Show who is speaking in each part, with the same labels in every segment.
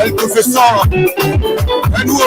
Speaker 1: El profesor, un nouveau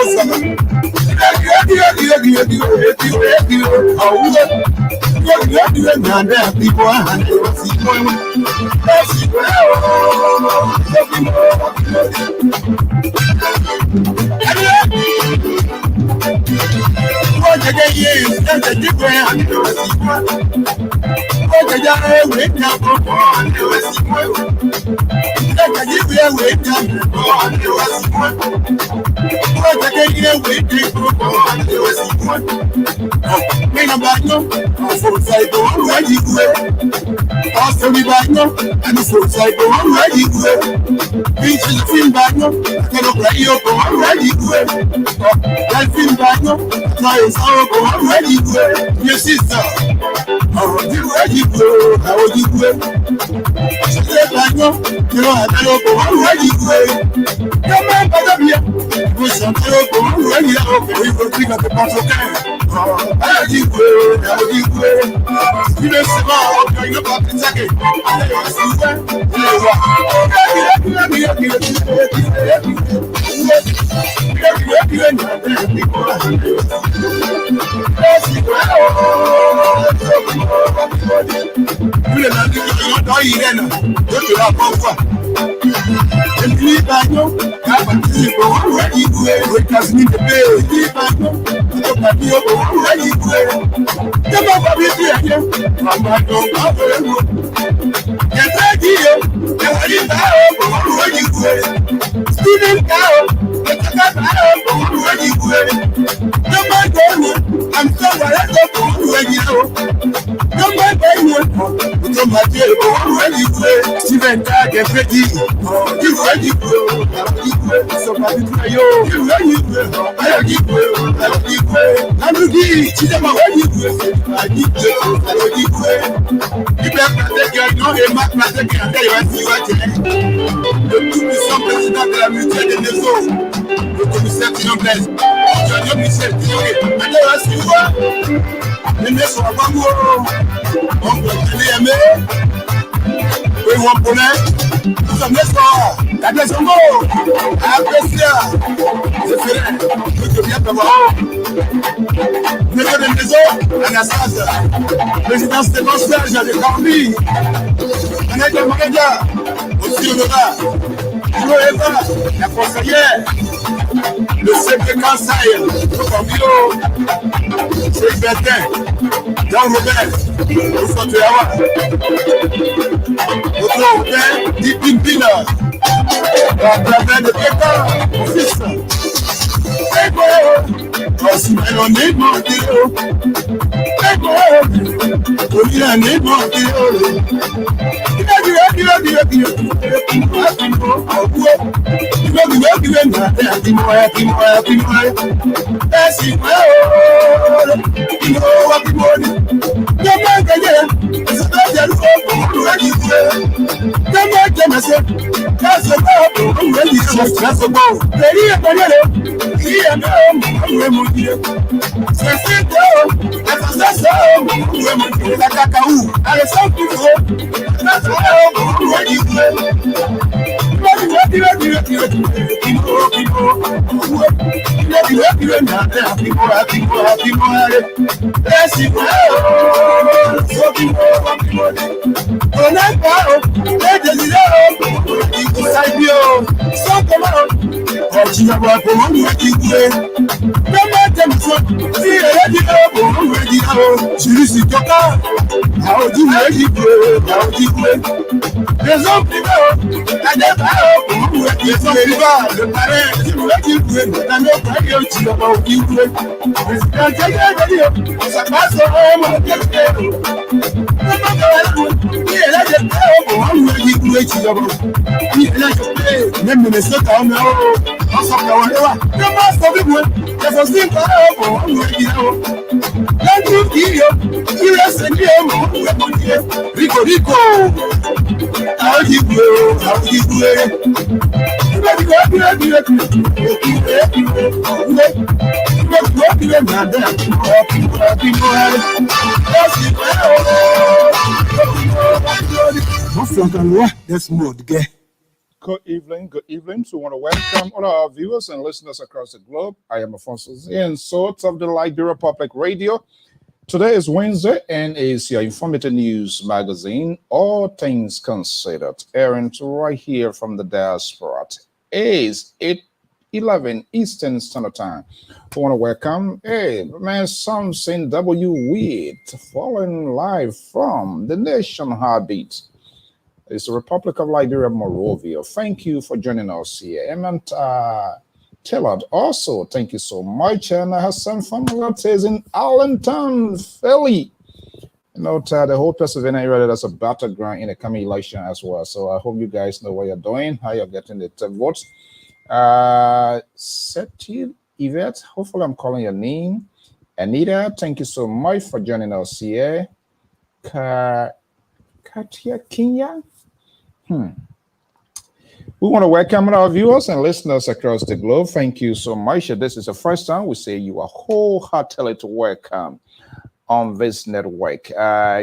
Speaker 1: le tout-puissant président de la mutuelle des maisons, le commissaire Tinomblaise, Jean Michel Tinomblaise, les mecs sont à Bango, on peut les aimer, et on connaît, nous sommes les soirs, la maison, à Bessia, je ferai, je viens de voir. Maison de maison, Anastasia, présidence des conseils, j'ai des cambis, Anaïda Magadia, aussi le Eva, la conseillère, le chef de conseil, le Cambio, c'est Bertin, Jean Robert, le Fonteawa, le Hôtel, Dipin Pina, la Blavin de Pékin, mon fils. Aussi on est monté, on est monté,
Speaker 2: Good evening. So I want to welcome all our viewers and listeners across the globe. I am Alfonso and sort of the Liberia Public Radio. Today is Wednesday and is your informative news magazine, All Things Considered, airing right here from the diaspora. Is 8:11 Eastern Standard Time. I want to welcome, man, something W Weird, following live from the nation heartbeat. It's the Republic of Liberia, Monrovia. Thank you for joining us here. Emmett Tillard, also, thank you so much. And I have some familiarities in Allentown, Philly. You know, the whole Pennsylvania area, that's a battleground in the coming election as well. So I hope you guys know what you're doing, how you're getting the votes. Setil Yvette, hopefully I'm calling your name. Anita, thank you so much for joining us here. Katia Kenya. We want to welcome our viewers and listeners across the globe. Thank you so much. If this is the first time, we say you are wholeheartedly welcome on this network.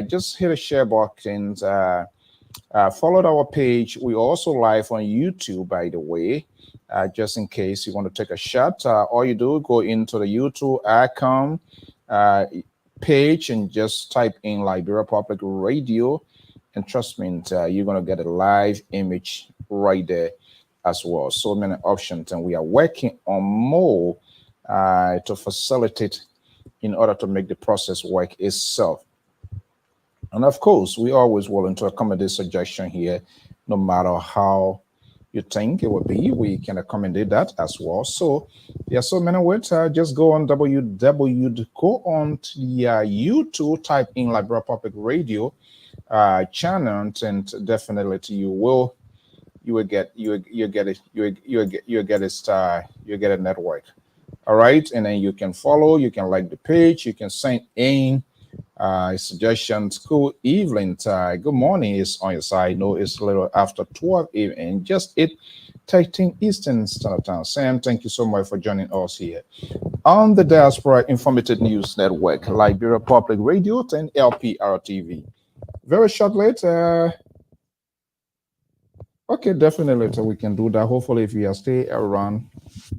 Speaker 2: Just hit a share button. Followed our page. We also live on YouTube, by the way. Just in case you want to take a shot, all you do, go into the YouTube icon page and just type in Liberia Public Radio. And trust me, you're going to get a live image right there as well. So many options, and we are working on more to facilitate in order to make the process work itself. And of course, we are always willing to accommodate suggestion here, no matter how you think it would be, we can accommodate that as well. So there are so many ways. Just go on go on to the YouTube, type in Liberia Public Radio channel, and definitely you will get a network. All right, and then you can follow, you can like the page, you can send in suggestions. Good evening, good morning is on your side. No, it's a little after 12 evening, just 8:13 Eastern Standard Time. Sam, thank you so much for joining us here on the Diaspora Informative News Network, Liberia Public Radio and Lpr-Tv. Very shortly, okay, definitely later we can do that. Hopefully, if you are stay around,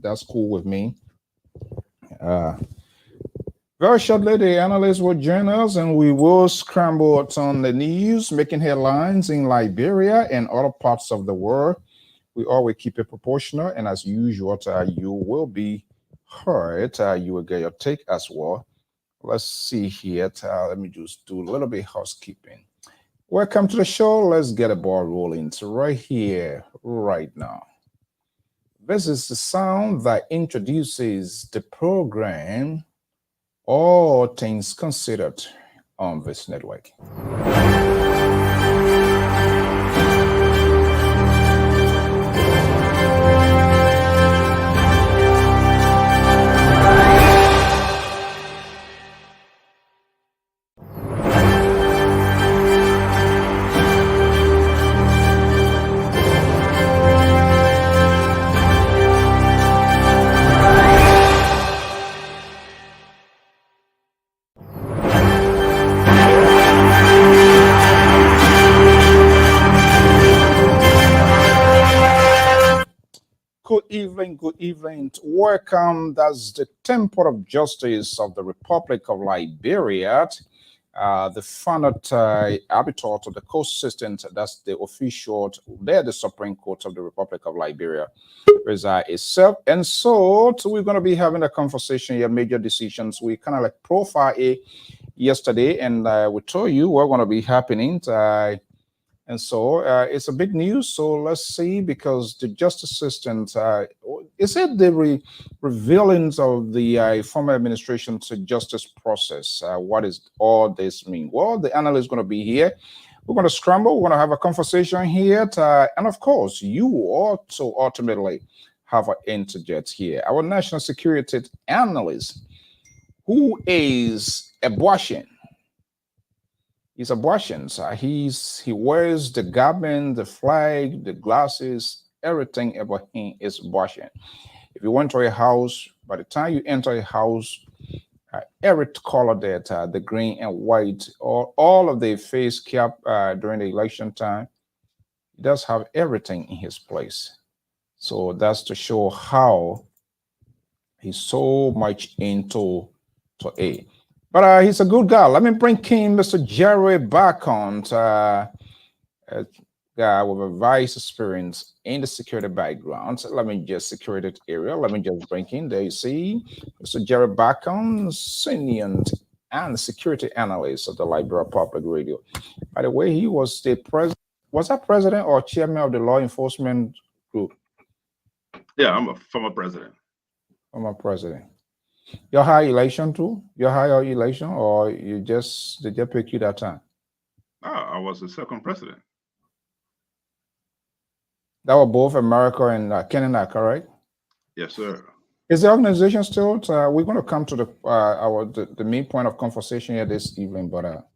Speaker 2: that's cool with me. Very shortly, the analysts will join us and we will scramble on the news, making headlines in Liberia and other parts of the world. We always keep it proportional, and as usual, you will be heard. You will get your take as well. Let's see here. Let me just do a little bit of housekeeping. Welcome to the show. Let's get a ball rolling. So right here, right now. This is the sound that introduces the program All Things Considered on this network. Good evening. Welcome. That's the Temple of Justice of the Republic of Liberia, the final habitat of the court system. That's the official, they're the Supreme Court of the Republic of Liberia, reside itself. And so we're going to be having a conversation here, major decisions. We kind of like profile it yesterday, and we told you we're going to be happening. And so it's a big news. So let's see, because the justice system, is it the revealing of the former administration's justice process? What does all this mean? Well, the analyst is going to be here. We're going to scramble. We're going to have a conversation here. And of course, you also ultimately have an interject here. Our national security analyst, who is abortion. He's abortion. He wears the garment, the flag, the glasses, everything about him is washing. If you went to a house, by the time you enter a house, every color that the green and white, or all of the face cap during the election time, he does have everything in his place. So that's to show how he's so much into to A. But he's a good guy. Let me bring King Mr. Jerry back on. A guy with a vice experience in the security background. So let me just secure that area. Let me just bring in. There you see Mr. Jerry Bacon, senior and security analyst of the Liberia Public Radio. By the way, he was the president. Was that president or chairman of the law enforcement group?
Speaker 3: Yeah, I'm a former president.
Speaker 2: Former president. Your high election too? Your higher election, or you just did they pick you that time?
Speaker 3: I was the second president.
Speaker 2: That were both America and Canada, correct?
Speaker 3: Yes, sir.
Speaker 2: Is the organization still? We're going to come to the main point of conversation here this evening, but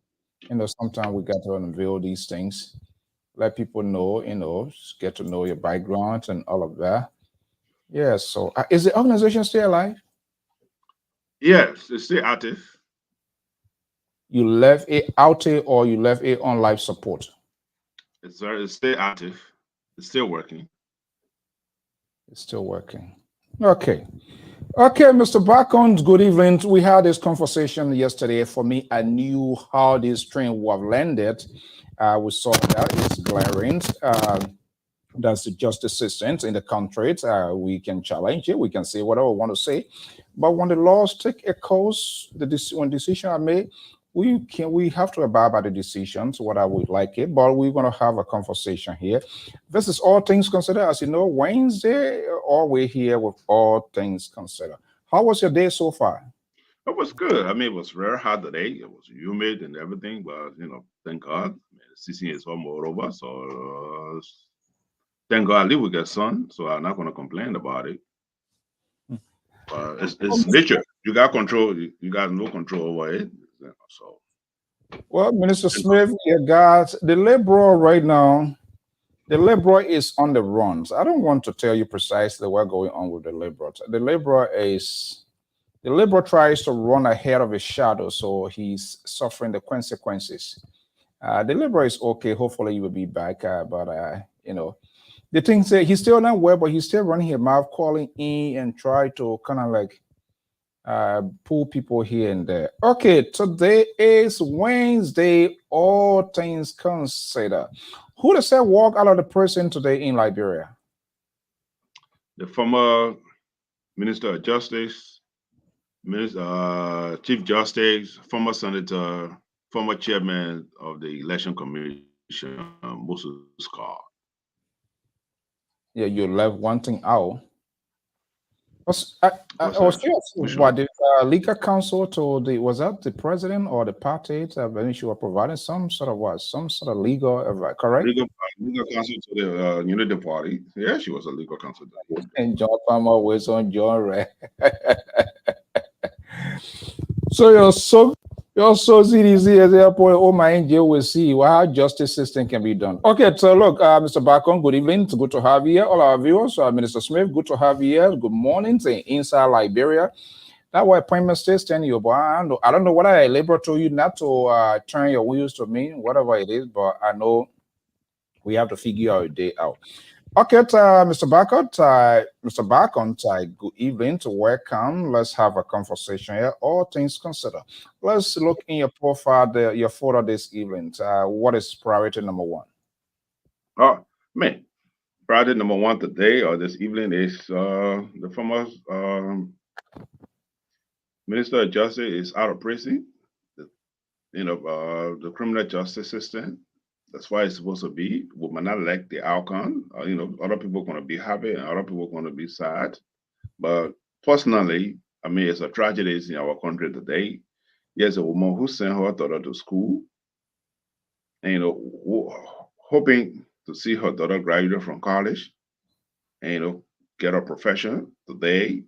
Speaker 2: sometimes we got to unveil these things, let people know, get to know your background and all of that. Yeah. So, is the organization still alive?
Speaker 3: Yes, it's still active.
Speaker 2: You left it out here, or you left it on life support?
Speaker 3: It's still active. It's still working.
Speaker 2: It's still working. Okay. Okay, Mr. Bacon, good evening. We had this conversation yesterday. For me, I knew how this train would have landed. We saw that it's glaring. That's the justice system in the country. We can challenge it. We can say whatever we want to say. But when the laws take a course, when decisions are made, we have to abide by the decisions, what I would like it, but we're going to have a conversation here. This is All Things Considered. As you know, Wednesday, always here with All Things Considered. How was your day so far?
Speaker 3: It was good. I mean, it was very hot today. It was humid and everything, but thank God. The season is almost over, so thank God I live with the sun, so I'm not going to complain about it. It's nature. You got control. You got no control over it. So,
Speaker 2: well, Minister Smith, you got the Liberal right now. The Liberal is on the runs. I don't want to tell you precisely what's going on with the Liberal. The Liberal tries to run ahead of his shadow, so he's suffering the consequences. The Liberal is okay. Hopefully, he will be back. But the thing is, he's still not well, but he's still running his mouth, calling in and try to kind of like pull people here and there. Okay, today is Wednesday, All Things Considered. Who does that walk out of the prison today in Liberia?
Speaker 3: The former Minister of Justice, Chief Justice, former Senator, former Chairman of the Election Commission, Moses Scott.
Speaker 2: Yeah, you left one thing out. I was curious what the legal counsel told was that the president or the party when she was providing some sort of legal advice, correct?
Speaker 3: Legal counsel to the Unity Party. Yeah, she was a legal counsel.
Speaker 2: And John Palmer was on John Ray. So you're so CDC as airport. Oh my angel will see how justice system can be done. Okay, so look, Mr. Bacon, good evening. It's good to have you here. All our viewers, Minister Smith, good to have you here. Good morning to inside Liberia. That was appointment stays telling you, but I don't know what I labor to you not to turn your wheels to me, whatever it is, but I know we have to figure our day out. Okay, Mr. Bacon, good evening to welcome. Let's have a conversation here. All things considered. Let's look in your profile, your photo this evening. What is priority number one?
Speaker 3: Priority number one today or this evening is the former Minister of Justice is out of prison. The criminal justice system. That's why it's supposed to be. We might not like the outcome. Other people are going to be happy and other people are going to be sad. But personally, I mean, it's a tragedy in our country today. There's a woman who sent her daughter to school, and hoping to see her daughter graduate from college, and get a profession. Today,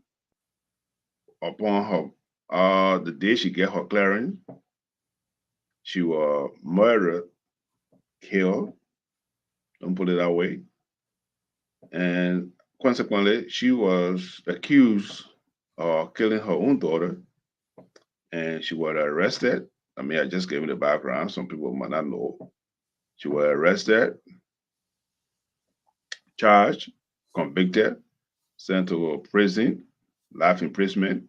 Speaker 3: upon her, the day she get her clearance, she was murdered, killed. Don't put it that way. And consequently, she was accused of killing her own daughter, and she was arrested. I mean, I just gave you the background. Some people might not know. She was arrested, charged, convicted, sent to a prison, life imprisonment,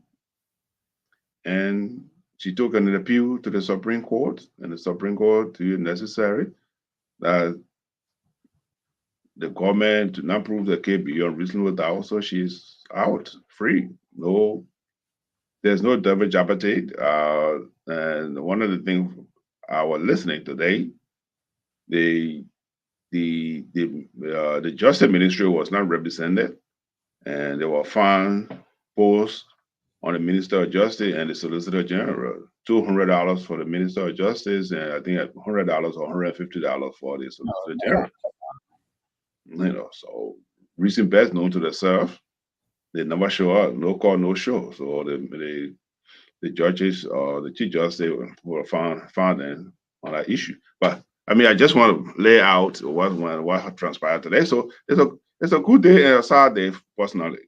Speaker 3: and she took an appeal to the Supreme Court, and the Supreme Court deemed it necessary that the government did not prove the case beyond reasonable doubt, so she's out, free. No, there's no double jeopardy. And one of the things I was listening today, the the Justice Ministry was not represented, and they were found posts on the Minister of Justice and the Solicitor General. $200 for the Minister of Justice, and I think $100 or $150 for the Solicitor General. You know, so recent best known to themselves, they never show up, no call, no show. So the judges or the chief justice were found in on that issue. But I mean, I just want to lay out what transpired today. So it's a good day and a sad day personally.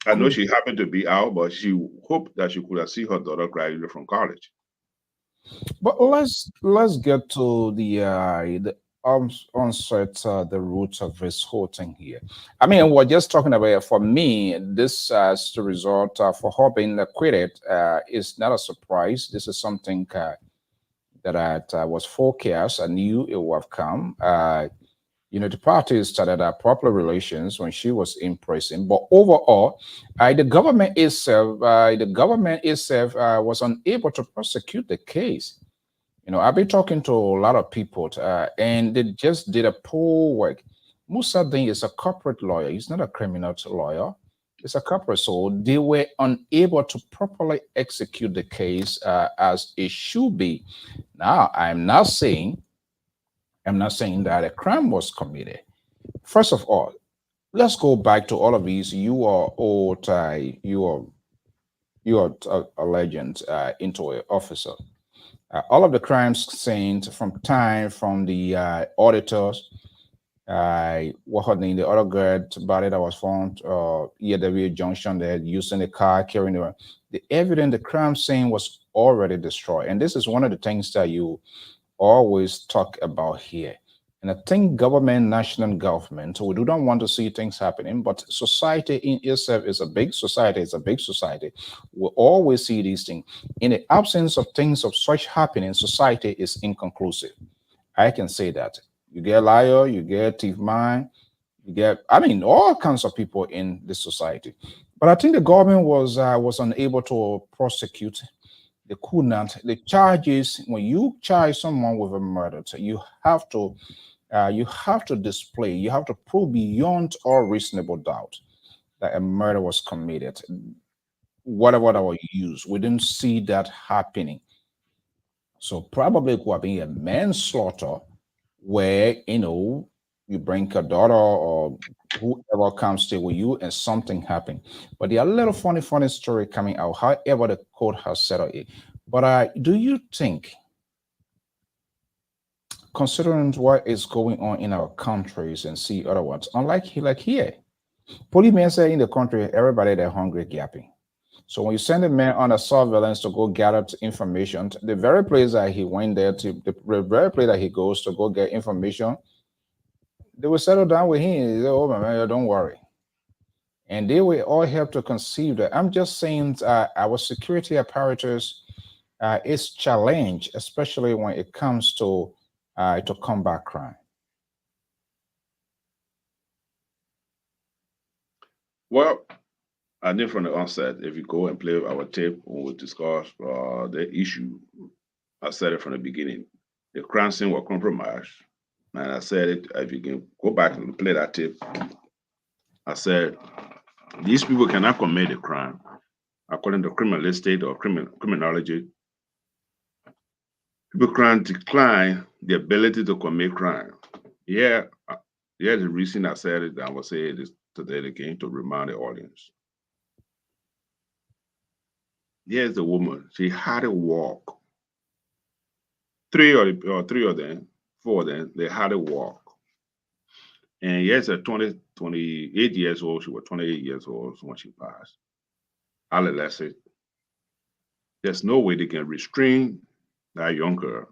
Speaker 3: I know she happened to be out, but she hoped that she could have seen her daughter graduate from college.
Speaker 2: But let's get to the onset, the roots of this whole thing here. I mean, we're just talking about, for me, this as the result for her being acquitted is not a surprise. This is something that I was forecast. I knew it would have come. You know, the parties started proper relations when she was in prison. But overall, the government itself was unable to prosecute the case. You know, I've been talking to a lot of people, and they just did a poor work. Musa Ding is a corporate lawyer. He's not a criminal lawyer. He's a corporate. So they were unable to properly execute the case as it should be. Now, I'm not saying that a crime was committed. First of all, let's go back to all of these. You are old. You are a legend into an officer. All of the crimes seen from the auditors, what her name, the other girl body that was found, EW Junction, they had used in the car carrying the evidence, the crime scene was already destroyed. And this is one of the things that you always talk about here. And I think government, national government, we do not want to see things happening, but society in itself is a big society. It's a big society. We always see these things. In the absence of things of such happening, society is inconclusive. I can say that. You get liar, you get thief man, you get, I mean, all kinds of people in this society. But I think the government was unable to prosecute. They could not. The charges, when you charge someone with a murder, so you have to display, you have to prove beyond all reasonable doubt that a murder was committed. Whatever that was used, we didn't see that happening. So probably it could have been a manslaughter where, you know, you bring a daughter or whoever comes stay with you and something happened. But there are a little funny story coming out, however the court has settled it. But do you think, considering what is going on in our countries and see other ones, unlike like here, policemen say in the country, everybody they're hungry gapping. So when you send a man on a surveillance to go gather information, the very place that he went there to, the very place that he goes to go get information, they will settle down with him. They say, "Oh my man, don't worry," and they will all help to conceive that. I'm just saying, our security apparatus is challenged, especially when it comes to combat crime.
Speaker 3: Well, I think from the onset, if you go and play our tape when we discuss the issue, I said it from the beginning. The crime scene was compromised. And I said it, if you can go back and play that tape, I said, these people cannot commit a crime according to criminalistic or criminology. People can decline the ability to commit crime. Yeah, the reason I said it, I will say it is today again to remind the audience. Here's the woman. She had to walk. Three of them, four of them, they had to walk. And yes, at 28 years old, she was 28 years old when she passed. Adolescent. There's no way they can restrain that young girl,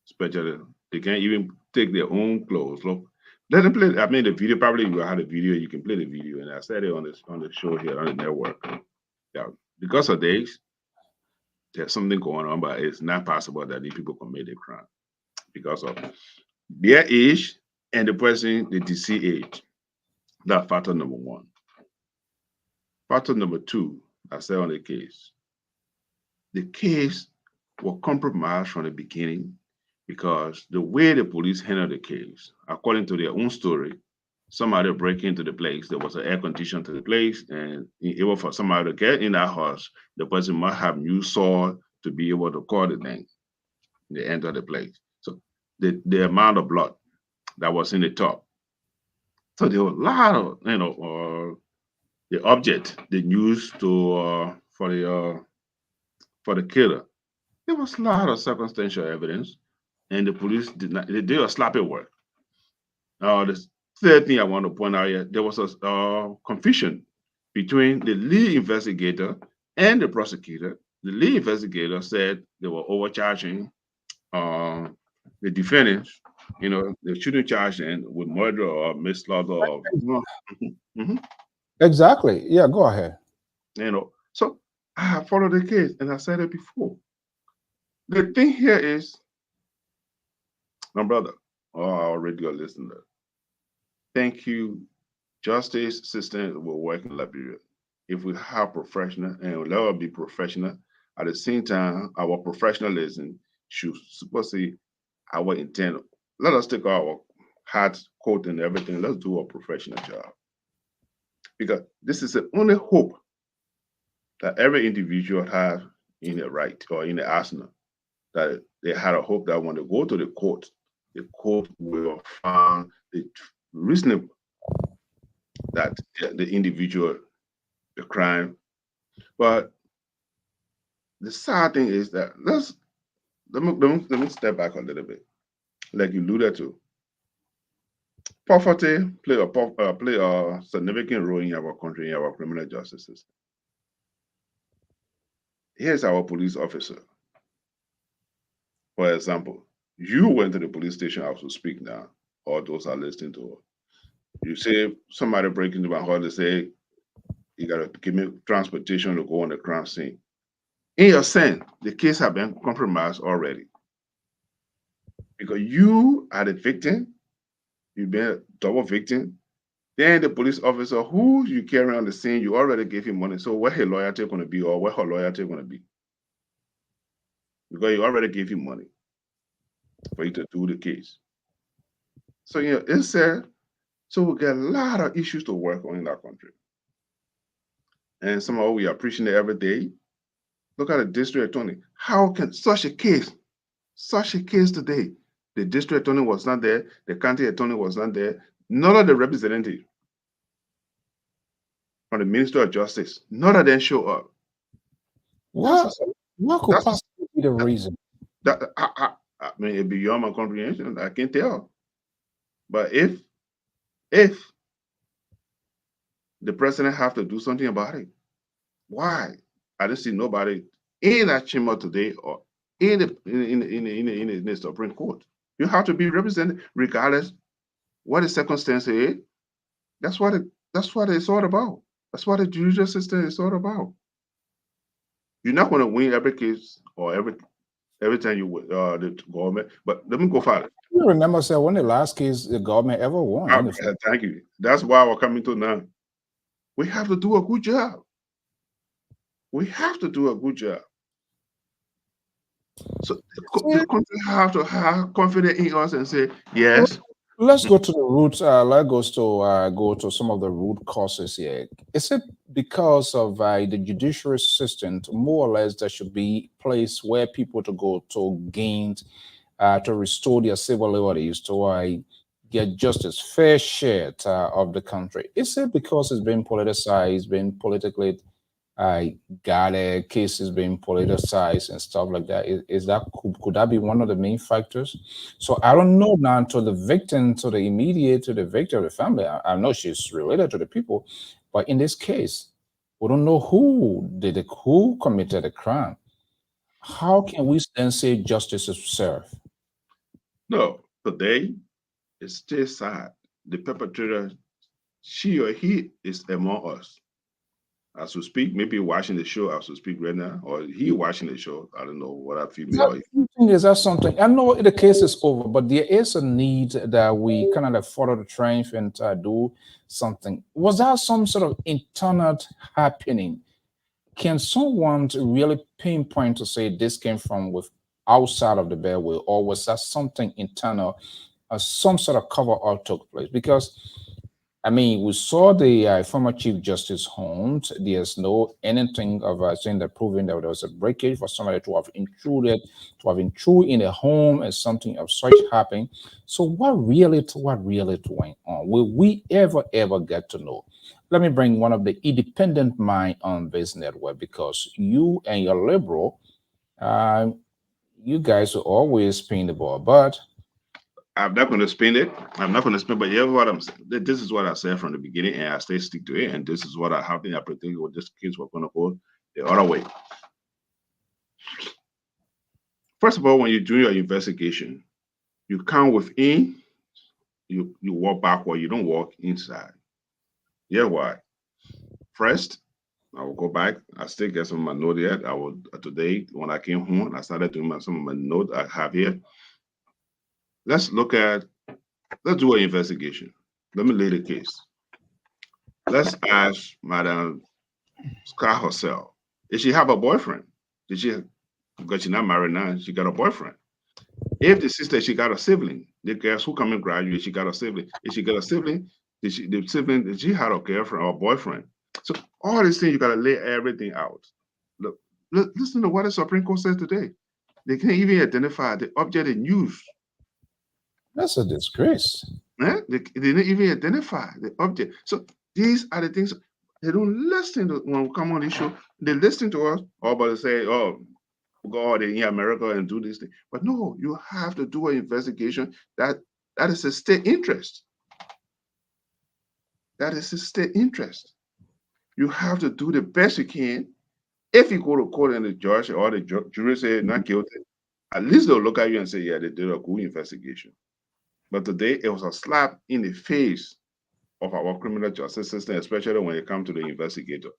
Speaker 3: especially they can't even take their own clothes. Look, let them play. I mean, the video, probably you have the video, you can play the video. And I said it on the show here on the network. Yeah, because of this, there's something going on, but it's not possible that these people commit a crime because of their age and the person, the deceased age. That's factor number one. Factor number two, I said on the case was compromised from the beginning because the way the police handled the case, according to their own story, somebody break into the place. There was an air conditioner to the place, and in order for somebody to get in that house, the person must have used saw to be able to call the thing. They enter the place. So the amount of blood that was in the top. So there were a lot of the object they used to for the killer. There was a lot of circumstantial evidence, and the police did not. They did a sloppy work. The third thing I want to point out here, there was a confusion between the lead investigator and the prosecutor. The lead investigator said they were overcharging the defendants. They shouldn't charge them with murder or manslaughter.
Speaker 2: Exactly. Yeah, go ahead.
Speaker 3: So I followed the case, and I said it before. The thing here is, my brother, our radio listener, thank you. Justice system will work in Liberia if we have professional, and we'll never be professional. At the same time, our professionalism should supersede our intent. Let us take our hat, coat, and everything. Let's do a professional job. Because this is the only hope that every individual has in the right or in the arsenal. That they had a hope that when they go to the court will find it reasonable that the individual, the crime. But the sad thing is that let me step back a little bit. Like you alluded to, poverty play a significant role in our country, in our criminal justice system. Here's our police officer. For example, you went to the police station house to speak now, or those are listening to us. You say somebody break into my house, they say, you gotta give me transportation to go on the crime scene. In your sense, the case has been compromised already. Because you are the victim, you've been a double victim. Then the police officer who you carry on the scene, you already gave him money. So where her loyalty gonna be, or where her loyalty gonna be? Because you already gave him money for you to do the case. So it's said, so we get a lot of issues to work on in our country. And somehow we are preaching it every day. Look at the district attorney. How can such a case today, the district attorney was not there, the county attorney was not there, none of the representatives from the Minister of Justice, none of them show up.
Speaker 2: What could possibly be the reason?
Speaker 3: I mean, it's beyond my comprehension. I can't tell. But if the president have to do something about it, why? I didn't see nobody in that chamber today or in the Supreme Court. You have to be represented regardless what the circumstance is. That's what it's all about. That's what the judicial system is all about. You're not going to win every case or every time you the government. But let me go further.
Speaker 2: You remember, sir, when the last case the government ever won?
Speaker 3: Thank you. That's why we're coming to now. We have to do a good job. We have to do a good job. So the country have to have confidence in us and say, yes.
Speaker 2: Let's go to the roots. Let's go to some of the root causes here. Is it because of the judiciary system, more or less, there should be a place where people to go to gain, to restore their civil liberties, to get justice, fair share of the country? Is it because it's been politicized, been politically got cases being politicized and stuff like that. Is that could that be one of the main factors? So I don't know now to the victim, to the immediate, to the victim of the family. I know she's related to the people, but in this case, we don't know who committed the crime. How can we then say justice is served?
Speaker 3: No, today it's still sad. The perpetrator, she or he, is among us. As we speak, maybe watching the show as we speak right now, or he watching the show. I don't know what I female.
Speaker 2: Is that something? I know the case is over, but there is a need that we kind of like follow the trend and do something. Was that some sort of internal happening? Can someone really pinpoint to say this came from with outside of the bedway, or was that something internal, some sort of cover up took place? Because I mean, we saw the former Chief Justice homes. There's no anything of saying that proving that there was a breakage for somebody to have intruded in a home and something of such happened. So what really went on? Will we ever get to know? Let me bring one of the independent mind on this network, because you and your liberal, you guys are always spin the ball, but
Speaker 3: I'm not going to spin it. I'm not going to spin, but yeah, what I'm saying. This is what I said from the beginning, and I stay stick to it. And this is what I have been. I predict with this case we're going to go the other way. First of all, when you do your investigation, you come within, you walk backward, you don't walk inside. Yeah, why? First, I will go back. I still get some of my note yet. I will today when I came home, I started doing some of my note I have here. Let's do an investigation. Let me lay the case. Let's ask Madam Scott herself. Did she have a boyfriend? Did she? Because she's not married now, she got a boyfriend. If the sister, she got a sibling, the girls who come and graduate, she got a sibling. If she got a sibling, did she had a girlfriend or a boyfriend? So all these things, you gotta lay everything out. Look, listen to what the Supreme Court says today. They can't even identify the object in use.
Speaker 2: That's a disgrace.
Speaker 3: They didn't even identify the object. So these are the things they don't listen to when we come on this show. They listen to us, or but they say, "Oh, go out in America and do this thing." But no, you have to do an investigation. That is a state interest. That is a state interest. You have to do the best you can. If you go to court and the judge or the jury say not guilty, at least they'll look at you and say, "Yeah, they did a good investigation." But today it was a slap in the face of our criminal justice system, especially when it comes to the investigator.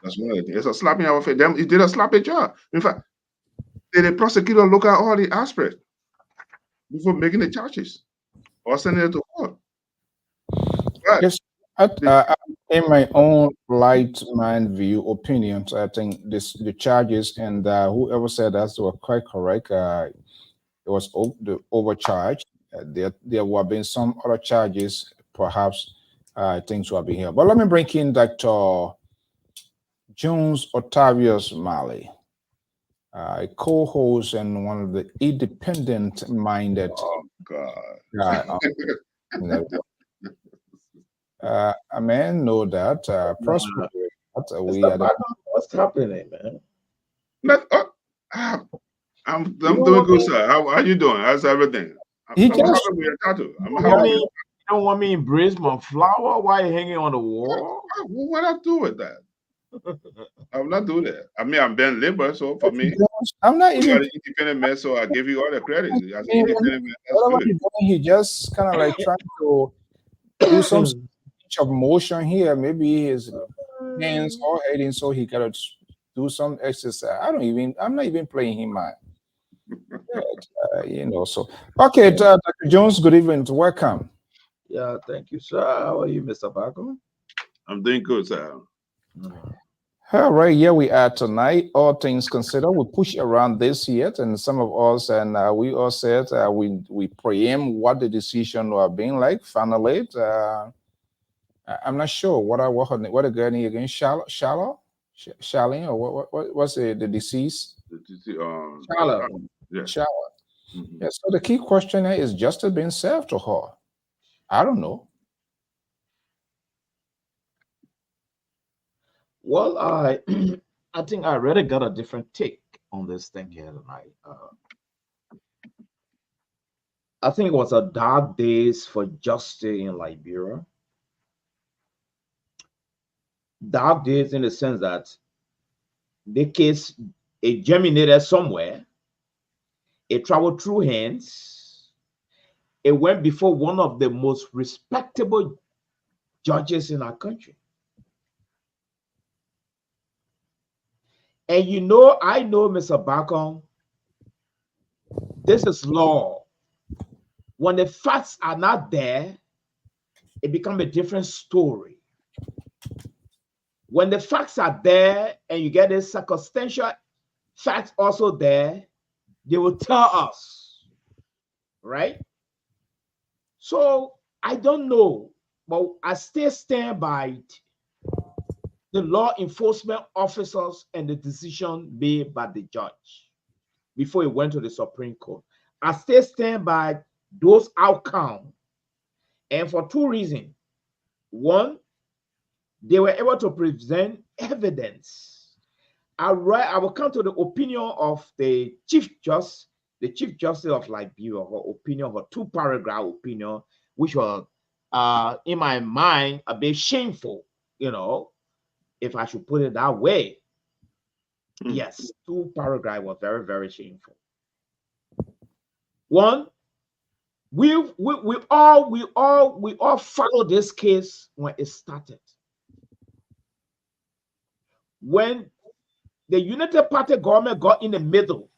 Speaker 3: That's one of the things. It's a slap in our face. Them, he did a sloppy job. In fact, did the prosecutor look at all the aspects before making the charges or sending it to court? But
Speaker 2: Yes, in my own light mind view opinions, I think the charges and whoever said that were quite correct. It was the overcharge. There were been some other charges, perhaps things were being here. But let me bring in Dr. Jones Otavius Mali, a co-host and one of the independent-minded
Speaker 3: oh God.
Speaker 2: guy. A man know that prosper. We are
Speaker 4: what's happening, man?
Speaker 3: I'm doing good, sir. How you doing? How's everything?
Speaker 2: He
Speaker 3: I'm
Speaker 2: can-
Speaker 3: happy with your tattoo. I'm happy.
Speaker 4: You don't want me to embrace my flower while you're hanging on the wall?
Speaker 3: What I do with that? I will not do that. I mean, I'm being labor, so for me,
Speaker 2: I'm not
Speaker 3: you
Speaker 2: even
Speaker 3: are an independent man, so I give you all the credit. As an independent man, that's
Speaker 2: whatever
Speaker 3: good.
Speaker 2: he's doing, he just kind of like trying to do some speech of motion here. Maybe his hands are heading, so he gotta do some exercise. I'm not even playing him mind. So okay, Dr. Jones, good evening. Welcome.
Speaker 4: Yeah, thank you, sir. How are you, Mr. Baco?
Speaker 3: I'm doing good, sir.
Speaker 2: All right, here we are tonight. All things considered, we push around this yet, and some of us, and we all said we preempt what the decision will being like. Finally, I'm not sure what the girl name again, Charlene, or what's the disease?
Speaker 4: Charlotte.
Speaker 3: Yeah.
Speaker 2: Charlotte.
Speaker 3: Mm-hmm.
Speaker 2: Yeah. So the key question is justice being served to her? I don't know.
Speaker 4: Well, I I think I really got a different take on this thing here tonight. I think it was a dark days for justice in Liberia. Dark days in the sense that the case it germinated somewhere, it traveled through hands, it went before one of the most respectable judges in our country. And you know, I know, Mr. Bacon, this is law. When the facts are not there, it becomes a different story. When the facts are there and you get a circumstantial facts also there, they will tell us, right? So I don't know, but I still stand by the law enforcement officers and the decision made by the judge before it went to the Supreme Court. I still stand by those outcomes, and for two reasons. One, they were able to present evidence. I will come to the opinion of the Chief Justice of Liberia, her opinion, her two-paragraph opinion, which was, in my mind, a bit shameful, if I should put it that way. Yes, two paragraphs were very, very shameful. One, we all followed this case when it started. When the United Party government got in the middle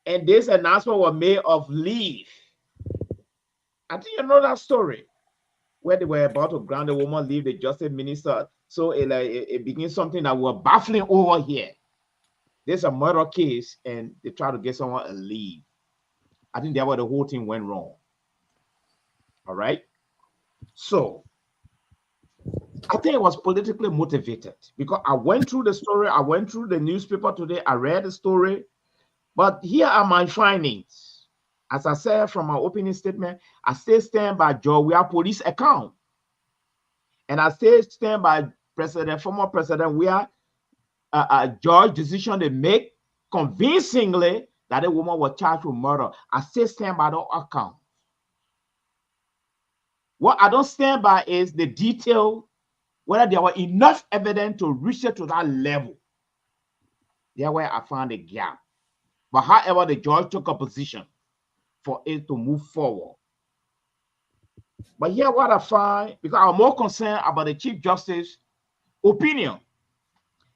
Speaker 4: and this announcement was made of leave, I think you know that story where they were about to grant the woman leave, the justice minister. So it became something that we're baffling over here. There's a murder case and they try to get someone a leave. I think that's where the whole thing went wrong. All right. So I think it was politically motivated because I went through the story. I went through the newspaper today. I read the story. But here are my findings. As I said from my opening statement, I still stand by Georgia police account. And I still stand by former President Weah George decision they make convincingly that a woman was charged with murder. I still stand by the account. What I don't stand by is the detail, whether there were enough evidence to reach it to that level. That's where I found a gap. But however, the judge took a position for it to move forward. But here what I find, because I'm more concerned about the Chief Justice's opinion.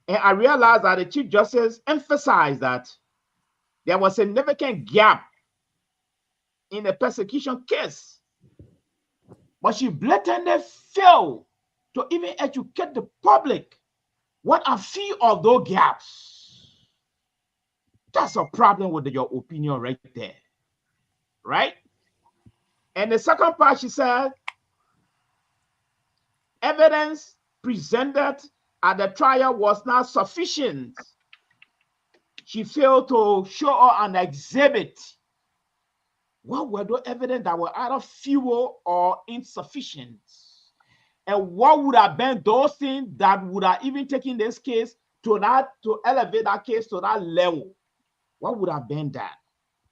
Speaker 4: And I realized that the Chief Justice emphasized that there was a significant gap in the persecution case. But she blatantly failed to even educate the public what a few of those gaps. That's a problem with your opinion right there. Right? And the second part, she said, evidence presented at the trial was not sufficient. She failed to show her an exhibit. What were the evidence that were either few or insufficient? And what would have been those things that would have even taken this case to elevate that case to that level? What would have been that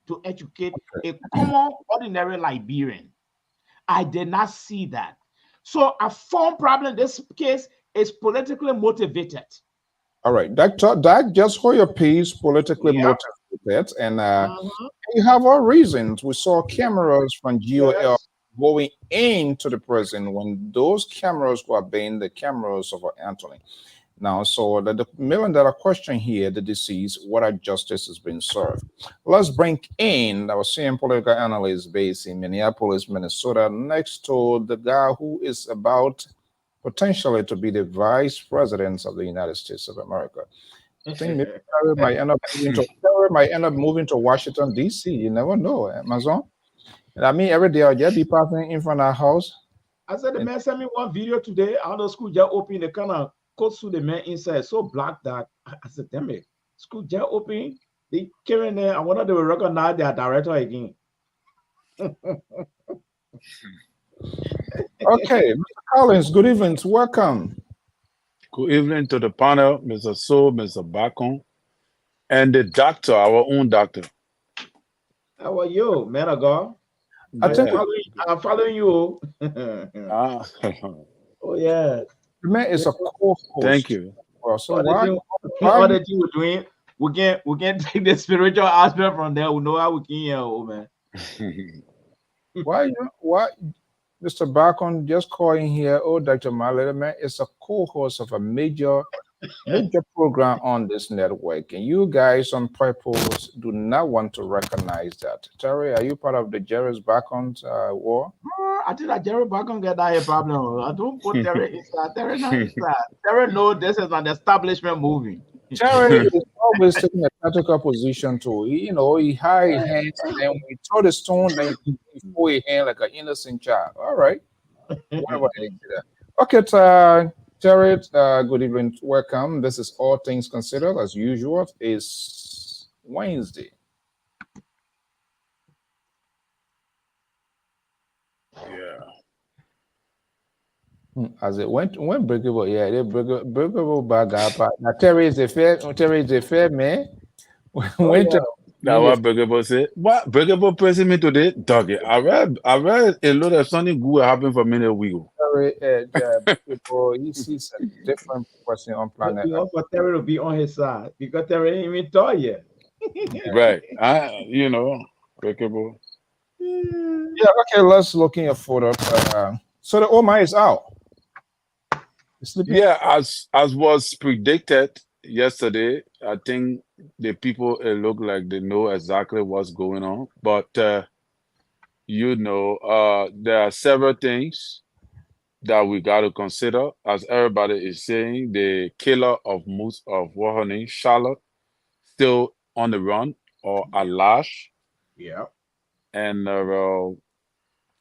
Speaker 4: to educate a common, ordinary Liberian? I did not see that. So a firm problem in this case is politically motivated.
Speaker 2: All right, Doc, just hold your peace, politically motivated, and you have our reasons. We saw cameras from GOL going into the prison when those cameras were being the cameras of Anthony. Now, so the $1 million question here, the deceased, what justice has been served. Let's bring in our senior political analyst based in Minneapolis, Minnesota, next to the guy who is about potentially to be the vice president of the United States of America. I think maybe Terry might end up moving to Washington, D.C. You never know, Amazon. I mean, every day I just be passing in front of our house.
Speaker 4: I said the man sent me one video today. I know school just open, the kind of coat suit the man inside so black that I said, damn it, school just open. They came in there. I wonder they will recognize their director again.
Speaker 2: Okay, Mr. Collins, good evening. Welcome.
Speaker 5: Good evening to the panel, Mr. So, Mr. Bacon, and the doctor, our own doctor.
Speaker 4: How are you, man of God?
Speaker 2: I think
Speaker 4: I'm following you.
Speaker 5: Ah,
Speaker 4: Oh yeah.
Speaker 2: the man is a co-host.
Speaker 5: thank you.
Speaker 2: Well, so
Speaker 4: All
Speaker 2: why
Speaker 4: the thing we're doing, we can take the spiritual aspect from there. We know how we can hear, oh man.
Speaker 2: why Mr. Bacon just calling here? Oh, Dr. Mallet, man, is a co-host of a major program on this network, and you guys on purpose do not want to recognize that. Terry, are you part of the Jerry's Bacon's war?
Speaker 4: I think that Jerry Bacon get that a problem. I don't put Terry inside. Terry not inside. Terry know this is an establishment movie.
Speaker 2: Terry is always taking a tactical position too. He hide his hands, and then when you throw the stone, then you throw your hand like an innocent child. All right. Whatever it is. Okay, Terry, good evening. Welcome. This is All Things Considered. As usual, it's Wednesday.
Speaker 5: Yeah.
Speaker 2: As it went breakable, yeah, they breakable bag up. Now Terry is a fair man. Went to
Speaker 5: Now what Breakable say? What Breakable pressing me today? Dog it. I read a lot of something good happened for me a week ago.
Speaker 2: Terry, breakable. He's a different person on planet.
Speaker 4: You want for Terry to be on his side because Terry ain't even taught yet.
Speaker 5: Right. Breakable.
Speaker 2: Yeah, okay, let's look in your photo. So the Omar is out.
Speaker 5: Yeah, as was predicted yesterday, I think the people look like they know exactly what's going on. But there are several things that we got to consider. As everybody is saying, the killer of most of Wahoney, Charlotte, still on the run or at large.
Speaker 4: Yeah.
Speaker 5: And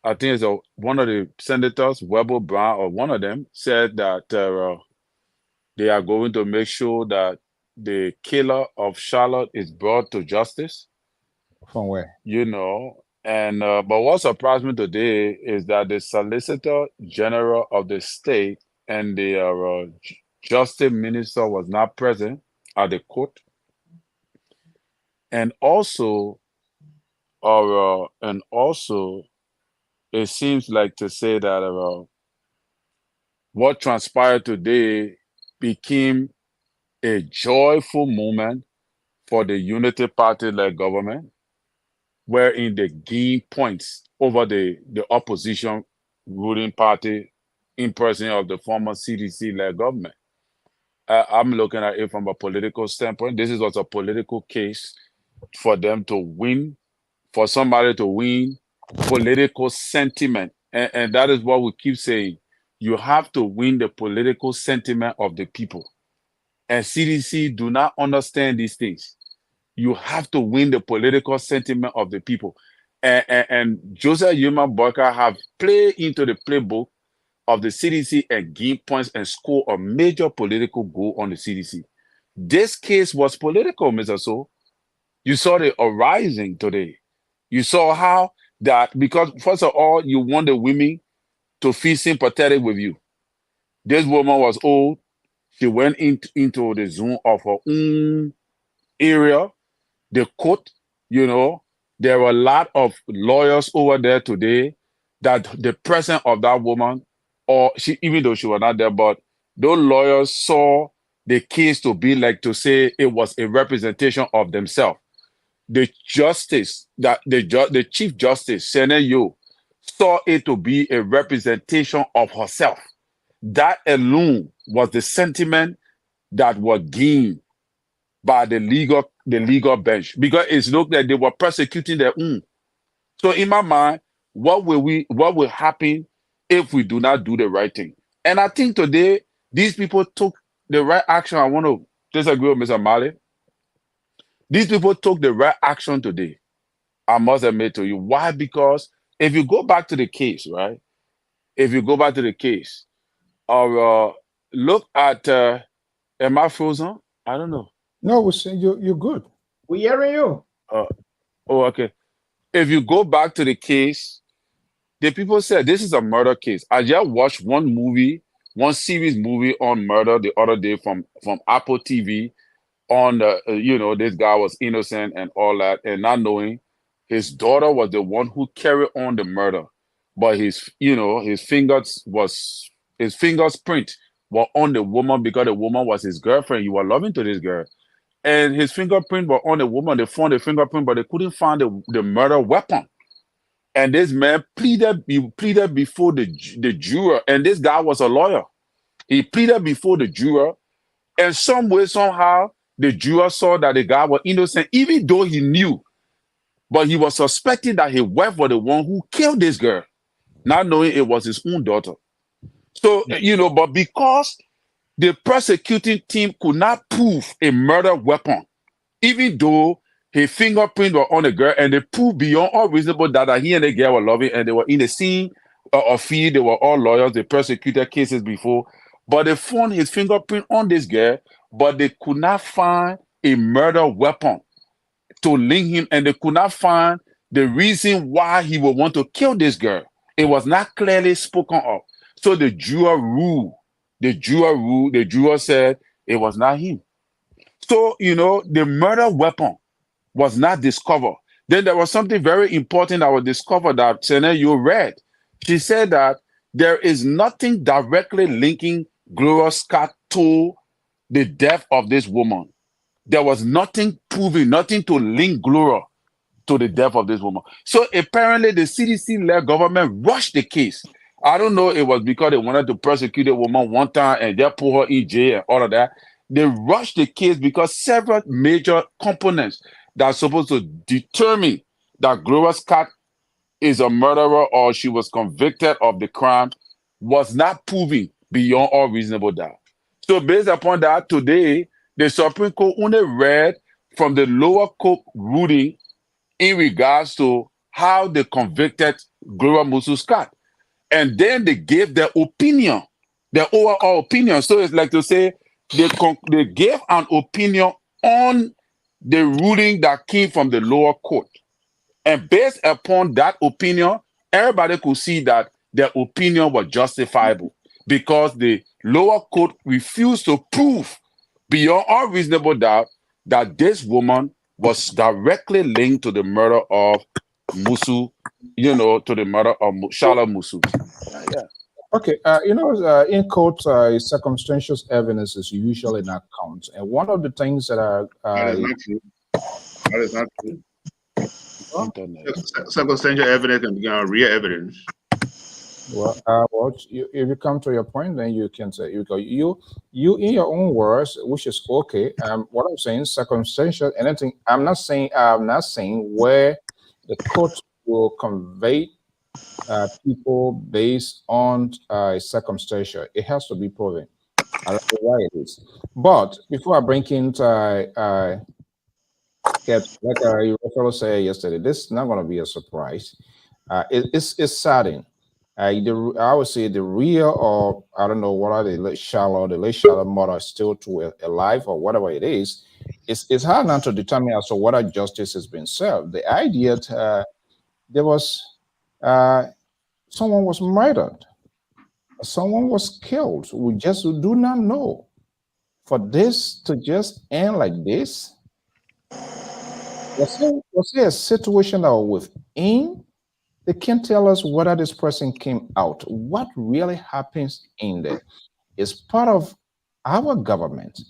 Speaker 5: I think it's one of the senators, Webber Brown, or one of them, said that they are going to make sure that the killer of Charlotte is brought to justice.
Speaker 2: From where?
Speaker 5: And but what surprised me today is that the Solicitor General of the state and the Justice Minister was not present at the court. And also, it seems like to say that what transpired today became a joyful moment for the Unity Party-led government, wherein they gained points over the opposition ruling party in person of the former CDC-led government. I'm looking at it from a political standpoint. This is also a political case for them to win, for somebody to win political sentiment. And that is what we keep saying. You have to win the political sentiment of the people. And CDC do not understand these things. You have to win the political sentiment of the people. And Joseph Yuma Boyka have played into the playbook of the CDC and gain points and score a major political goal on the CDC. This case was political, Mr. So. You saw the arising today. You saw how that, because first of all, you want the women to feel sympathetic with you. This woman was old. She went into the zone of her own area. The court, there were a lot of lawyers over there today that the presence of that woman, or she, even though she was not there, but those lawyers saw the case to be like to say it was a representation of themselves. The justice, the Chief Justice, Senate Yo, saw it to be a representation of herself. That alone was the sentiment that was gained by the legal bench, because it's looked like they were persecuting their own. So in my mind, what will happen if we do not do the right thing? And I think today these people took the right action. I want to disagree with Mr. Mali. These people took the right action today. I must admit to you. Why? Because if you go back to the case, right? If you go back to the case, or look at, am I frozen? I don't know.
Speaker 2: No, we're saying you're good.
Speaker 4: We're hearing you.
Speaker 5: Okay. If you go back to the case, the people said this is a murder case. I just watched one movie one series movie on murder the other day from Apple TV on the this guy was innocent and all that, and not knowing his daughter was the one who carried on the murder, but his fingers print were on the woman because the woman was his girlfriend. He was loving to this girl, and his fingerprint were on the woman. They found the fingerprint, but they couldn't find the murder weapon. And this man pleaded before the juror, and this guy was a lawyer. He pleaded before the juror, and some way, somehow, the juror saw that the guy was innocent, even though he knew. But he was suspecting that his wife was the one who killed this girl, not knowing it was his own daughter. So, but because the prosecuting team could not prove a murder weapon, even though his fingerprint were on the girl, and they proved beyond all reasonable doubt that he and the girl were loving, and they were in the scene of field. They were all lawyers. They prosecuted cases before, but they found his fingerprint on this girl, but they could not find a murder weapon to link him, and they could not find the reason why he would want to kill this girl. It was not clearly spoken of. So the juror ruled. The juror said it was not him. So, the murder weapon was not discovered. Then there was something very important that was discovered that Sene, you read. She said that there is nothing directly linking Gloria Scott to the death of this woman. There was nothing proving, nothing to link Gloria to the death of this woman. So apparently the CDC-led government rushed the case. I don't know, it was because they wanted to prosecute a woman one time and they put her in jail and all of that. They rushed the case because several major components that are supposed to determine that Gloria Scott is a murderer or she was convicted of the crime was not proven beyond all reasonable doubt. So based upon that, today, the Supreme Court only read from the lower court ruling in regards to how they convicted Gloria Musu Scott. And then they gave their opinion, their overall opinion. So it's like to say they gave an opinion on the ruling that came from the lower court. And based upon that opinion, everybody could see that their opinion was justifiable because the lower court refused to prove beyond all reasonable doubt that this woman was directly linked to the murder of Musu, to the murder of Charlotte Musu. Yeah.
Speaker 2: Okay, in court, circumstantial evidence is usually not count, and one of the things that
Speaker 3: That is not true. That is not true. Circumstantial evidence can become real evidence.
Speaker 2: Well, if you come to your point, then you can say you in your own words, which is okay. What I'm saying, circumstantial, anything. I'm not saying where the court will convey people based on circumstantial. It has to be proven. I like why it is. But before I bring in like you fellow said yesterday, this is not going to be a surprise. It's saddening. I would say the real, or I don't know what are the late Charlotte mother still to alive or whatever it is. It's hard not to determine as to whether justice has been served. The idea there was someone was murdered, someone was killed. We just do not know. For this to just end like this, was there a situation that was within? They can't tell us whether this person came out. What really happens in there is part of our government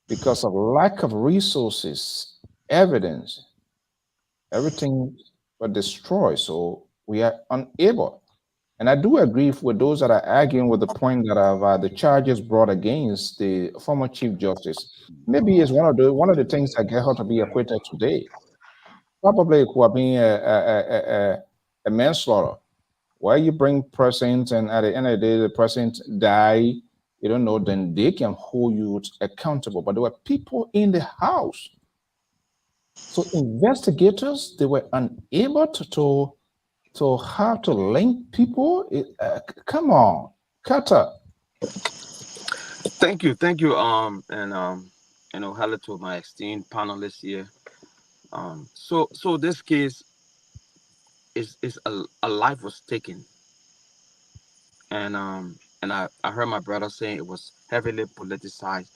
Speaker 2: because of lack of resources, evidence, everything was destroyed. So we are unable. And I do agree with those that are arguing with the point that the charges brought against the former Chief Justice. Maybe it's one of the things that get her to be acquitted today. Probably it could have been a manslaughter, where you bring persons and at the end of the day the person die, you don't know, then they can hold you accountable. But there were people in the house. So investigators, they were unable to have to link people. Come on, Carter.
Speaker 6: Thank you. Hello to my esteemed panelists here. So this case is a life was taken, and And I heard my brother saying it was heavily politicized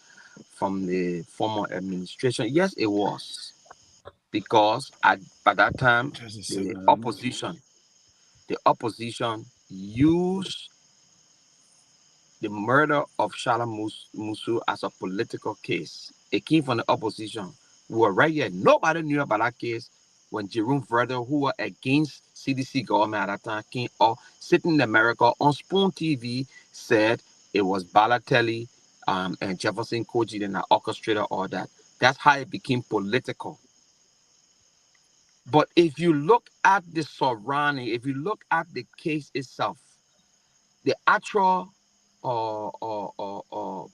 Speaker 6: from the former administration. Yes, it was. Because by that time,
Speaker 5: Just a
Speaker 6: the
Speaker 5: second.
Speaker 6: opposition used the murder of Shala Musu as a political case. It came from the opposition. We were right here. Nobody knew about that case when Jerome Verder, who were against CDC government at that time, came or sitting in America on Spoon TV, said it was Balotelli and Jefferson Koji and the orchestrator, all that. That's how it became political. But if you look at the surrounding, if you look at the case itself, the actual or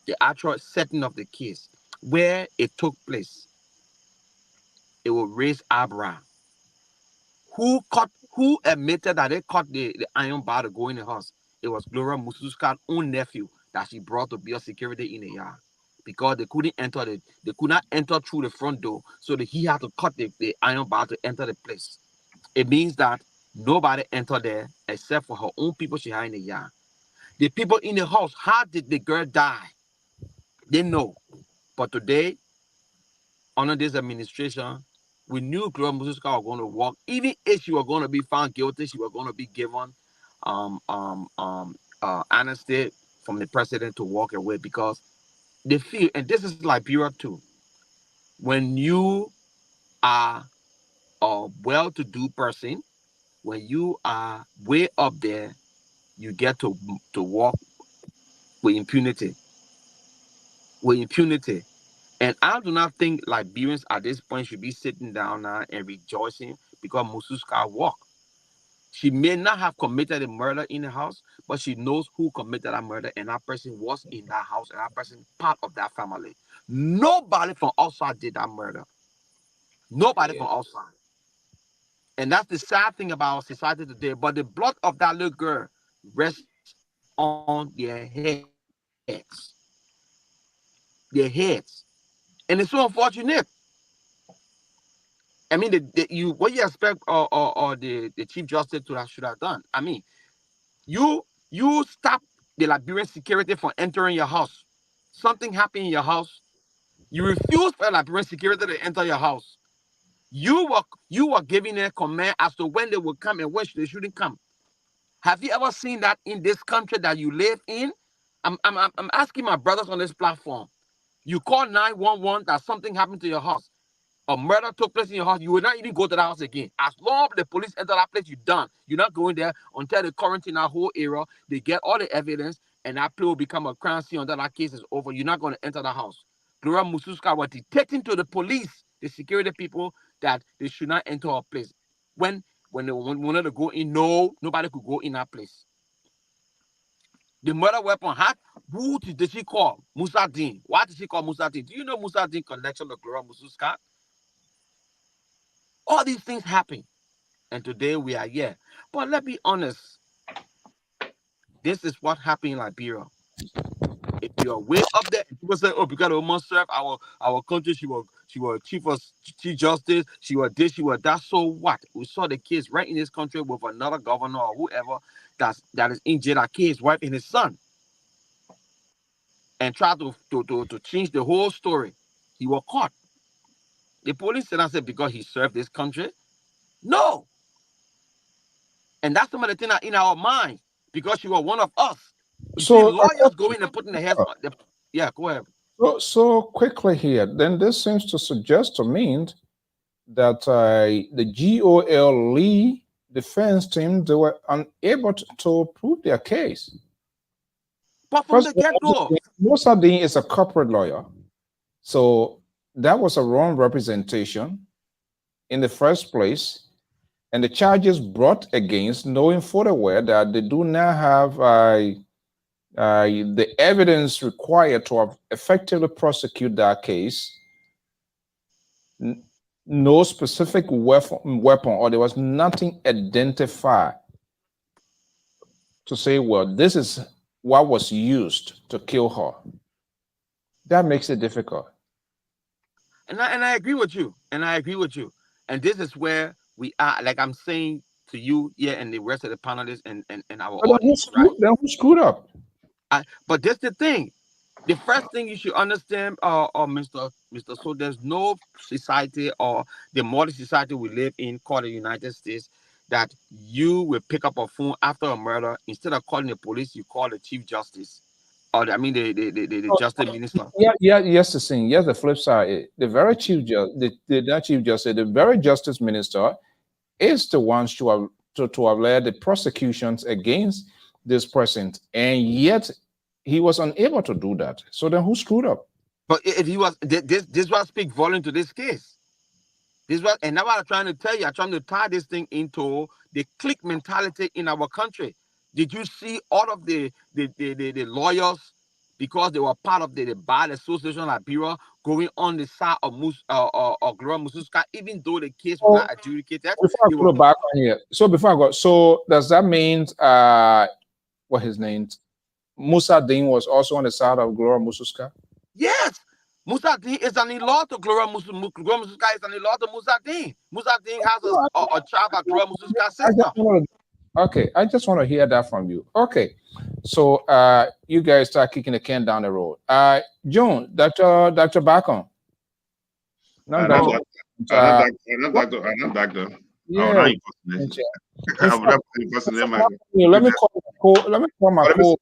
Speaker 6: the actual setting of the case, where it took place, it will raise eyebrow. Who admitted that they caught the iron bar to go in the house? It was Gloria Mususka's own nephew that she brought to be a security in the yard. Because they could not enter through the front door. So he had to cut the iron bar to enter the place. It means that nobody entered there except for her own people she had in the yard. The people in the house, how did the girl die? They know. But today, under this administration, we knew Gloria Mususka was going to walk. Even if she was going to be found guilty, she was going to be given amnesty from the president to walk away because they feel, and this is Liberia too, when you are a well-to-do person, when you are way up there, you get to walk with impunity. With impunity. And I do not think Liberians at this point should be sitting down now and rejoicing because Mususka walked. She may not have committed a murder in the house, but she knows who committed that murder, and that person was in that house, and that person part of that family. Nobody from outside did that murder. Nobody from outside. And that's the sad thing about our society today. But the blood of that little girl rests on their heads. Their heads. And it's so unfortunate. I mean, what you expect or the Chief Justice should have done. I mean, you stop the Liberian security from entering your house. Something happened in your house. You refuse for Liberian security to enter your house. You were giving a command as to when they would come and when they shouldn't come. Have you ever seen that in this country that you live in? I'm asking my brothers on this platform. You call 911 that something happened to your house. A murder took place in your house, you will not even go to the house again. As long as the police enter that place, you're done. You're not going there until they quarantine that whole area. They get all the evidence, and that place will become a crime scene until that case is over. You're not going to enter the house. Gloria Mususka was dictating to the police, the security people, that they should not enter her place. When they wanted to go in, no, nobody could go in that place. The murder weapon had, who did she call? Musa Dean. Why did she call Musa Dean? Do you know Musa Dean connection to Gloria Mususka? All these things happen. And today we are here. But let's be honest. This is what happened in Liberia. If you're way up there, people say, "Oh, because the woman served our country, she was chief justice, she was this, she was that." So what? We saw the case right in this country with another governor or whoever that is in jail, that killed his wife and his son, and tried to change the whole story. He was caught. The police said, "I said because he served this country." No, and that's some of the things that in our mind because she was one of us. You see,
Speaker 2: So,
Speaker 6: lawyers go in and put in the heads. Yeah, go ahead.
Speaker 2: so quickly here, then this seems to suggest to me that the GOL Lee defense team, they were unable to prove their case.
Speaker 6: But from the
Speaker 2: First of all,
Speaker 6: get-go,
Speaker 2: Mossadegh is a corporate lawyer, so that was a wrong representation in the first place. And the charges brought against, knowing fully well that they do not have the evidence required to have effectively prosecute that case. No specific weapon, or there was nothing identified to say, well, this is what was used to kill her. That makes it difficult.
Speaker 6: and I agree with you. And this is where we are. Like I'm saying, to you here and the rest of the panelists and our
Speaker 2: But
Speaker 6: audience, right?
Speaker 2: then who screwed up?
Speaker 6: But that's the thing. The first thing you should understand, Mr. So there's no society or the modern society we live in called the United States that you will pick up a phone after a murder, instead of calling the police, you call the Chief Justice. Or I mean the Justice Minister.
Speaker 2: Yes, the thing. Yes, the flip side. The very Chief Justice, the Chief Justice, the very Justice Minister is the ones to have led the prosecutions against this person, and yet he was unable to do that. So then who screwed up?
Speaker 6: But if he was, this was speak volume to this case. This was, and now what I'm trying to tell you, I'm trying to tie this thing into the clique mentality in our country. Did you see all of the lawyers, because they were part of the Bar Association of Liberia, going on the side of Gloria Mususka, even though the case was not adjudicated?
Speaker 2: Before I go back on here, so before I go, so does that mean what his name? Musa Dean was also on the side of Gloria Mususka?
Speaker 6: Yes. Musa Dean is an in-law to Gloria Mususka. Gloria Mususka is an in-law to Musa Dean. Musa Dean has a child by Gloria Mususka's sister.
Speaker 2: Okay, I just want to hear that from you. Okay, so you guys start kicking the can down the road. John, Dr. Bacon.
Speaker 3: I'm not doctor.
Speaker 2: Yeah. Let me call my co.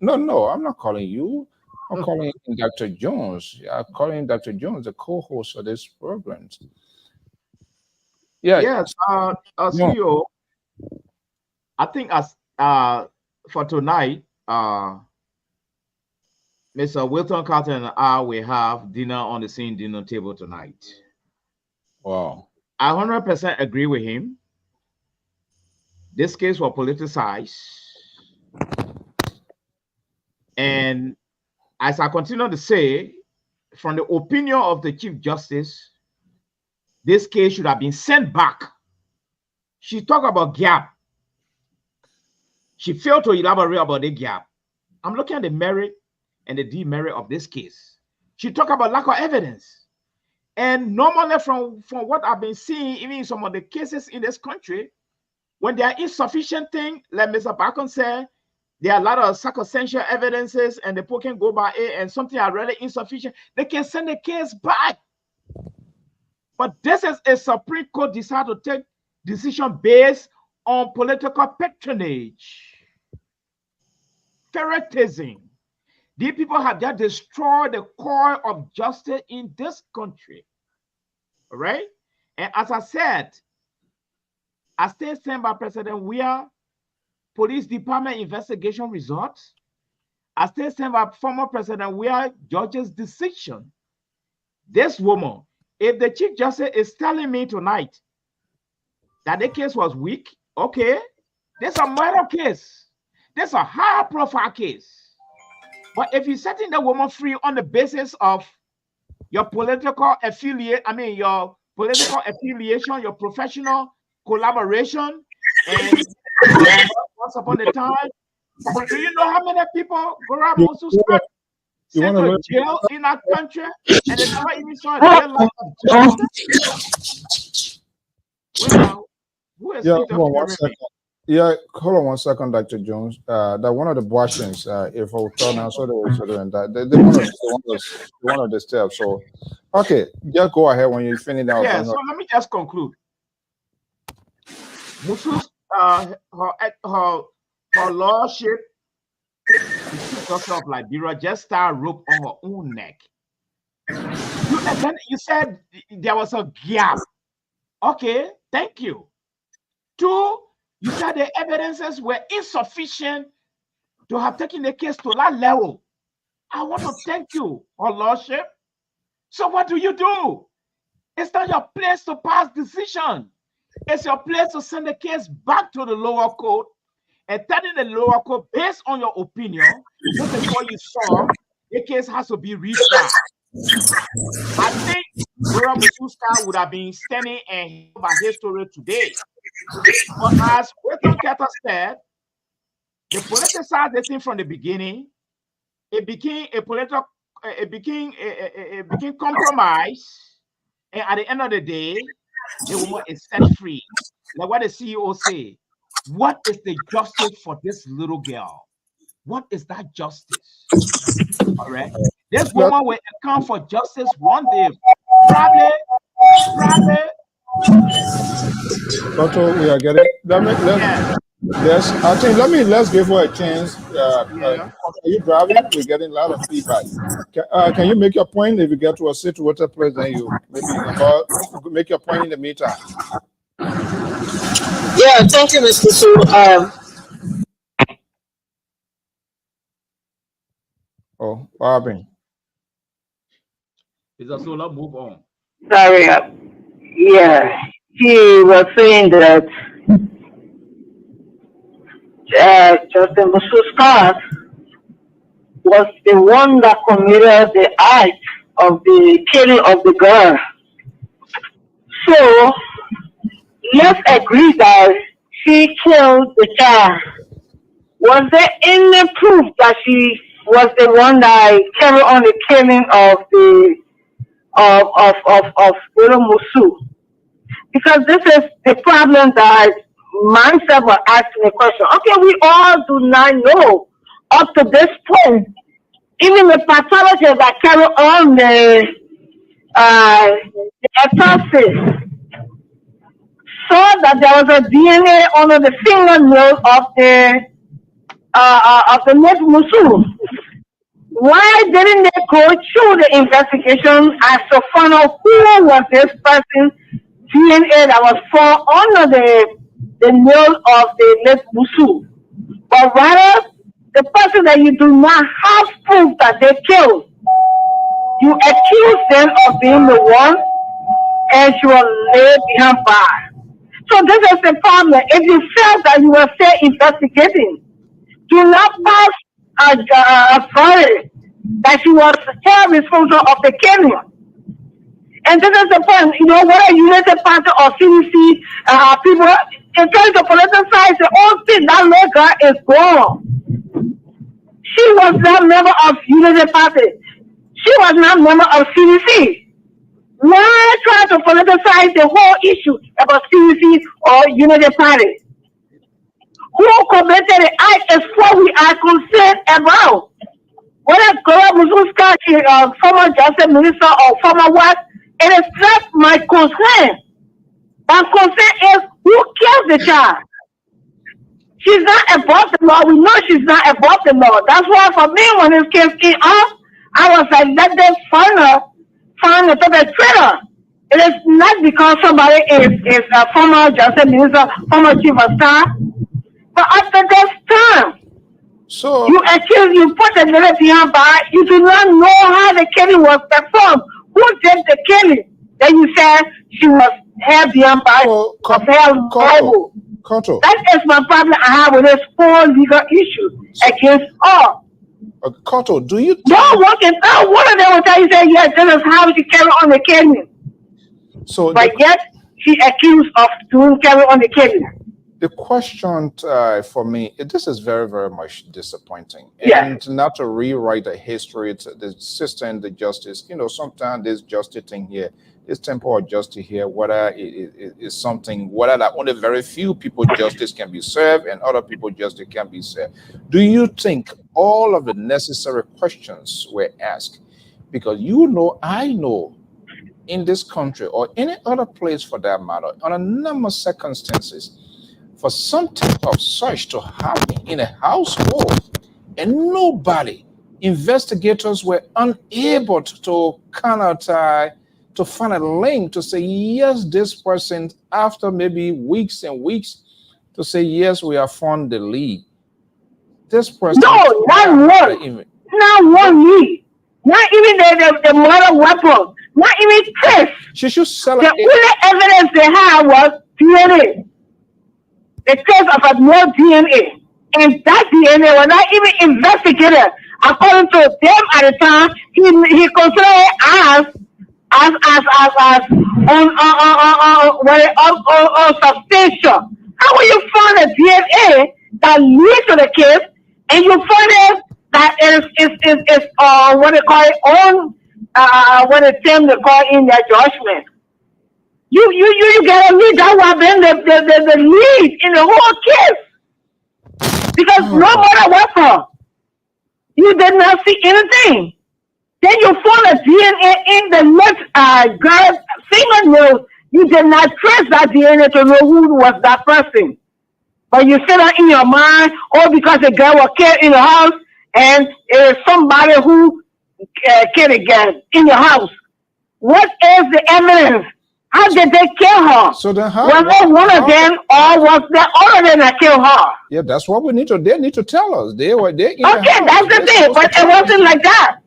Speaker 2: No, I'm not calling you. I'm calling Dr. Jones. I'm calling Dr. Jones, the co-host of this program. Yeah.
Speaker 4: Yes, CEO. I think as for tonight, Mr. Wilton Carter and I will have dinner on the same dinner table tonight.
Speaker 2: Wow.
Speaker 4: I 100% agree with him. This case was politicized. And as I continue to say, from the opinion of the Chief Justice, this case should have been sent back. She talked about gap. She failed to elaborate about the gap. I'm looking at the merit and the demerit of this case. She talked about lack of evidence. And normally from what I've been seeing, even in some of the cases in this country, when there are insufficient things, like Mr. Bacon said, there are a lot of circumstantial evidences and the people can go by it and something are really insufficient, they can send the case back. But this is a Supreme Court decided to take decision based on political patronage, favoritism. These people have just destroyed the core of justice in this country. All right? And as I said, as stated by President Weah, police department investigation results, as stated by former President Weah, judge's decision. This woman, if the Chief Justice is telling me tonight that the case was weak, okay, there's a murder case. There's a high profile case. But if you're setting the woman free on the basis of your political affiliation, your professional collaboration, and once upon a time, do you know how many people go around sent to jail in our country and they never even saw a jail life of justice? Well, who is
Speaker 2: Yeah, hold on 1 second, Dr. Jones. That one of the Bosnians, if I turn now, so they were doing that. They want to disturb. So, okay, just go ahead when you finish out.
Speaker 4: Yeah, so let me just conclude. Musu's, her lordship, the Chief Justice of Liberia, just started rope on her own neck. And then you said there was a gap. Okay, thank you. 2, you said the evidences were insufficient to have taken the case to that level. I want to thank you, Her Lordship. So what do? It's not your place to pass decision. It's your place to send the case back to the lower court and telling the lower court, based on your opinion, this is what you saw, the case has to be retried. I think Gloria Mususka would have been standing and by history today. But as Wilton Carter said, the politicized the thing from the beginning. It became a compromise, and at the end of the day, the woman is set free. like what the CEO say, what is the justice for this little girl? What is that justice? All right. This woman will account for justice one day. Probably.
Speaker 2: Koto, we are getting. Let's give her a chance. Are you driving? We're getting a lot of feedback. Can you make your point? If you get to a situated place, then you maybe make your point in the meantime.
Speaker 7: Yeah, thank you, Mr. Su.
Speaker 2: What happened?
Speaker 4: Mr. Sola, move on.
Speaker 7: Sorry. Yeah, he was saying that Justin Mususka was the one that committed the act of the killing of the girl. So let's agree that she killed the child. Was there any proof that she was the one that carried on the killing of the of little Musu? Because this is the problem that myself was asking the question. Okay, we all do not know up to this point. Even the pathologist that carry on the autopsy saw that there was a DNA under the fingernail of the late Musu. Why didn't they go through the investigation as to find out who was this person's DNA that was found under the nail of the late Musu? But rather, the person that you do not have proof that they killed, you accuse them of being the one, and you will lay behind bars. So this is the problem. If you feel that you are still investigating, do not pass a verdict that you are still responsible of the killing. And this is the point, whether United Party or CDC people, in terms of political science, the whole thing, that little girl is gone. She was not a member of United Party. She was not a member of CDC. Why try to politicize the whole issue about CDC or United Party? Who committed the act is what we are concerned about. Whether Kola Mususka, former justice minister or former what, it is not my concern. My concern is who killed the child. She's not above the law. We know she's not above the law. That's why for me, when this case came up, I was like, let them find the perpetrator. It is not because somebody is a former justice minister, former chief of staff, but after this time, so you put the little behind bar, you do not know how the killing was performed. Who did the killing? Then you said she was held behind bar, held liable. That is my problem I have with this whole legal issue against all.
Speaker 2: Koto, do you?
Speaker 7: One of them will tell you, say, yes, this is how she carry on the killing.
Speaker 2: So,
Speaker 7: but yet she accused of doing carry on the killing.
Speaker 2: The question for me, this is very, very much disappointing.
Speaker 7: Yeah.
Speaker 2: And not to rewrite the history, it's the system, the justice. Sometimes this justice thing here, this temporal justice here, whether it is something, whether that only very few people justice can be served and other people justice can be served. Do you think all of the necessary questions were asked? Because I know, in this country or any other place for that matter, on a number of circumstances, for something of such to happen in a household and nobody, investigators were unable to to find a link to say, yes, this person, after maybe weeks and weeks, to say, yes, we have found the lead. This person.
Speaker 7: No, not one. Not one lead. Not even the murder weapon. Not even trace.
Speaker 2: She should sell it.
Speaker 7: The only evidence they had was DNA. The trace of a male DNA. And that DNA was not even investigated. According to them at the time, he considered it as substantial. How will you find a DNA that leads to the case and you find it that is what they call it on what the term they call in their judgment? You gotta lead. That would have been the lead in the whole case. Because no matter what, you did not see anything. Then you found a DNA in the left girl's fingernails. You did not trace that DNA to know who was that person. But you said that in your mind, oh, because the girl was killed in the house and somebody who killed a girl in the house. What is the evidence? How did they kill her?
Speaker 2: So then how?
Speaker 7: Was it one of them or was there all of them that killed her?
Speaker 2: Yeah, that's what we need to. They need to tell us. They were there.
Speaker 7: Okay, that's the thing. But it wasn't like that.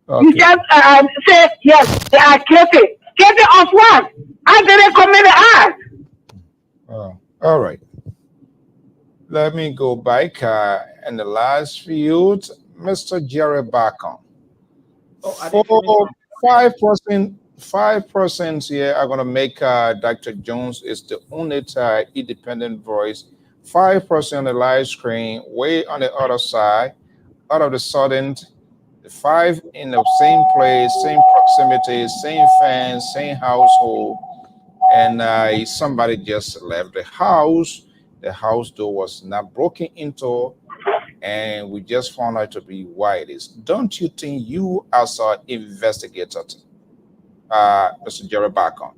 Speaker 7: Okay. You just say yes, they are guilty. Guilty of what? How did they commit the act?
Speaker 2: All right. Let me go back in the last field, Mr. Jerry Bacon. For 5% here are going to make Dr. Jones is the only independent voice. 5% on the live screen, way on the other side. All of a sudden, the 5 in the same place, same proximity, same fence, same household, and somebody just left the house. The house door was not broken into, and we just found out to be why it is. Don't you think you, as an investigator, Mr. Jerry Bacon,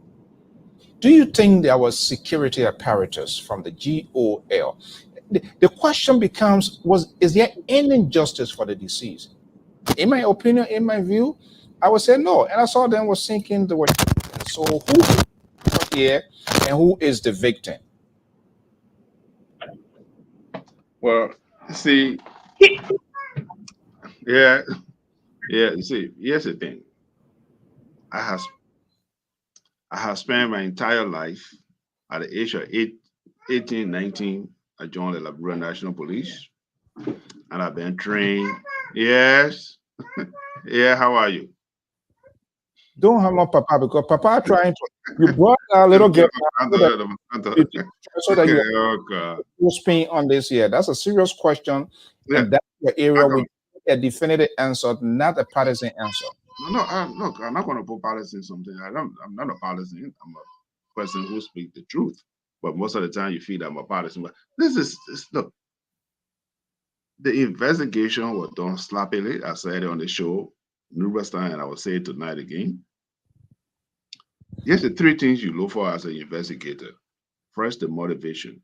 Speaker 2: do you think there was security apparatus from the GOL? The question becomes, is there any justice for the deceased? In my opinion, in my view, I would say no. And I saw them was thinking they were. So who is here and who is the victim?
Speaker 3: Well, see, yeah. You see, here's the thing. I have spent my entire life at the age of 18, 19. I joined the Liberia National Police, and I've been trained. Yes. Yeah, how are you?
Speaker 2: Don't have no Papa, because Papa trying to, you brought a little girl so that you spin on this here. That's a serious question. Yeah. And that's the area with a definitive answer, not a partisan answer.
Speaker 3: No, look, I'm not going to put partisan in something. I'm not a partisan. I'm a person who speaks the truth. But most of the time you feel that I'm a partisan. But look, the investigation was done sloppily. I said it on the show numerous times, and I will say it tonight again. Here's the 3 things you look for as an investigator. First, the motivation.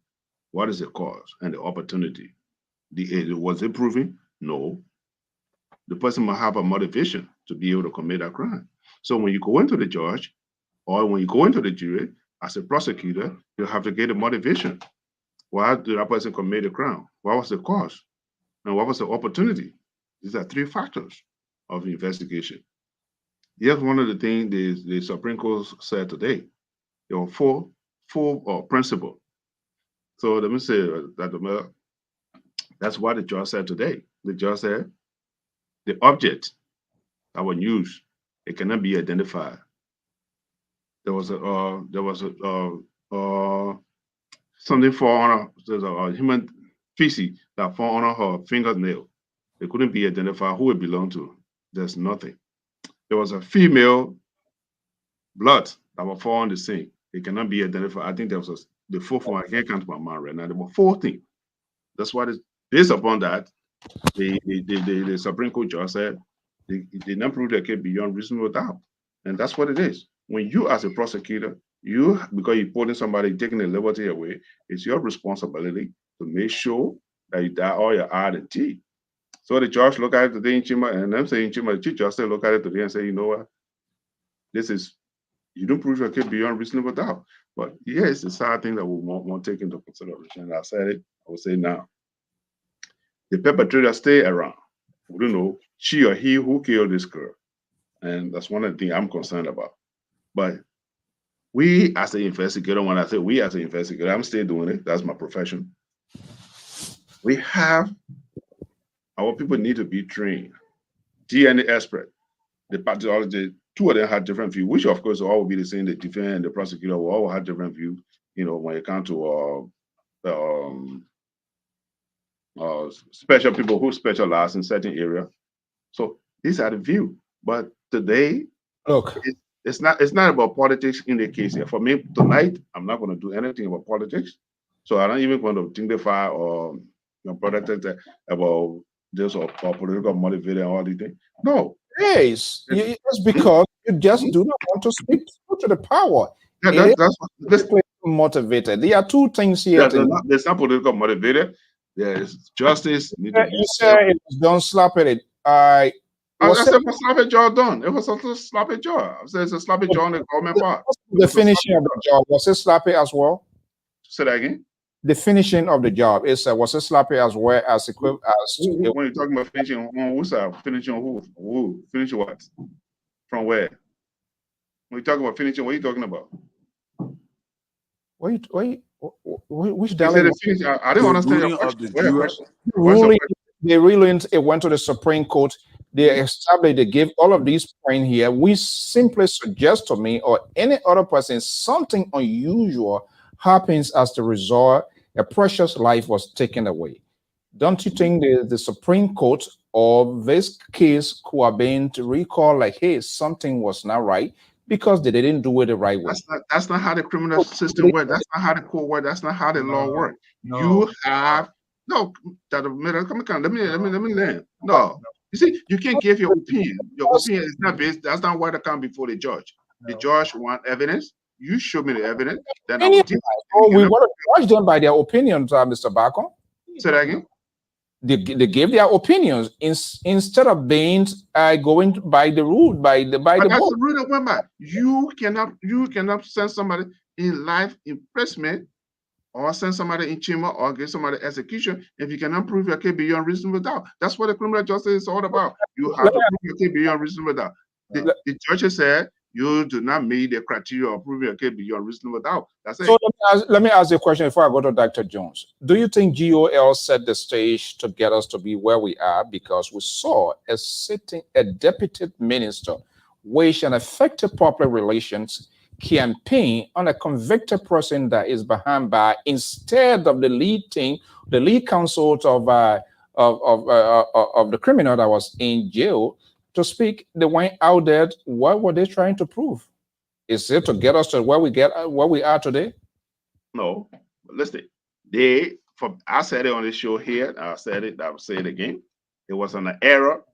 Speaker 3: What is the cause and the opportunity? Was it proven? No. The person must have a motivation to be able to commit a crime. So when you go into the judge or when you go into the jury, as a prosecutor, you have to get a motivation. Why did that person commit a crime? What was the cause? And what was the opportunity? These are 3 factors of the investigation. Here's one of the things the Supreme Court said today. There were four principles. So let me say that that's what the judge said today. The judge said the object that was used, it cannot be identified. There was something fall on there's a human feces that fall on her fingernail. It couldn't be identified who it belonged to. There's nothing. There was a female blood that was found on the scene. It cannot be identified. I think there was the 4th one. I can't count my mind right now. There were 4 things. That's what is based upon that. The Supreme Court judge said they did not prove the case beyond reasonable doubt, and that's what it is. When you, as a prosecutor, because you're putting somebody, taking the liberty away, it's your responsibility to make sure that you dot all your I and T. So the judge look at it today in Chima, and I'm saying Chima, the chief judge look at it today and say, you know what, this is, you don't prove your case beyond reasonable doubt. But yeah, it's a sad thing that we won't take into consideration. And I said it, I will say now. The perpetrator stay around. We don't know she or he who killed this girl. And that's one of the things I'm concerned about. But we as an investigator, when I say we as an investigator, I'm still doing it. That's my profession. We have, our people need to be trained. DNA expert, the pathologist, 2 of them had different views, which of course all will be the same. The defense and the prosecutor will all have different views, you know, when it comes to special people who specialize in certain area. So these are the view. But today,
Speaker 2: look,
Speaker 3: It's not about politics in the case here. For me tonight, I'm not going to do anything about politics. So I'm not even going to dignify or protect about this or political motivated and all these things. No.
Speaker 2: Yes, it's because you just do not want to speak to the power.
Speaker 3: Yeah, that's
Speaker 2: motivated. There are two things here.
Speaker 3: There's not political motivated. There's justice.
Speaker 2: You said it was done sloppily. I
Speaker 3: said it was sloppy job done. It was a sloppy job. I said it's a sloppy job on the government part.
Speaker 2: The finishing of the job, was it sloppy as well?
Speaker 3: Say that again.
Speaker 2: The finishing of the job was it sloppy as well as equivalent as
Speaker 3: when you're talking about finishing on whose side? Finishing on who? Finishing what? From where? When you're talking about finishing, what are you talking about?
Speaker 2: Which
Speaker 3: dialogue? I don't understand your question.
Speaker 2: The ruling, it went to the Supreme Court. They established, they gave all of these points here. We simply suggest to me or any other person something unusual happens as the result, a precious life was taken away. Don't you think the Supreme Court or this case could have been to recall like, hey, something was not right because they didn't do it the right way?
Speaker 3: That's not how the criminal system works. That's not how the court works. That's not how the law works. No. You have no. Let me learn. No. You see, you can't give your opinion. Your opinion is not based. That's not why they come before the judge. The judge want evidence. You show me the evidence. Then I will
Speaker 2: we want to judge them by their opinions, Mr. Bacon.
Speaker 3: Say that again.
Speaker 2: They gave their opinions instead of being going by the rule, by the book.
Speaker 3: That's the rule that went by. You cannot send somebody in life imprisonment or send somebody in chamber or give somebody execution if you cannot prove your case beyond reasonable doubt. That's what the criminal justice is all about. You have to prove your case beyond reasonable doubt. The judge said you do not meet the criteria of proving your case beyond reasonable doubt. That's it.
Speaker 2: So let me ask you a question before I go to Dr. Jones. Do you think GOL set the stage to get us to be where we are because we saw a deputy minister wage an effective public relations campaign on a convicted person that is behind bar instead of the lead counsel of the criminal that was in jail to speak? They went out there. What were they trying to prove? Is it to get us to where we are today?
Speaker 3: No. Listen, I said it on the show here. I will say it again. It was an error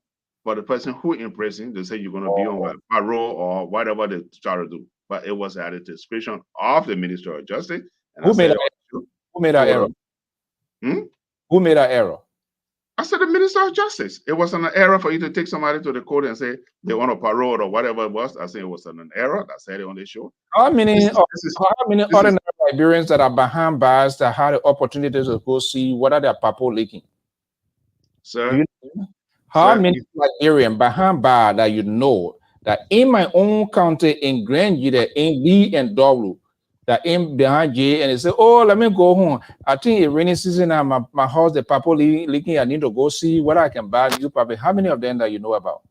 Speaker 3: for the person who in prison to say you're going to be on parole or whatever they try to do. But it was at the discretion of the Minister of Justice. And
Speaker 2: who made that error? Who made that error?
Speaker 3: I said the Minister of Justice. It wasn't an error for you to take somebody to the court and say they want a parole or whatever it was. I said it wasn't an error. I said it on the show.
Speaker 2: How many ordinary Liberians that are behind bars that had the opportunity to go see what are their parole leaking?
Speaker 3: Sir?
Speaker 2: How many Liberians behind bar that you know that in my own county in Grand Gita, in Lee and Doru, that in behind J and they say, oh, let me go home. I think it's rainy season and my house, the purple leaking, I need to go see what I can buy. You probably, how many of them that you know about?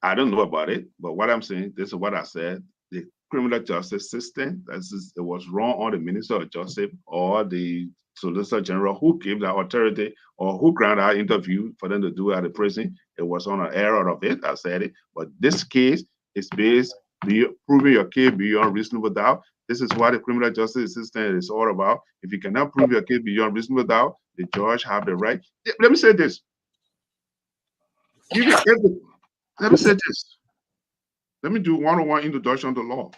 Speaker 3: I don't know about it, but what I'm saying, this is what I said. The criminal justice system, it was wrong on the Minister of Justice or the Solicitor General who gave the authority or who granted our interview for them to do it at the prison. It was on an error of it. I said it. But this case is based proving your case beyond reasonable doubt. This is what the criminal justice system is all about. If you cannot prove your case beyond reasonable doubt, the judge have the right. Let me say this. Let me say this. Let me do one-on-one introduction to law.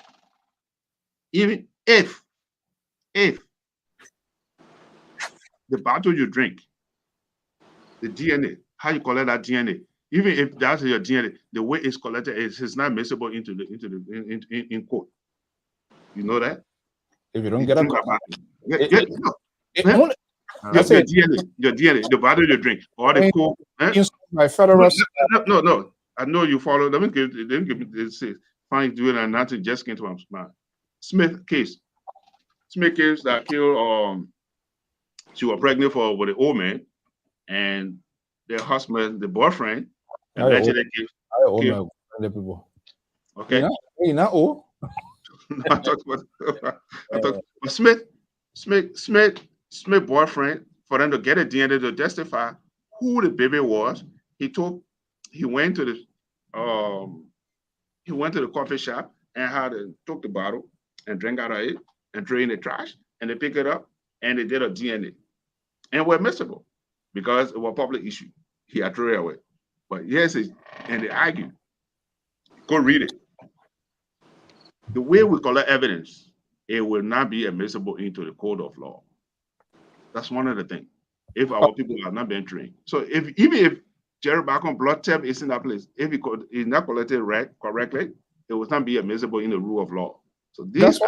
Speaker 3: Even if the bottle you drink, the DNA, how you collect that DNA, even if that's your DNA, the way it's collected is not admissible in court. You know that?
Speaker 2: If you don't get a
Speaker 3: your DNA, the bottle you drink, or the coke.
Speaker 2: My federal.
Speaker 3: No. I know you follow. Let me give me this. Fine, doing and nothing just came to my mind. Smith case that killed. She was pregnant with an old man, and their husband, the boyfriend, allegedly killed
Speaker 2: people.
Speaker 3: Okay.
Speaker 2: You're not old.
Speaker 3: I talked about Smith boyfriend, for them to get a DNA to testify who the baby was. He went to the coffee shop and how they took the bottle and drank out of it and threw it in the trash, and they pick it up and they did a DNA. And were admissible because it was a public issue. He had thrown it away. But yes, and they argue. Go read it. The way we collect evidence, it will not be admissible into the code of law. That's one of the things. If our people have not been trained. So even if Jerry Bacon blood tap is in that place, if it is not collected correctly, it will not be admissible in the rule of law. So this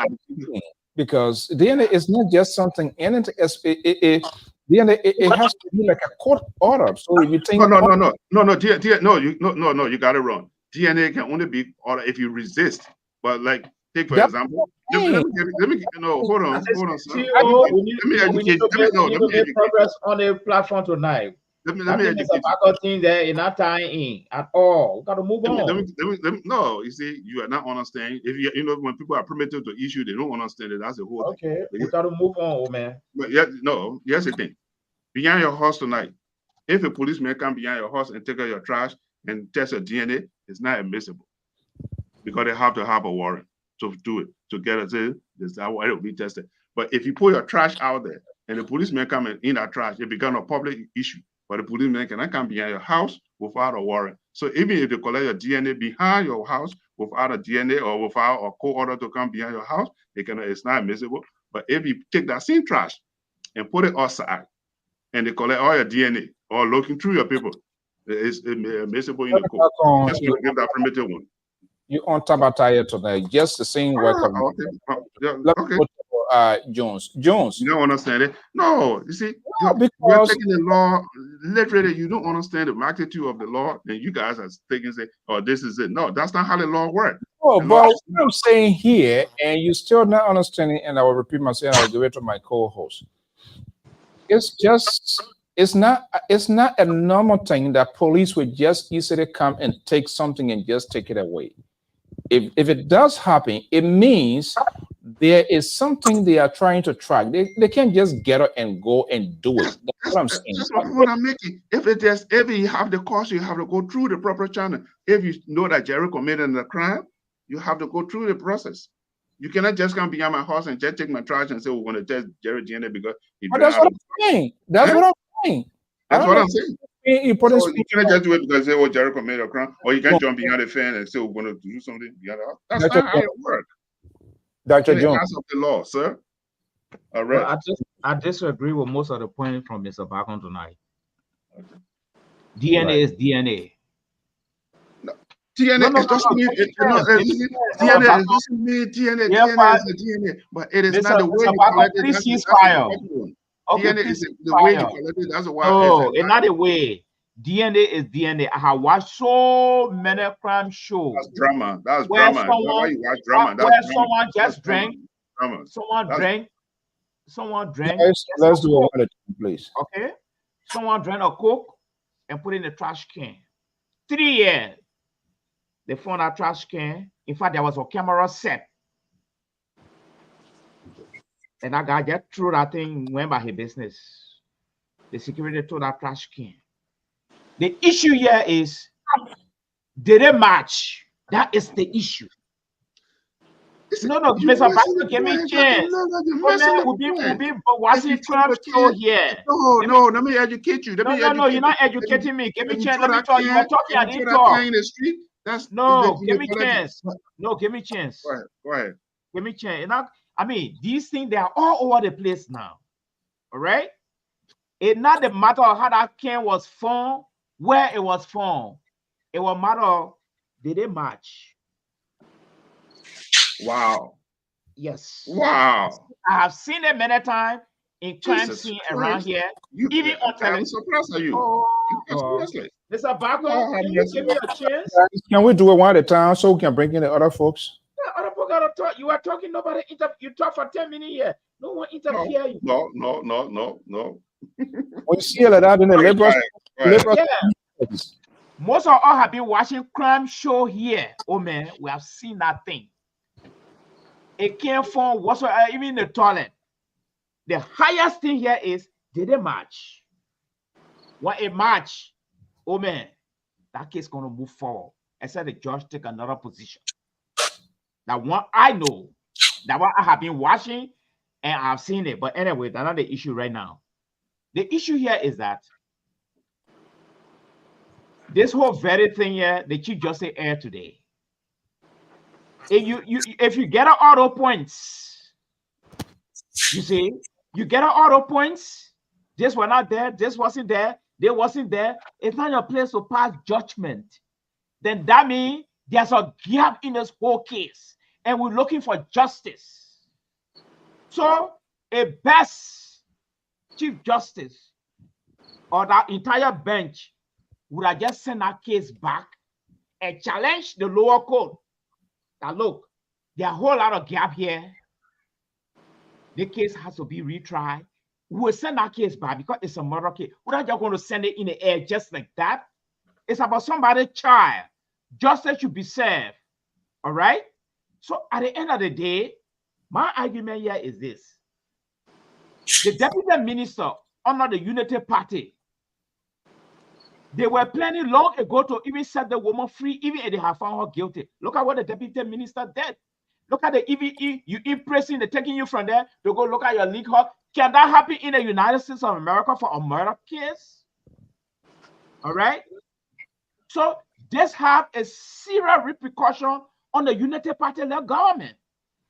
Speaker 2: because DNA is not just something, and DNA it has to be like a court order. So if you think
Speaker 3: no, you got it wrong. DNA can only be ordered if you resist. But like, take for example, let me hold on, sir.
Speaker 4: Let me make progress on the platform tonight. Let me educate you. Thing there is not tying in at all. We got to move on.
Speaker 3: No, you see, you are not understanding. If when people are primitive to issue, they don't understand it. That's the whole thing.
Speaker 4: Okay, we got to move on, oh man.
Speaker 3: But here's the thing. Behind your house tonight, if a policeman come behind your house and take out your trash and test your DNA, it's not admissible because they have to have a warrant to do it, to get it. This is how it will be tested. But if you put your trash out there and the policeman come in that trash, it becomes a public issue. But the policeman cannot come behind your house without a warrant. So even if they collect your DNA behind your house without a DNA or without a court order to come behind your house, it's not admissible. But if you take that same trash and put it outside and they collect all your DNA or looking through your paper, it's admissible in the court. Just to give that primitive one.
Speaker 2: You on Tabataya tonight, just the same work. Jones.
Speaker 3: You don't understand it? No, you see, you're taking the law literally. You don't understand the magnitude of the law, and you guys are thinking, "Oh, this is it." No, that's not how the law works.
Speaker 2: Oh, but what I'm saying here, and you still not understanding, and I will repeat myself, and I'll give it to my co-host. It's not a normal thing that police would just easily come and take something and just take it away. If it does happen, it means there is something they are trying to track. They can't just get it and go and do it. That's what I'm saying.
Speaker 3: That's what I'm making. If you have the cost, you have to go through the proper channel. If you know that Jerry committed a crime, you have to go through the process. You cannot just come behind my house and just take my trash and say we're going to test Jerry DNA because
Speaker 2: that's what I'm saying. That's what I'm saying.
Speaker 3: That's what I'm saying. You cannot just do it because they say, Jerry committed a crime, or you can't jump behind the fence and say we're going to do something behind the house. That's not how it works.
Speaker 2: Dr. Jones.
Speaker 3: Of the law, sir. All right.
Speaker 4: Well, I disagree with most of the points from Mr. Bacon tonight. Okay. DNA is DNA.
Speaker 3: No. DNA doesn't mean DNA is DNA, but it is not the way you collect it.
Speaker 4: Please cease fire.
Speaker 3: DNA is the way you collect it. That's why.
Speaker 4: No, it's not the way. DNA is DNA. I have watched so many crime shows.
Speaker 3: That's drama. That's drama.
Speaker 4: Someone,
Speaker 3: you watch drama.
Speaker 4: That's where someone just drank. Someone drank.
Speaker 2: Let's do a minute, please.
Speaker 4: Okay. Someone drank a Coke and put it in the trash can. 3 years. They found that trash can. In fact, there was a camera set. And that guy just threw that thing, went by his business. The security took that trash can. The issue here is, did they match? That is the issue. No, Mr. Pastor, give me a chance. We'll be watching crime show here.
Speaker 3: No, let me educate you.
Speaker 4: No, you're not educating me. Give me a chance. Let me talk. You are talking, I didn't talk. Give me a chance. No, give me a chance.
Speaker 3: Go ahead.
Speaker 4: Give me a chance. I mean, these things, they are all over the place now. All right? It's not the matter of how that can was formed, where it was formed. It was a matter of, did they match?
Speaker 3: Wow.
Speaker 4: Yes.
Speaker 3: Wow.
Speaker 4: I have seen it many times in crime scene around here. Even on television.
Speaker 3: I'm surprised at you.
Speaker 4: Mr. Bacon, can you give me a chance?
Speaker 2: Can we do it one at a time so we can bring in the other folks?
Speaker 4: Yeah, other folks gotta talk. You are talking, nobody you talk for 10 minutes here. No one interfere you.
Speaker 3: No.
Speaker 2: We see it out in the liberal.
Speaker 4: Most of us have been watching crime show here. Oh man, we have seen that thing. It came from whatsoever, even the toilet. The highest thing here is, did they match? When it match, oh man, that case gonna move forward. Except the judge take another position. That one I know. That one I have been watching and I've seen it. But anyway, that's not the issue right now. The issue here is that this whole very thing here, the Chief Justice aired today. If you get an auto points, you see, you get an auto points. This were not there. This wasn't there. They wasn't there. It's not your place to pass judgment. Then that means there's a gap in this whole case, and we're looking for justice. So a best Chief Justice or that entire bench would have just sent that case back and challenge the lower court. Now look, there are a whole lot of gap here. The case has to be retried. We will send that case back because it's a murder case. We're not just going to send it in the air just like that. It's about somebody's child. Justice should be served. All right? So at the end of the day, my argument here is this. The deputy minister under the Unity Party, they were planning long ago to even set the woman free, even if they have found her guilty. Look at what the deputy minister did. Look at the EVE, you impressing, they're taking you from there to go look at your league hall. Can that happen in the United States of America for a murder case? All right? So this have a serious repercussion on the Unity Party-led government.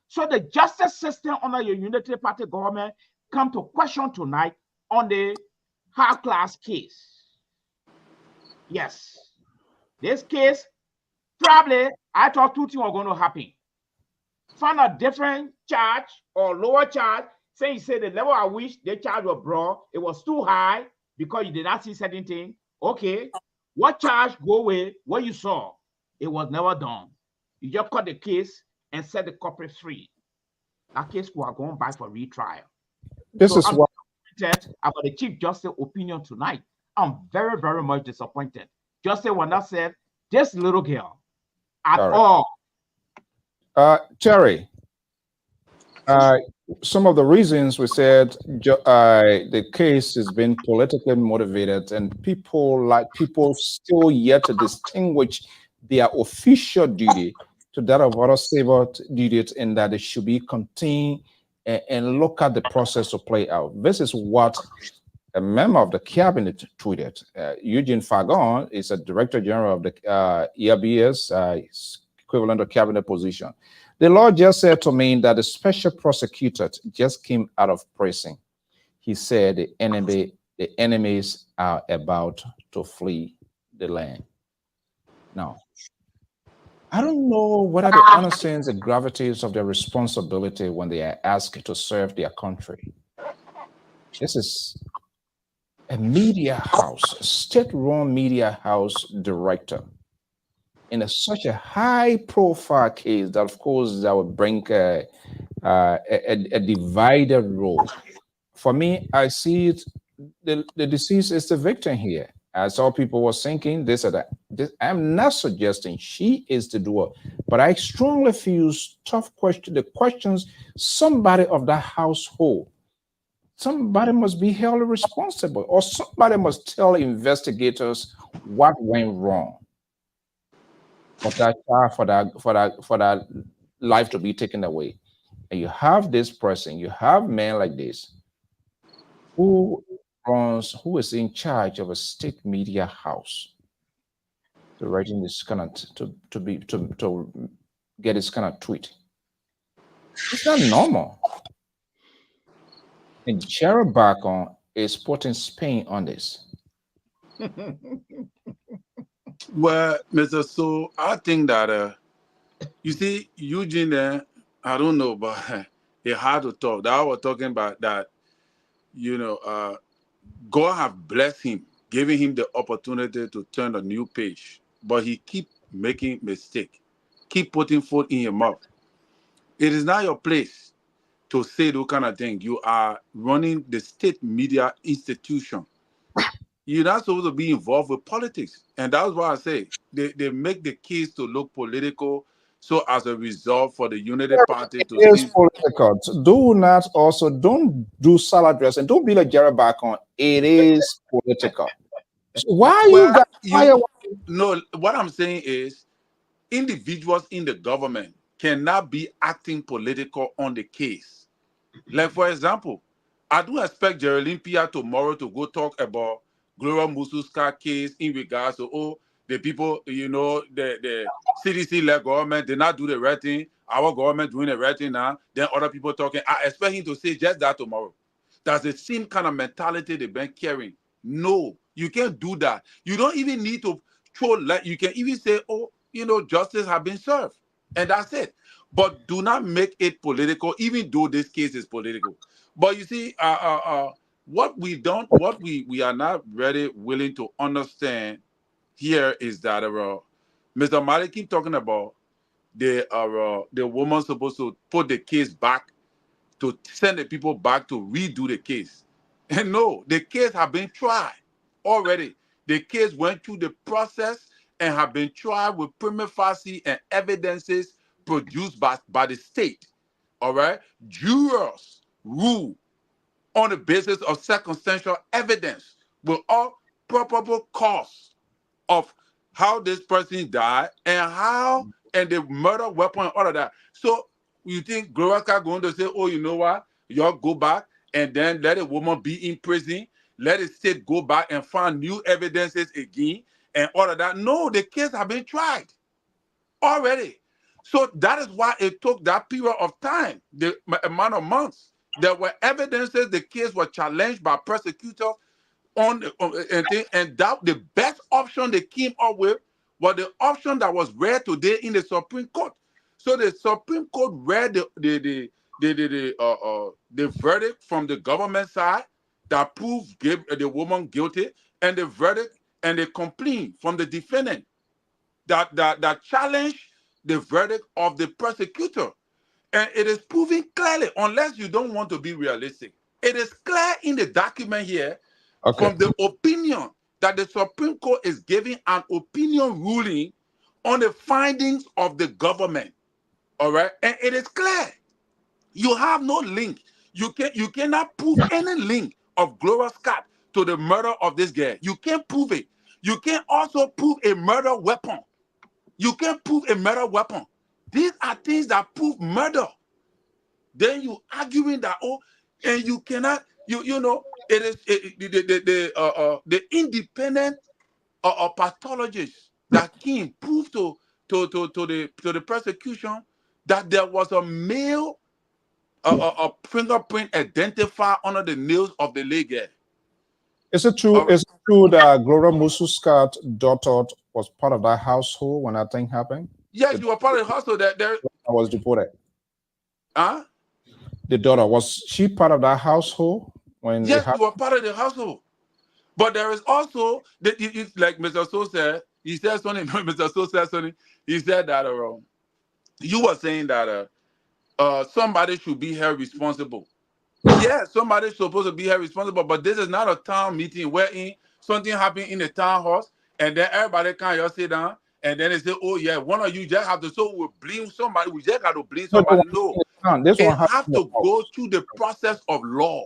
Speaker 4: So the justice system under your Unity Party government come to question tonight on the high-class case. Yes. This case, probably, I thought two things were going to happen. Find a different charge or lower charge. Say you say the level at which the charge was brought, it was too high because you did not see certain things. Okay. What charge go away? What you saw? It was never done. You just cut the case and set the culprit free. That case was going back for retrial.
Speaker 2: This is what
Speaker 4: about the Chief Justice opinion tonight. I'm very, very much disappointed. Justice Wanda said, this little girl at all.
Speaker 2: Terry, some of the reasons we said the case has been politically motivated, and people still yet to distinguish their official duty to that of other civil duties, in that it should be contained and look at the process to play out. This is what a member of the cabinet tweeted. Eugene Fagon is a director general of the ERBS, equivalent of cabinet position. The Lord just said to me that the special prosecutor just came out of prison. He said the enemies are about to flee the land. Now, I don't know what are the understands the gravities of their responsibility when they are asked to serve their country. This is a media house, a state-run media house director in such a high-profile case that, of course, that would bring a divided role. For me, I see it, the deceased is the victim here. As all people were thinking, this or that. I'm not suggesting she is the doer, but I strongly feel tough question. The questions, somebody of that household, somebody must be held responsible, or somebody must tell investigators what went wrong for that child, for that life to be taken away. And you have this person, you have men like this who is in charge of a state media house, to writing this kind of to get this kind of tweet. It's not normal. And Jared Bacon is putting Spain on this.
Speaker 5: Well, Mr. So I think that you see, Eugene, I don't know, but it had to talk. That I was talking about that, God have blessed him, giving him the opportunity to turn a new page, but he keep making mistake, keep putting food in your mouth. It is not your place to say those kind of thing. You are running the state media institution. You're not supposed to be involved with politics. And that's why I say they make the case to look political. So as a result, for the Unity Party to
Speaker 2: it is political. Don't do salad dressing. Don't be like Jared Bacon. It is political. So why
Speaker 5: No, what I'm saying is individuals in the government cannot be acting political on the case. Like, for example, I do expect Geraldine Pierre tomorrow to go talk about Gloria Mususka case in regards to, the people, the CDC-led government did not do the right thing. Our government doing the right thing now. Then other people talking. I expect him to say just that tomorrow. That's the same kind of mentality they've been carrying. No, you can't do that. You don't even need to throw, like, you can even say, justice has been served. And that's it. But do not make it political, even though this case is political. But you see, what we are not really willing to understand here is that Mr. Malik keep talking about the woman supposed to put the case back, to send the people back to redo the case. And no, the case have been tried already. The case went through the process and have been tried with prima facie and evidences produced by the state. All right? Jurors rule on the basis of circumstantial evidence with all probable cause of how this person died and the murder weapon and all of that. So you think Glorica going to say, oh, you know what? Y'all go back and then let a woman be in prison, let the state go back and find new evidences again and all of that. No, the case have been tried already. So that is why it took that period of time, the amount of months. There were evidences the case was challenged by prosecutors and that the best option they came up with was the option that was read today in the Supreme Court. So the Supreme Court read the verdict from the government side that proved the woman guilty, and the verdict and the complaint from the defendant that challenged the verdict of the prosecutor. And it is proving clearly, unless you don't want to be realistic, it is clear in the document here from the opinion that the Supreme Court is giving an opinion ruling on the findings of the government. All right, and it is clear. You have no link. You cannot prove any link of Gloria Scott to the murder of this girl. You can't prove it. You can also prove a murder weapon. You can't prove a murder weapon. These are things that prove murder. Then you arguing that, and you cannot, it is the independent pathologist that came proved to the prosecution that there was a male fingerprint identified under the nails of the leg.
Speaker 2: Is it true? Is it true that Gloria Mususka's daughter was part of that household when that thing happened?
Speaker 5: Yes, you were part of the household. I
Speaker 2: was deported.
Speaker 5: Huh?
Speaker 2: The daughter, was she part of that household when?
Speaker 5: Yes, you were part of the household. But there is also like Mr. So said. He said something. Mr. So said something. He said that you were saying that somebody should be held responsible. Yeah, somebody's supposed to be held responsible, but this is not a town meeting wherein something happened in the town hall and then everybody can just sit down and then they say, oh yeah, one of you just have to, so we blame somebody, we just got to blame somebody. No, it has to go through the process of law.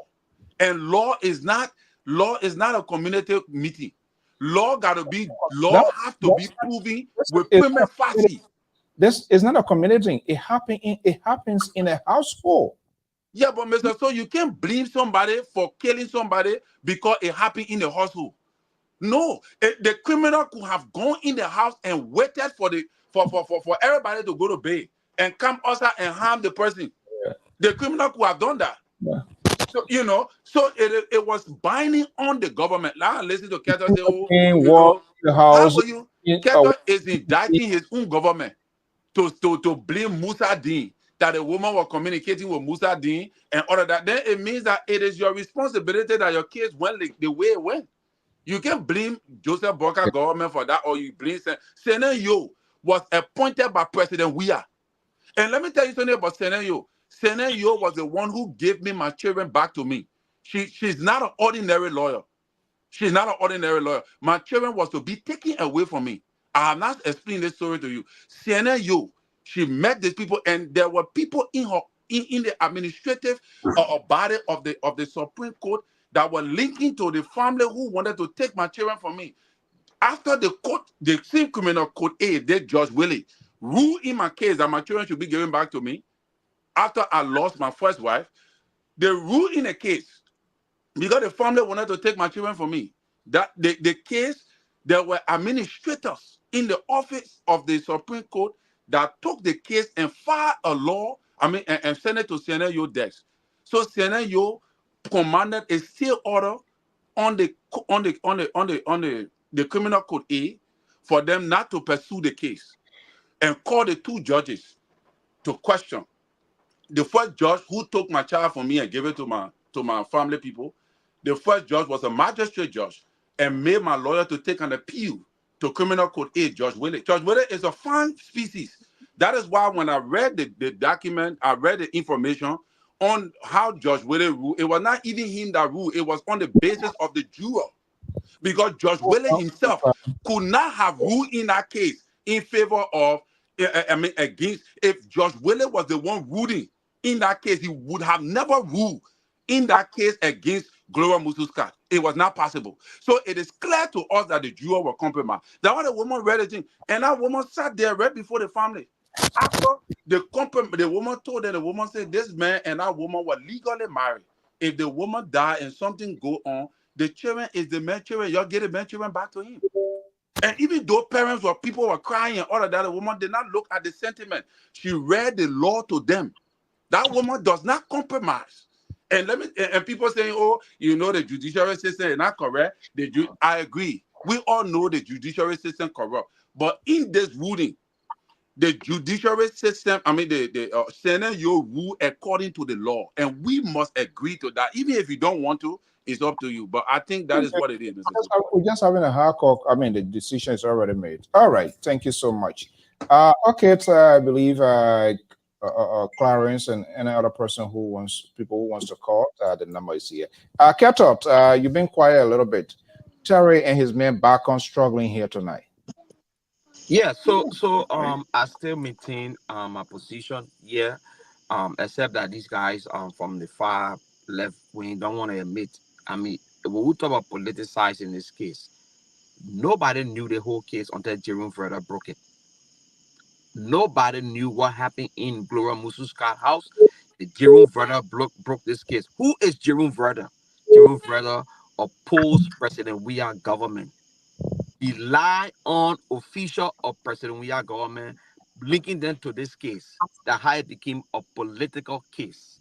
Speaker 5: And law is not a community meeting. Law has to be proven with prima facie.
Speaker 2: This is not a community. It happens in a household.
Speaker 5: Yeah, but Mr. So you can't blame somebody for killing somebody because it happened in the household. No, the criminal could have gone in the house and waited for everybody to go to bed and come outside and harm the person. Yeah. The criminal could have done that. Yeah. So so it was binding on the government. Now listen to Keto say, how will you? Keto is indicting his own government to blame Musa Dean, that a woman was communicating with Musa Dean and all of that. Then it means that it is your responsibility that your case went the way it went. You can't blame Joseph Boakai government for that, or you blame Senen Yo was appointed by President Weah. And let me tell you something about Senen Yo. Senen Yo was the one who gave me my children back to me. She's not an ordinary lawyer. She's not an ordinary lawyer. My children was to be taken away from me. I have not explained this story to you. Senen Yo, she met these people, and there were people in her in the administrative body of the Supreme Court that were linking to the family who wanted to take my children from me. After the court, the same criminal court A, they Judge Willie, rule in my case that my children should be given back to me after I lost my first wife. They rule in a case because the family wanted to take my children from me. That the case, there were administrators in the office of the Supreme Court that took the case and filed a law, and sent it to CNLU desk. So CNLU commanded a stay order on the criminal code A for them not to pursue the case, and called the two judges to question. The first judge who took my child from me and gave it to my family people, the first judge was a magistrate judge and made my lawyer to take an appeal to criminal code A, Judge Willie. Judge Willie is a fine species. That is why when I read the document, I read the information on how Judge Willie ruled. It was not even him that ruled. It was on the basis of the juror. Because Judge Willie himself could not have ruled in that case in favor of, against. If Judge Willie was the one ruling in that case, he would have never ruled in that case against Gloria Mususcat. It was not possible. So it is clear to us that the juror were compromised. That when the woman read the thing, and that woman sat there right before the family. After the woman told them, the woman said, this man and that woman were legally married. If the woman died and something go on, the children is the man children. Y'all get the man children back to him. And even though parents or people were crying and all of that, the woman did not look at the sentiment. She read the law to them. That woman does not compromise. And people saying, oh, the judiciary system is not correct. I agree. We all know the judiciary system corrupt. But in this ruling, the judiciary system, the Senate, you rule according to the law. And we must agree to that. Even if you don't want to, it's up to you. But I think that is what it is.
Speaker 2: We're just having a hard call. The decision is already made. All right. Thank you so much. Okay, I believe Clarence and any other person who wants to call, the number is here. Ketot, you've been quiet a little bit. Terry and his men back on struggling here tonight.
Speaker 6: Yeah, so I still maintain my position here, except that these guys from the far left wing don't want to admit. When we talk about politicized in this case, nobody knew the whole case until Jerome Verder broke it. Nobody knew what happened in Gloria Mususcat's house. The Jerome Verder broke this case. Who is Jerome Verder? Jerome Verder opposed President Weah government. He lied on official of President Weah government, linking them to this case. That how it became a political case.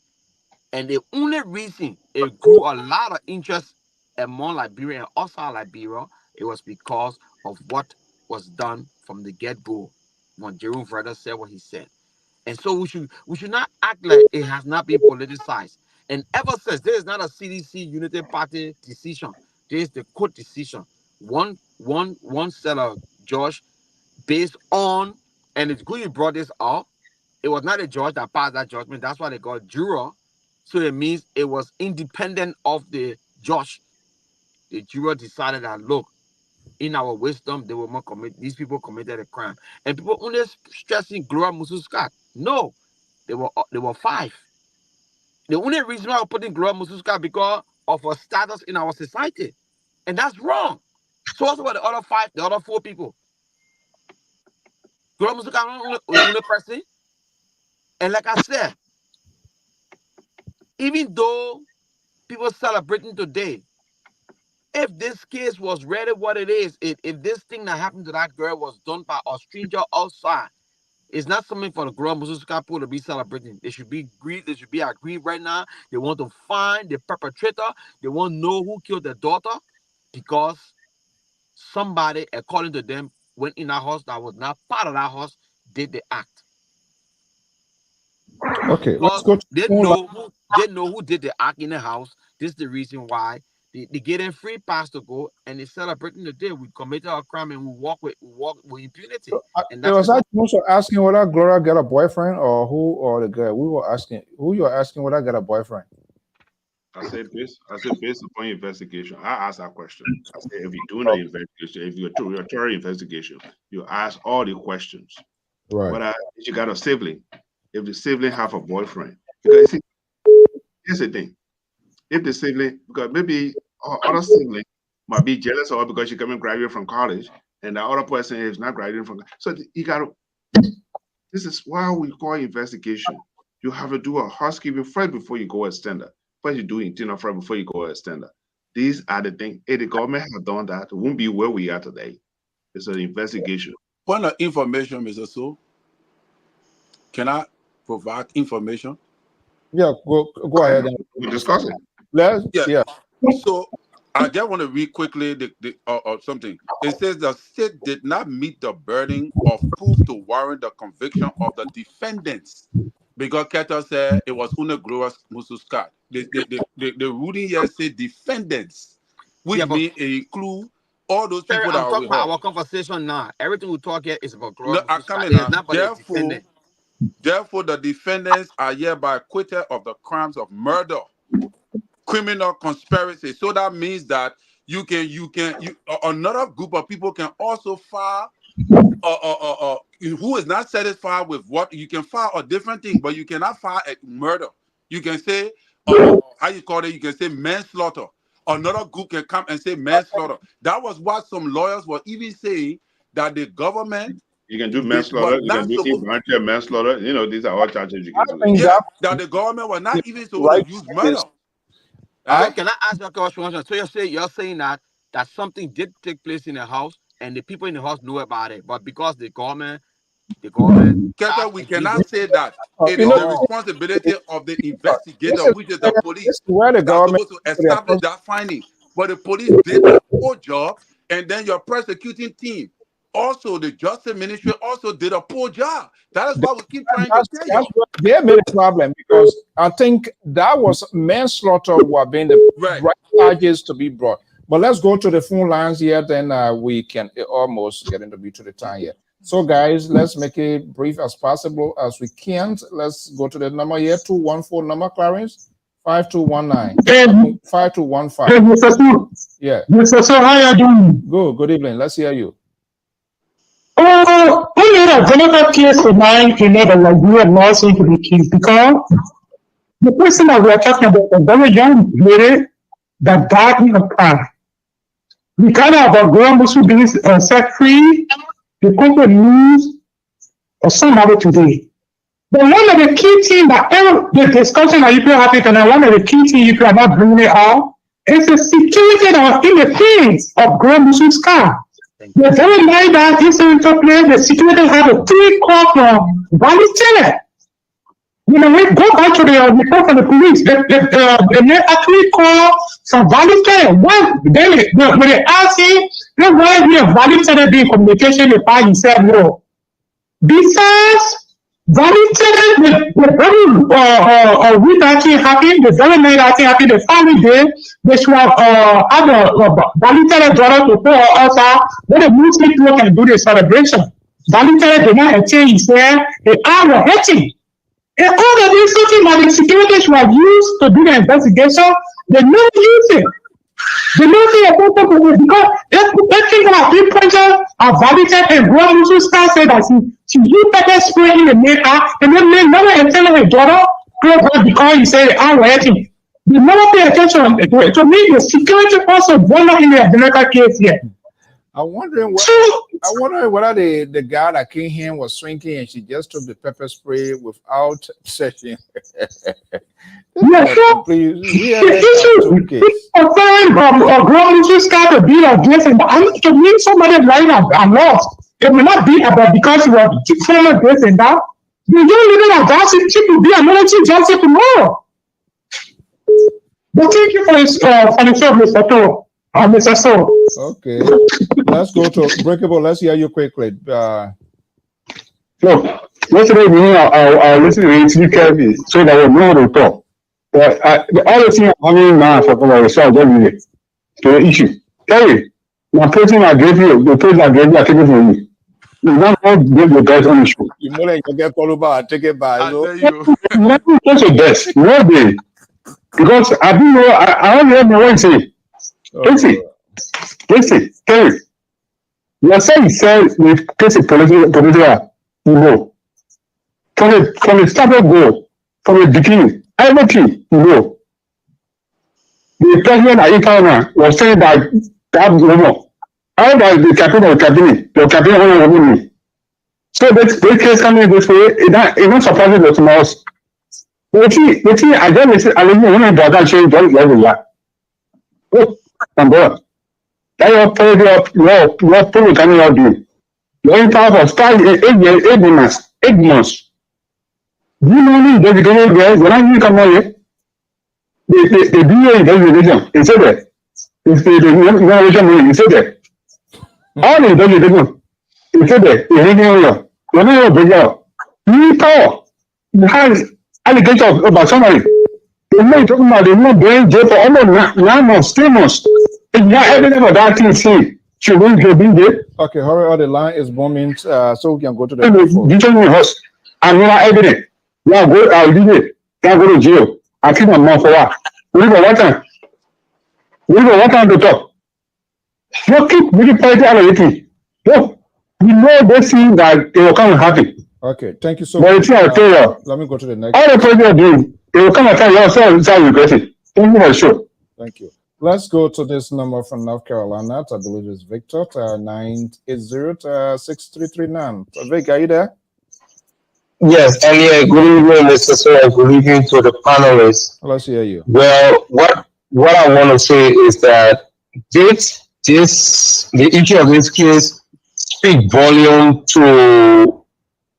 Speaker 6: And the only reason it grew a lot of interest among Liberia and outside Liberia, it was because of what was done from the get-go when Jerome Verder said what he said. And so we should not act like it has not been politicized. And ever since, there is not a CDC Unity Party decision. There is the court decision. One set of judge based on, and it's good you brought this up. It was not a judge that passed that judgment. That's why they got juror. So it means it was independent of the judge. The juror decided that, look, in our wisdom, these people committed a crime. And people only stressing Gloria Mususcat. No, there were 5. The only reason why we're putting Gloria Mususcat because of her status in our society. And that's wrong. So what's about the other 5, the other 4 people? Gloria Mususcat is the only person. And like I said, even though people celebrating today, if this case was really what it is, if this thing that happened to that girl was done by a stranger outside, it's not something for the Gloria Mususcat people to be celebrating. They should be agreed. They should be agreed right now. They want to find the perpetrator. They want to know who killed their daughter, because somebody, according to them, went in that house that was not part of that house, did the act.
Speaker 2: Okay, let's go.
Speaker 6: They know who did the act in the house. This is the reason why they get a free pass to go, and they're celebrating the day we committed a crime and we walk with impunity. And that's
Speaker 2: also asking whether Gloria got a boyfriend or who, or the girl. We were asking who you're asking whether I got a boyfriend.
Speaker 3: I said based upon your investigation. I asked that question. I said, if you're doing an investigation, if you're doing a thorough investigation, you ask all the questions.
Speaker 2: Right.
Speaker 3: Whether you got a sibling, if the sibling have a boyfriend, because see, here's the thing: if the sibling, because maybe other sibling might be jealous of her because she coming graduate from college, and the other person is not graduating from. So you got to This is why we call investigation. You have to do a housekeeping first before you go extender. First you do internal first before you go extender. These are the things. If the government had done that, it won't be where we are today. It's an investigation.
Speaker 5: Point of information, Mr. So. Can I provide information?
Speaker 2: Yeah, go ahead.
Speaker 3: We discuss it.
Speaker 2: Yeah.
Speaker 5: So I just want to read quickly something. It says the state did not meet the burden of proof to warrant the conviction of the defendants because Keter said it was una glorious mususcat. The ruling here said defendants, which means it include all those people that
Speaker 6: I'm
Speaker 5: are
Speaker 6: talking about our conversation now. Everything we talk here is about glorious.
Speaker 5: Therefore, the defendants are hereby acquitted of the crimes of murder, criminal conspiracy. So that means that another group of people can also file who is not satisfied with what you can file a different thing, but you cannot file a murder. You can say how you call it, you can say manslaughter. Another group can come and say manslaughter. That was what some lawyers were even saying, that the government,
Speaker 3: you can do manslaughter, you can do involuntary manslaughter. You know, these are all charges you can do.
Speaker 5: Yeah, that the government was not even supposed to use murder.
Speaker 6: Can I ask you a question? So you're saying that something did take place in the house and the people in the house knew about it, but because the government.
Speaker 5: Keter, we cannot say that. It is the responsibility of the investigator, which is the police,
Speaker 2: where the government
Speaker 5: supposed to establish that finding. But the police did a poor job, and then your prosecuting team, also the justice ministry, also did a poor job. That is why we keep trying to tell you.
Speaker 2: They made a problem because I think that was manslaughter were being the right charges to be brought. But let's go to the phone lines here, then we can almost get into the time here. So guys, let's make it brief as possible as we can. Let's go to the number here, 214 number, Clarence, 5219, 5215.
Speaker 8: Mr. Su.
Speaker 2: Yeah.
Speaker 8: Mr. Su, how are you doing?
Speaker 2: Good evening. Let's hear you.
Speaker 8: Oh, we need a general case tonight in the Nigerian law seems to be key because the person that we are talking about, a very young lady that died in a car. We kind of about going to be set free. The corporate news or some of it today. But one of the key things that the discussion that you feel happy tonight, one of the key things you are not bringing it out is the security that was in the things of Grand Muslim's car. The very night that incident took place, the security had a 3-call from Valley Teller. You know, we go back to the report from the police. They actually call from Valley Teller. When they ask him, why we have Valley Teller being communication with him, he said no. Besides, Valley Teller, the very week actually happened, the very night actually happened, the following day, they should have had Valley Teller daughter to pay us out, when the Muslim people can do the celebration. Valley Teller did not attend, he said, they are hating. And all of these something that the security should have used to do the investigation, they never use it. They never see a photo because that thing about 3 projects are validated and Grand Muslim Star said that she used pepper spray in the makeup and then they never attended her daughter because he said, I'm waiting. They never pay attention to it. To me, the security also won in the American case here.
Speaker 2: I'm wondering whether the guy that came here was swinging and she just took the pepper spray without session.
Speaker 8: Yeah, so the issue of growing this kind of being against it. And to me, somebody lying are lost. It will not be about because you are former this and that. You don't even allow people to be another chief justice tomorrow. But thank you for the show, Mr. To. Mr. So.
Speaker 2: Okay. Let's go to Breakable. Let's hear you quickly.
Speaker 8: Look, yesterday I'll listen to it carefully so that we know the talk. But the other thing I'm having now for myself to the issue. Terry, my person I gave you, the person I gave you, I take it from you. You don't give the best on the show.
Speaker 2: You know that you get called about, take it by.
Speaker 8: Never take the best. No day. Because I do know, I only know one thing. Listen, Terry. You are saying with case of political, you know. From the start of goal, from the beginning, everything, you know. The president Aikana was saying that you know, how about the captain of the cabinet, the captain of the woman. So they case coming this way, it's not surprising the tomorrow's. But you see, I just say, I don't know when I got that change, don't let it laugh. Oh, number. That your product coming out do. Your impact of start 8 months. 8 months. Do you know me? There's a girl there, when I come out here, the BA investigation, it's there. It's the innovation money, it's there. All the investigation, it's there. It's hanging on. When I bring out, you power. You have allegation about somebody. They may talk about the not brain jail for almost 9 months, 3 months. It's not evidence about that thing, see. Should we go be there?
Speaker 2: Okay, hurry, the line is booming, so we can go to the
Speaker 8: You tell me host. I'm not evident. Yeah, I'll do it. Yeah, go to jail. I keep my mouth for what? We go what time? We go what time to talk? You keep really fighting out of it. Look, you know they see that they will come and happen.
Speaker 2: Okay, thank you so
Speaker 8: But
Speaker 2: much. Let me go to the next.
Speaker 8: All the president do, they will come and tell you, so regret it. Thank you for sure.
Speaker 2: Thank you. Let's go to this number from North Carolina. I believe it's Victor, 980-6339. Vic, are you there?
Speaker 9: Yes, and yeah, good evening, Mr. Sir. Good evening to the panelists.
Speaker 2: Let's hear you.
Speaker 9: Well, what I want to say is that the issue of this case speak volume to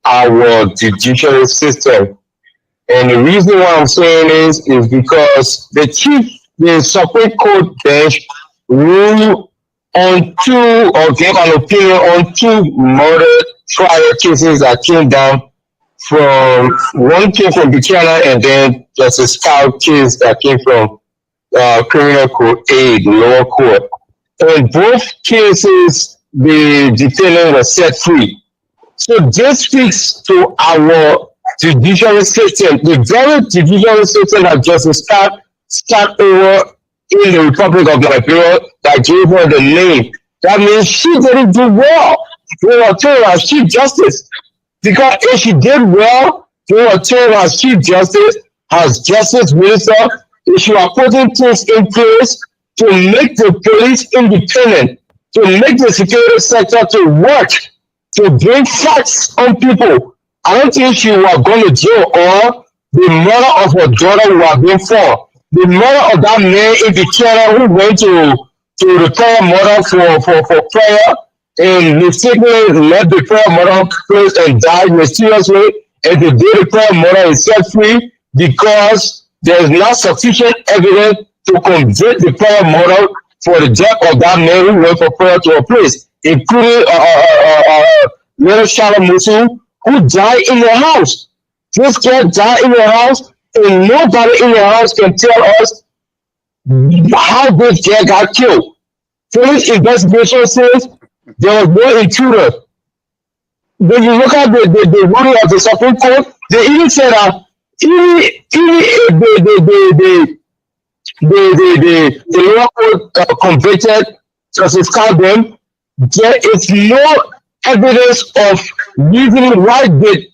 Speaker 9: our judicial system. And the reason why I'm saying is because the Supreme Court bench ruled on two, or gave an opinion on 2 murder trial cases that came down from, one came from Buchanan, and then just a scout case that came from criminal court A, the lower court. In both cases, the defendant was set free. So this speaks to our judicial system, the very judicial system that Justice start over in the Republic of Liberia that gave her the name. That means she didn't do well. They were told as Chief Justice. Because if she did well, they were told as Chief Justice, as Justice Minister, if she were putting things in place to make the police independent, to make the security sector to work, to bring facts on people. I don't think she was going to jail, or the murder of her daughter would have been for. The murder of that man in Buchanan who went to the prayer mother for prayer and mistakenly left the prayer mother place and died mysteriously. And the day the prayer mother is set free because there is not sufficient evidence to convict the prayer mother for the death of that man who went for prayer to a place, including little Shalom Musu, who died in the house. This girl died in the house, and nobody in the house can tell us how this girl got killed. Police investigation says there was no intruder. When you look at the ruling of the Supreme Court, they even said that even the lower court convicted Justice Carbon, there is no evidence of reasoning why they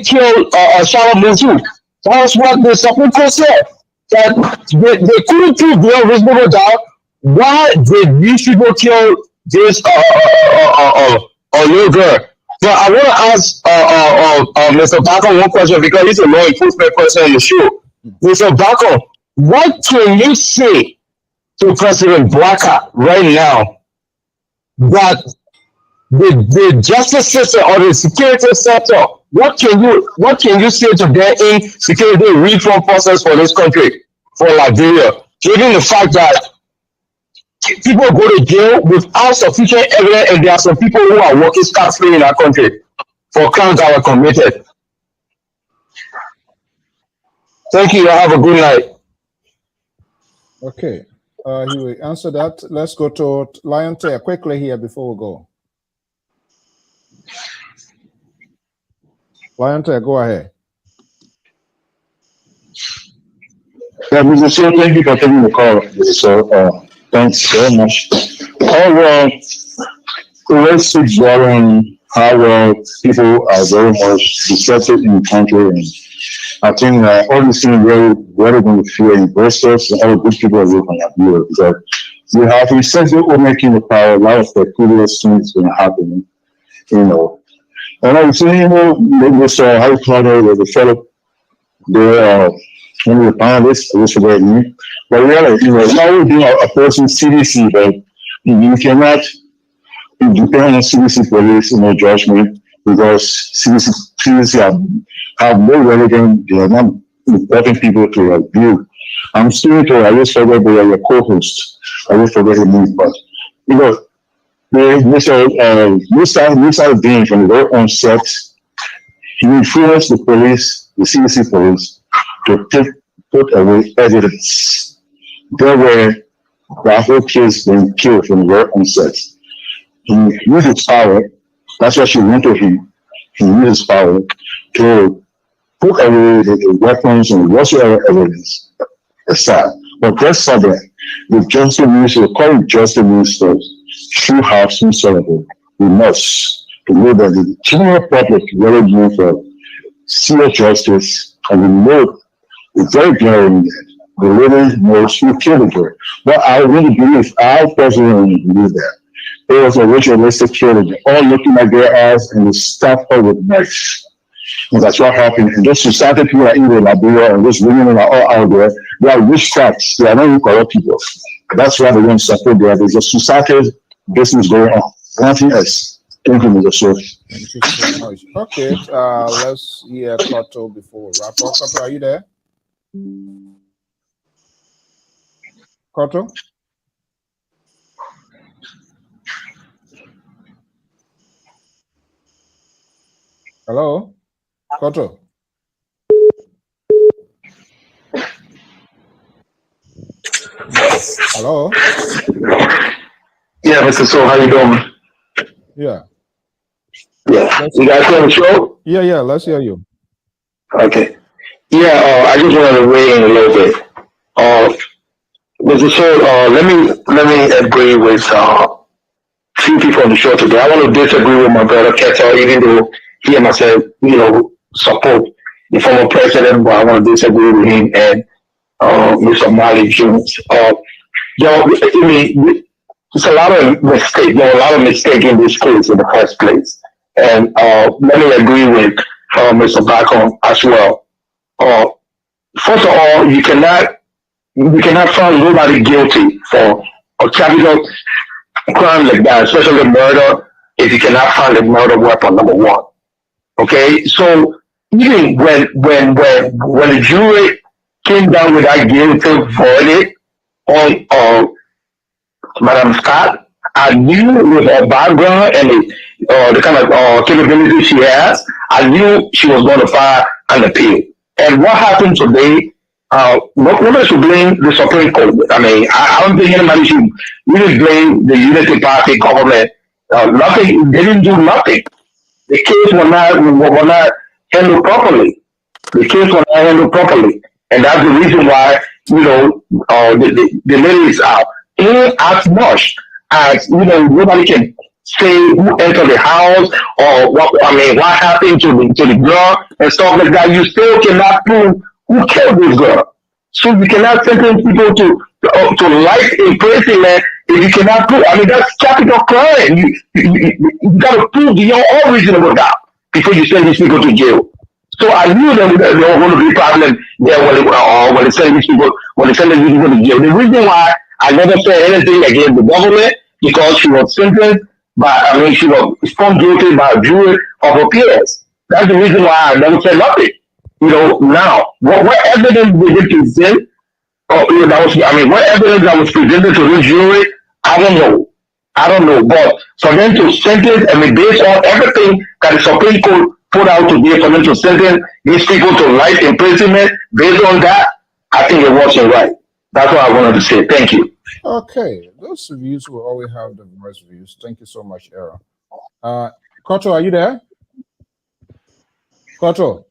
Speaker 9: killed Shalom Musu. That's what the Supreme Court said. That they couldn't prove beyond reasonable doubt why these people kill this little girl. So I want to ask Mr. Bako one question, because he's a law enforcement person on the show. Mr. Bako, what can you say to President Blacker right now that the justice system or the security sector, what can you say to them in security reform process for this country, for Liberia, given the fact that people go to jail without sufficient evidence, and there are some people who are working scot-free in our country for crimes that were committed? Thank you. Have a good night.
Speaker 2: Okay, he will answer that. Let's go to Lion Tail quickly here before we go. Lion Tail, go ahead.
Speaker 8: Yeah, Mr. Sir, thank you for taking the call. So, thanks very much. Let's see, how people are very much distracted in the country, and I think all these things really going to fear investors and other good people are looking at you, because you have incentives for making the power, a lot of the previous things going to happen, you know.
Speaker 10: And I was saying, you know, this Harry Potter was a fellow, they're one of the finalists, I just forgot his name. But really, you know, it's always been a person's CDC, but you cannot depend on CDC police, you know, judgment, because CDC have no relevant, they are not important people to review. I'm still to, I just forgot your co-host. I just forgot his name, but, you know, Mr. Dean from the very onset, he influenced the police, the CDC police, to put away evidence. There were the whole kids being killed from the very onset. He used his power, that's what she went to him. He used his power to put away the weapons and whatsoever evidence aside. But that's something the justice minister, current justice minister, should have some sort of a remorse to know that the general public really need for serious justice, and we know it's very glaring that the lady knows who killed the girl. But I really believe, I personally believe that it was a ritualistic killing, all looking at their eyes and they stabbed her with knives. And that's what happened. And those society people are in the Liberia and those women are all out there. They are witchcrafts. They are not even corrupt people. That's why they don't support there. There's a society business going on. Nothing else. Thank you, Mr. Swift.
Speaker 2: Thank you so much. Okay, let's hear Koto before we wrap up. Koto, are you there? Koto? Hello? Koto? Hello?
Speaker 9: Yeah, Mr. So, how you doing?
Speaker 2: Yeah.
Speaker 9: Yeah. You guys on the show?
Speaker 2: Yeah, let's hear you.
Speaker 9: Okay. Yeah, I just wanted to weigh in a little bit. Mr. So, let me agree with few people on the show today. I want to disagree with my brother Keto, even though he and myself, you know, support the former president, but I want to disagree with him and Mr. Mali Jones. I mean, it's a lot of mistake. There are a lot of mistake in this case in the first place, and let me agree with Mr. Bacon as well. First of all, you cannot find nobody guilty for a capital crime like that, especially murder, if you cannot find a murder weapon. Number one, okay. So even when the jury came down with that guilty verdict on Madam Scott, I knew with her background and the kind of capabilities she has, I knew she was going to file an appeal. And what happened today? Nobody should blame the Supreme Court. I mean, I don't think anybody should really blame the Unity Party government. Nothing. They didn't do nothing. The case were not handled properly. The case was not handled properly, and that's the reason why the lady is out. In as much as nobody can say who entered the house or what happened to the girl and stuff like that. You still cannot prove who killed this girl. So you cannot sentence people to life imprisonment if you cannot prove. I mean, that's capital crime. You got to prove beyond all reasonable doubt before you send these people to jail. So I knew that there were going to be problems there when they send these people to jail. The reason why I never said anything against the government because she was sentenced she was found guilty by a jury of her peers. That's the reason why I never said nothing. Now what evidence did they present? What evidence that was presented to the jury? I don't know. But for them to sentence, based on everything that the Supreme Court put out today, for them to sentence these people to life imprisonment, based on that, I think it wasn't right. That's what I wanted to say. Thank you.
Speaker 2: Okay, those views will always have diverse views. Thank you so much, Era. Koto, are you there? Koto,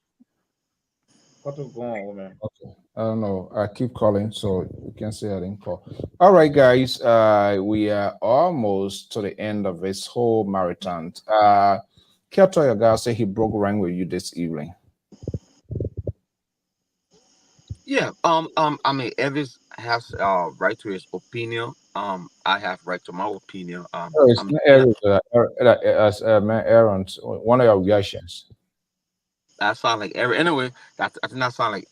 Speaker 4: Go on, woman.
Speaker 2: okay. I don't know. I keep calling, so you can say I didn't call. All right, guys. We are almost to the end of this whole marathon. Koto, your guy said he broke rank with you this evening.
Speaker 6: Yeah. Elvis has right to his opinion, I have right to my opinion.
Speaker 2: Oh, it's
Speaker 6: I'm
Speaker 2: not
Speaker 6: not,
Speaker 2: Aaron, one of your reactions.
Speaker 6: that sound like every anyway. That I think that sound like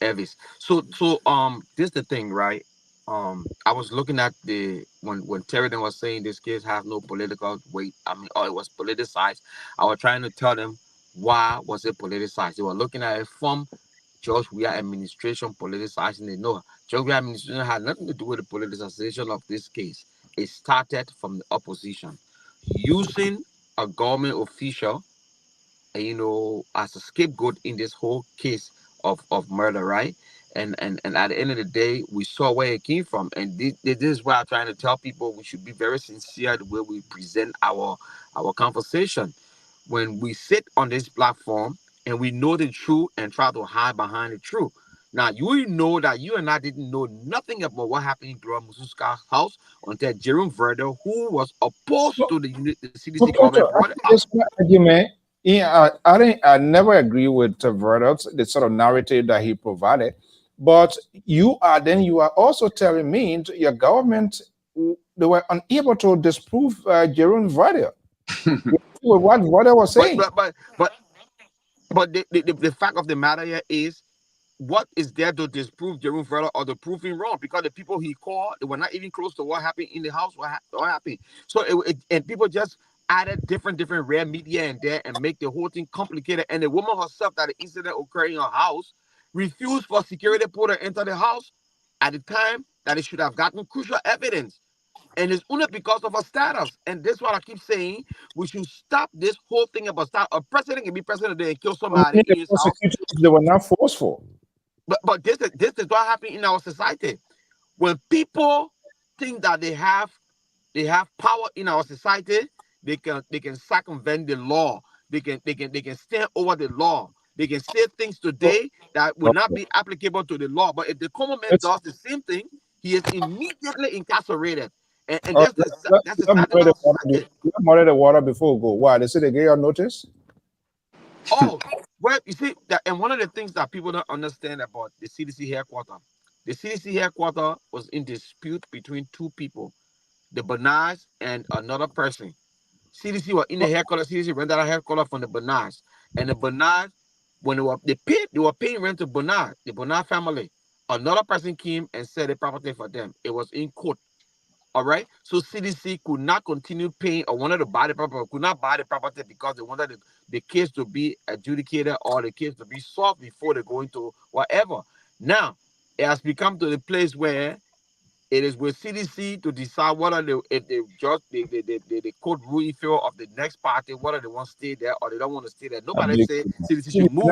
Speaker 6: Evis. So this the thing, right? I was looking at the when Terry was saying this case has no political weight. I mean, oh, it was politicized. I was trying to tell them why was it politicized. They were looking at it from George Weah administration politicizing it. No, George Weah administration had nothing to do with the politicization of this case. It started from the opposition using a government official, as a scapegoat in this whole case of murder, right? And at the end of the day, we saw where it came from. And this is why I'm trying to tell people we should be very sincere the way we present our conversation. When we sit on this platform and we know the truth and try to hide behind the truth. Now, you know that you and I didn't know nothing about what happened in Gloria Mususka's house until Jerome Verder, who was opposed to the CDC
Speaker 2: Professor,
Speaker 6: government, brought it up.
Speaker 2: this my argument. Yeah, I never agree with Verdot's the sort of narrative that he provided, but you are also telling me your government they were unable to disprove Jerome Verder with what Verder was
Speaker 6: But
Speaker 2: saying.
Speaker 6: but but but but the fact of the matter here is what is there to disprove Jerome Verla or to prove him wrong? Because the people he called, they were not even close to what happened in the house. What happened? So and people just added different rare media in there and make the whole thing complicated. And the woman herself that the incident occurred in her house refused for security to enter the house at the time that it should have gotten crucial evidence. And it's only because of her status. And that's what I keep saying. We should stop this whole thing about start. A president can be president today and kill somebody
Speaker 2: Many
Speaker 6: in his house.
Speaker 2: prosecutors they were not forceful.
Speaker 6: But this is what happened in our society. When people think that they have power in our society, they can circumvent the law. They can stand over the law. They can say things
Speaker 2: Oh,
Speaker 6: today that will not
Speaker 2: okay.
Speaker 6: be applicable to the law. But if the common man
Speaker 2: Let's
Speaker 6: does the same thing, he is immediately incarcerated. And
Speaker 2: uh,
Speaker 6: that's the starting of
Speaker 2: muddy
Speaker 6: our
Speaker 2: the water.
Speaker 6: society.
Speaker 2: Muddy the water before we go. Why they say they gave you notice?
Speaker 6: Oh, well, you see that, and one of the things that people don't understand about the CDC headquarters was in dispute between two people, the Bernards and another person. CDC were in the headquarters. CDC rented a headquarters from the Bernards, and the Bernards, when they were paying rent to Bernard, the Bernard family. Another person came and said the property for them. It was in court. All right. So CDC could not continue paying or wanted to buy the property, could not buy the property because they wanted the case to be adjudicated or the case to be solved before they go into whatever. Now, it has become to the place where it is with CDC to decide whether if they just the court rule in favor of the next party, whether they want to stay there or they don't want to stay there.
Speaker 2: I
Speaker 6: Nobody
Speaker 2: believe
Speaker 6: said
Speaker 2: you.
Speaker 6: CDC
Speaker 2: See,
Speaker 6: should move.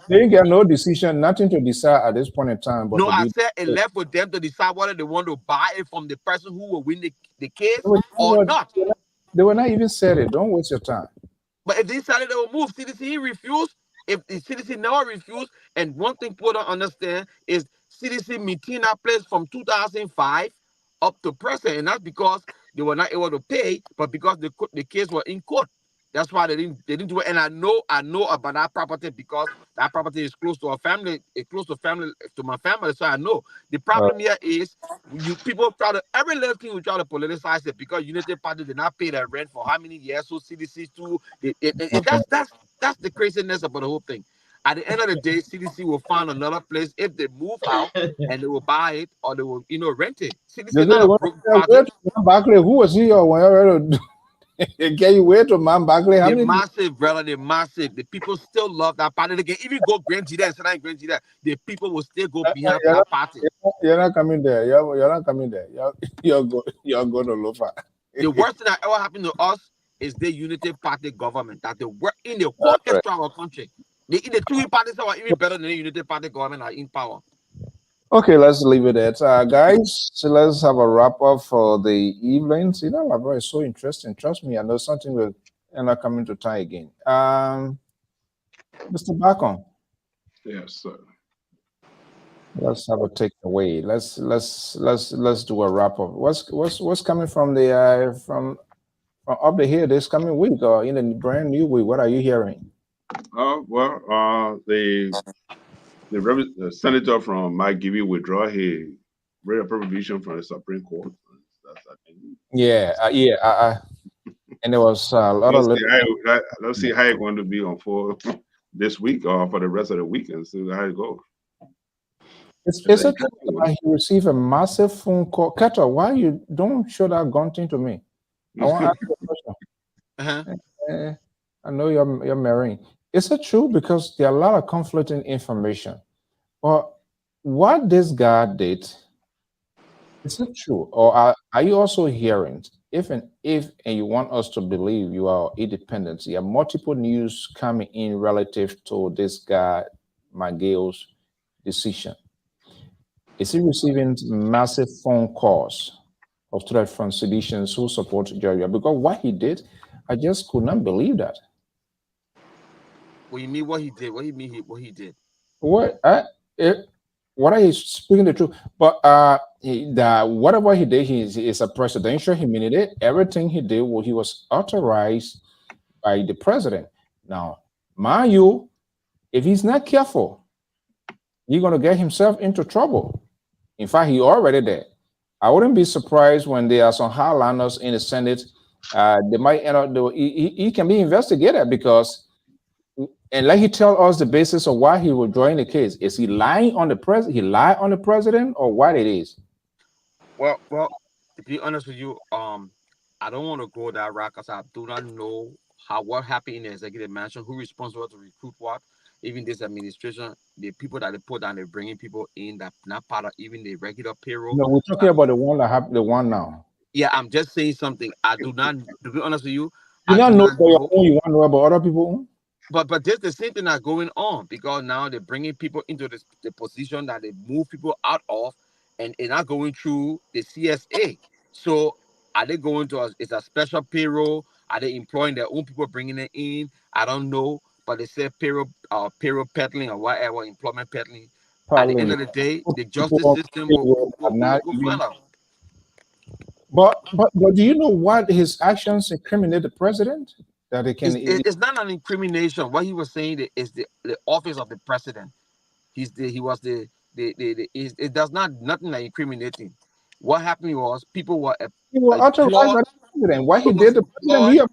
Speaker 2: they get no decision, nothing to decide at this point in time, but
Speaker 6: No,
Speaker 2: to
Speaker 6: I
Speaker 2: be.
Speaker 6: said it left for them to decide whether they want to buy it from the person who will win the
Speaker 2: They
Speaker 6: case
Speaker 2: were,
Speaker 6: or not.
Speaker 2: they were not even said it. Don't waste your time.
Speaker 6: But if they decided they will move, CDC refused. If the CDC never refused, and one thing people don't understand is CDC maintained that place from 2005 up to present, and that's because they were not able to pay, but because the case was in court. That's why they didn't do it. And I know about that property because that property is close to our family. It's close to my family, so I know. The
Speaker 2: Uh,
Speaker 6: problem here is you people try to every little thing we try to politicize it because Unity Party did not pay their rent for how many years? So CDC too, and that's the craziness about the whole thing. At the end of the day, CDC will find another place if they move out and they will buy it or they will rent it. CDC
Speaker 2: they
Speaker 6: is not
Speaker 2: say,
Speaker 6: a
Speaker 2: well,
Speaker 6: broke
Speaker 2: where
Speaker 6: party.
Speaker 2: to Man Barkley? Who was he or whenever? Can you wait to Man Barkley? How
Speaker 6: They're
Speaker 2: many?
Speaker 6: massive, brother. They're massive. The people still love that party. They can even go Grand Gita and say that Grand Gita. The people will still go behind
Speaker 2: You're not,
Speaker 6: that party.
Speaker 2: you're not coming there. You're not coming there. You're going to Lofa.
Speaker 6: The worst thing that ever happened to us is the Unity Party government that they work in the whole
Speaker 2: All right.
Speaker 6: history of our country. The two parties that were even better than the Unity Party government are in power.
Speaker 2: Okay, let's leave it at guys. So let's have a wrap up for the evening. See, that Labra is so interesting. Trust me, I know something will end up coming to tie again. Mr. Bacon,
Speaker 3: Yes, sir.
Speaker 2: let's have a takeaway. Let's do a wrap up. What's coming from the from up the here this coming week or in a brand new week? What are you hearing?
Speaker 3: The senator from McGivy withdraw his read a prohibition from the Supreme Court. That's, I think.
Speaker 2: Yeah. And there was a lot of.
Speaker 3: Let's see how it's going to be on for this week or for the rest of the week and see how it goes.
Speaker 2: It's a true that he received a massive phone call. Kato, why you don't show that gun thing to me? I want to ask you a question. I know you're marrying. Is it true? Because there are a lot of conflicting information. But what this guy did, is it true? Or are you also hearing, if and you want us to believe you are independent, there are multiple news coming in relative to this guy, McGill's decision. Is he receiving massive phone calls of threat from seditions who support Georgia? Because what he did, I just could not believe that.
Speaker 6: What you mean? What he did? What do you mean? What he did?
Speaker 2: What are you speaking the truth? But whatever he did, he is a presidential. He mean it. Everything he did, he was authorized by the president. Now, mind you, if he's not careful, he's gonna get himself into trouble. In fact, he already did. I wouldn't be surprised when there are some hardliners in the Senate. They might end up. He can be investigated because, and let he tell us the basis of why he will join the case. Is he lying on the president? He lied on the president, or what it is?
Speaker 6: Well, to be honest with you, I don't want to go that route because I do not know what happened in the executive mansion, who responsible to recruit what. Even this administration, the people that they put down, they're bringing people in that not part of even the regular payroll.
Speaker 2: No, we're talking about the one that have the one now.
Speaker 6: Yeah, I'm just saying something. I do not, to be honest with you,
Speaker 2: You don't know for your own. You want to know about other people.
Speaker 6: But there's the same thing that's going on because now they're bringing people into the position that they move people out of, and they're not going through the CSA. So are they going to it's a special payroll? Are they employing their own people, bringing it in? I don't know, but they say payroll peddling or whatever, employment peddling. Probably. At the end of the day, the justice system will find out.
Speaker 2: But do you know what his actions incriminate the president? That it can.
Speaker 6: It's not an incrimination. What he was saying is the office of the president. It does nothing like incriminating. What happened was people were
Speaker 2: authorized by the president. What he did, the president,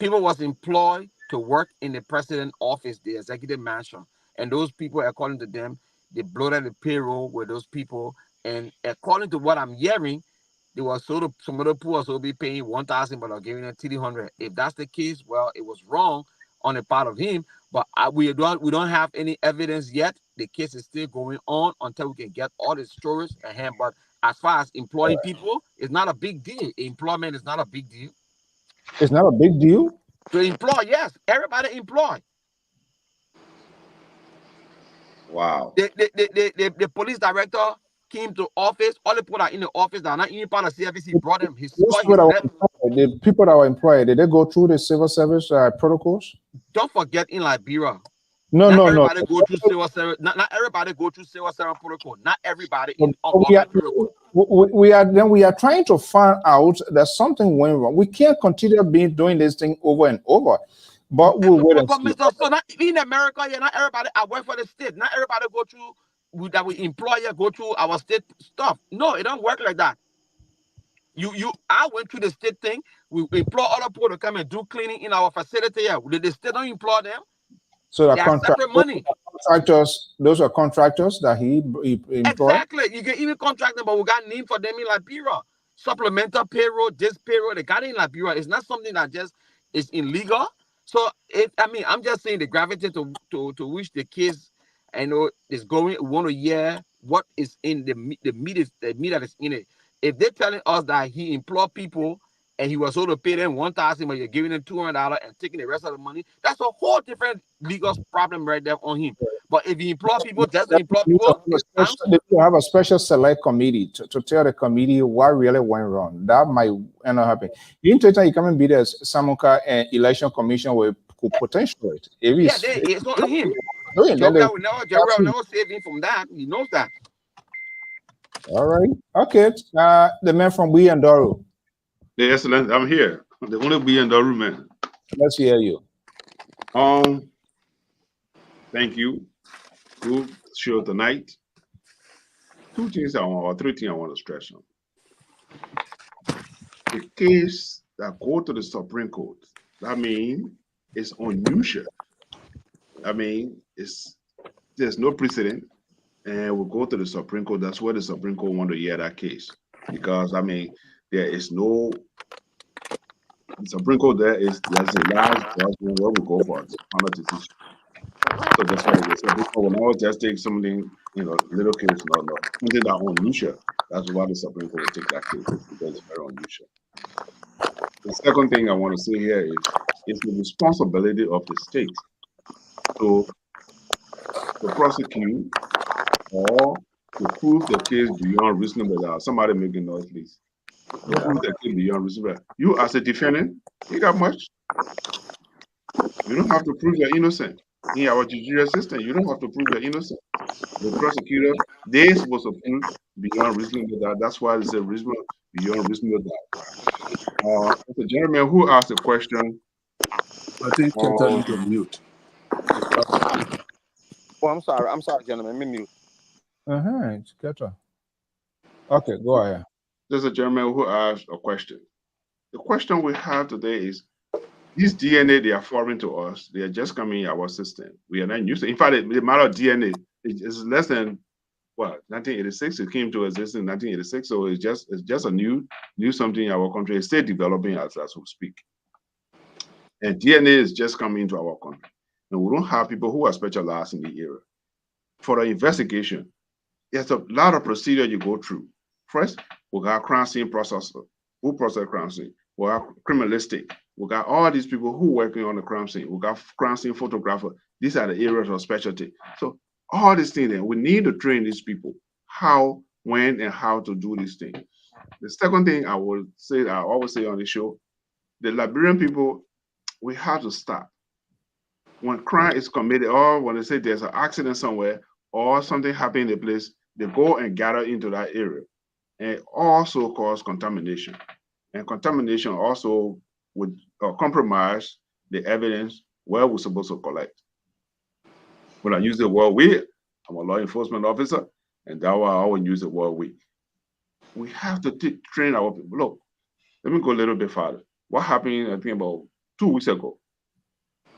Speaker 6: people was employed to work in the president's office, the executive mansion, and those people, according to them, they bloated the payroll with those people. And according to what I'm hearing, they were some of the poor will be paying 1,000, but are giving them 300. If that's the case, well, it was wrong on the part of him. But we don't have any evidence yet. The case is still going on until we can get all the stories at hand. But as far as employing people, it's not a big deal. Employment is not a big deal.
Speaker 2: It's not a big deal?
Speaker 6: To employ, yes. Everybody employ.
Speaker 3: Wow.
Speaker 6: The police director came to office. All the people that are in the office that are not even part of CFC brought them.
Speaker 2: The people that were employed, did they go through the civil service protocols?
Speaker 6: Don't forget in Liberia.
Speaker 2: No.
Speaker 6: Go through civil service. Not everybody go through civil service protocol. Not everybody in protocol.
Speaker 2: We are trying to find out that something went wrong. We can't continue doing this thing over and over. But we'll wait and see.
Speaker 6: So not in America, not everybody. I work for the state. Not everybody go through that. We employer go through our state stuff. No, it don't work like that. I went through the state thing. We employ other people to come and do cleaning in our facility. Yeah, the state don't employ them.
Speaker 2: So the
Speaker 6: contractors,
Speaker 2: those are contractors that he employed.
Speaker 6: Exactly. You can even contract them, but we got name for them in Liberia. Supplemental payroll, this payroll, they got it in Liberia. It's not something that just is illegal. So I'm just saying the gravity to which the case I know is going. We want to hear what is in the meat that is in it. If they're telling us that he employed people and he was able to pay them 1,000, but you're giving them $200 and taking the rest of the money, that's a whole different legal problem right there on him. But if he employ people, just employ people.
Speaker 2: They have a special select committee to tell the committee what really went wrong. That might end up happening. In total, you come and be the Samuka and Election Commission will potentially.
Speaker 6: It's not him. Jerry will never save him from that. He knows that.
Speaker 2: All right. Okay. The man from Buyandoro.
Speaker 3: The excellent. I'm here. The only Buyandoro man.
Speaker 2: Let's hear you.
Speaker 3: Thank you. Good show tonight. Two things or three things I want to stress on. The case that go to the Supreme Court, I mean, it's unusual. I mean, there's no precedent, and we'll go to the Supreme Court. That's where the Supreme Court want to hear that case, because I mean, there is no the Supreme Court. There's a last judgment where we go for a final decision. So that's why the Supreme Court will not just take something, little case, no, something that unusual. That's why the Supreme Court will take that case, because it's very unusual. The second thing I want to say here is it's the responsibility of the state to prosecute or to prove the case beyond reasonable doubt. Somebody making noise, please. To prove the case beyond reasonable doubt. You as a defendant, you got much. You don't have to prove you're innocent. In our judicial system, you don't have to prove you're innocent. The prosecutor, they're supposed to prove beyond reasonable doubt. That's why it's a reasonable beyond reasonable doubt. The gentleman who asked the question,
Speaker 5: I think Kenta need to mute.
Speaker 6: Oh, I'm sorry, gentlemen. Let me mute.
Speaker 2: It's Keta. Okay, go ahead.
Speaker 3: There's a gentleman who asked a question. The question we have today is, this DNA, they are foreign to us. They are just coming in our system. We are not used to it. In fact, the amount of DNA is less than, 1986. It came to existence in 1986. So it's just a new something in our country. It's still developing as we speak. And DNA is just coming into our country. And we don't have people who are specialized in the area. For the investigation, there's a lot of procedure you go through. First, we got crime scene processor, who process crime scene. We got criminalistic. We got all these people who working on the crime scene. We got crime scene photographer. These are the areas of specialty. So all these things, we need to train these people how, when, and how to do these things. The second thing I always say on the show, the Liberian people, we have to stop. When crime is committed, or when they say there's an accident somewhere, or something happened in a place, they go and gather into that area, and also cause contamination. And contamination also would compromise the evidence where we're supposed to collect. When I use the word we, I'm a law enforcement officer, and that's why I always use the word we. We have to train our people. Look, let me go a little bit farther. What happened, I think about 2 weeks ago?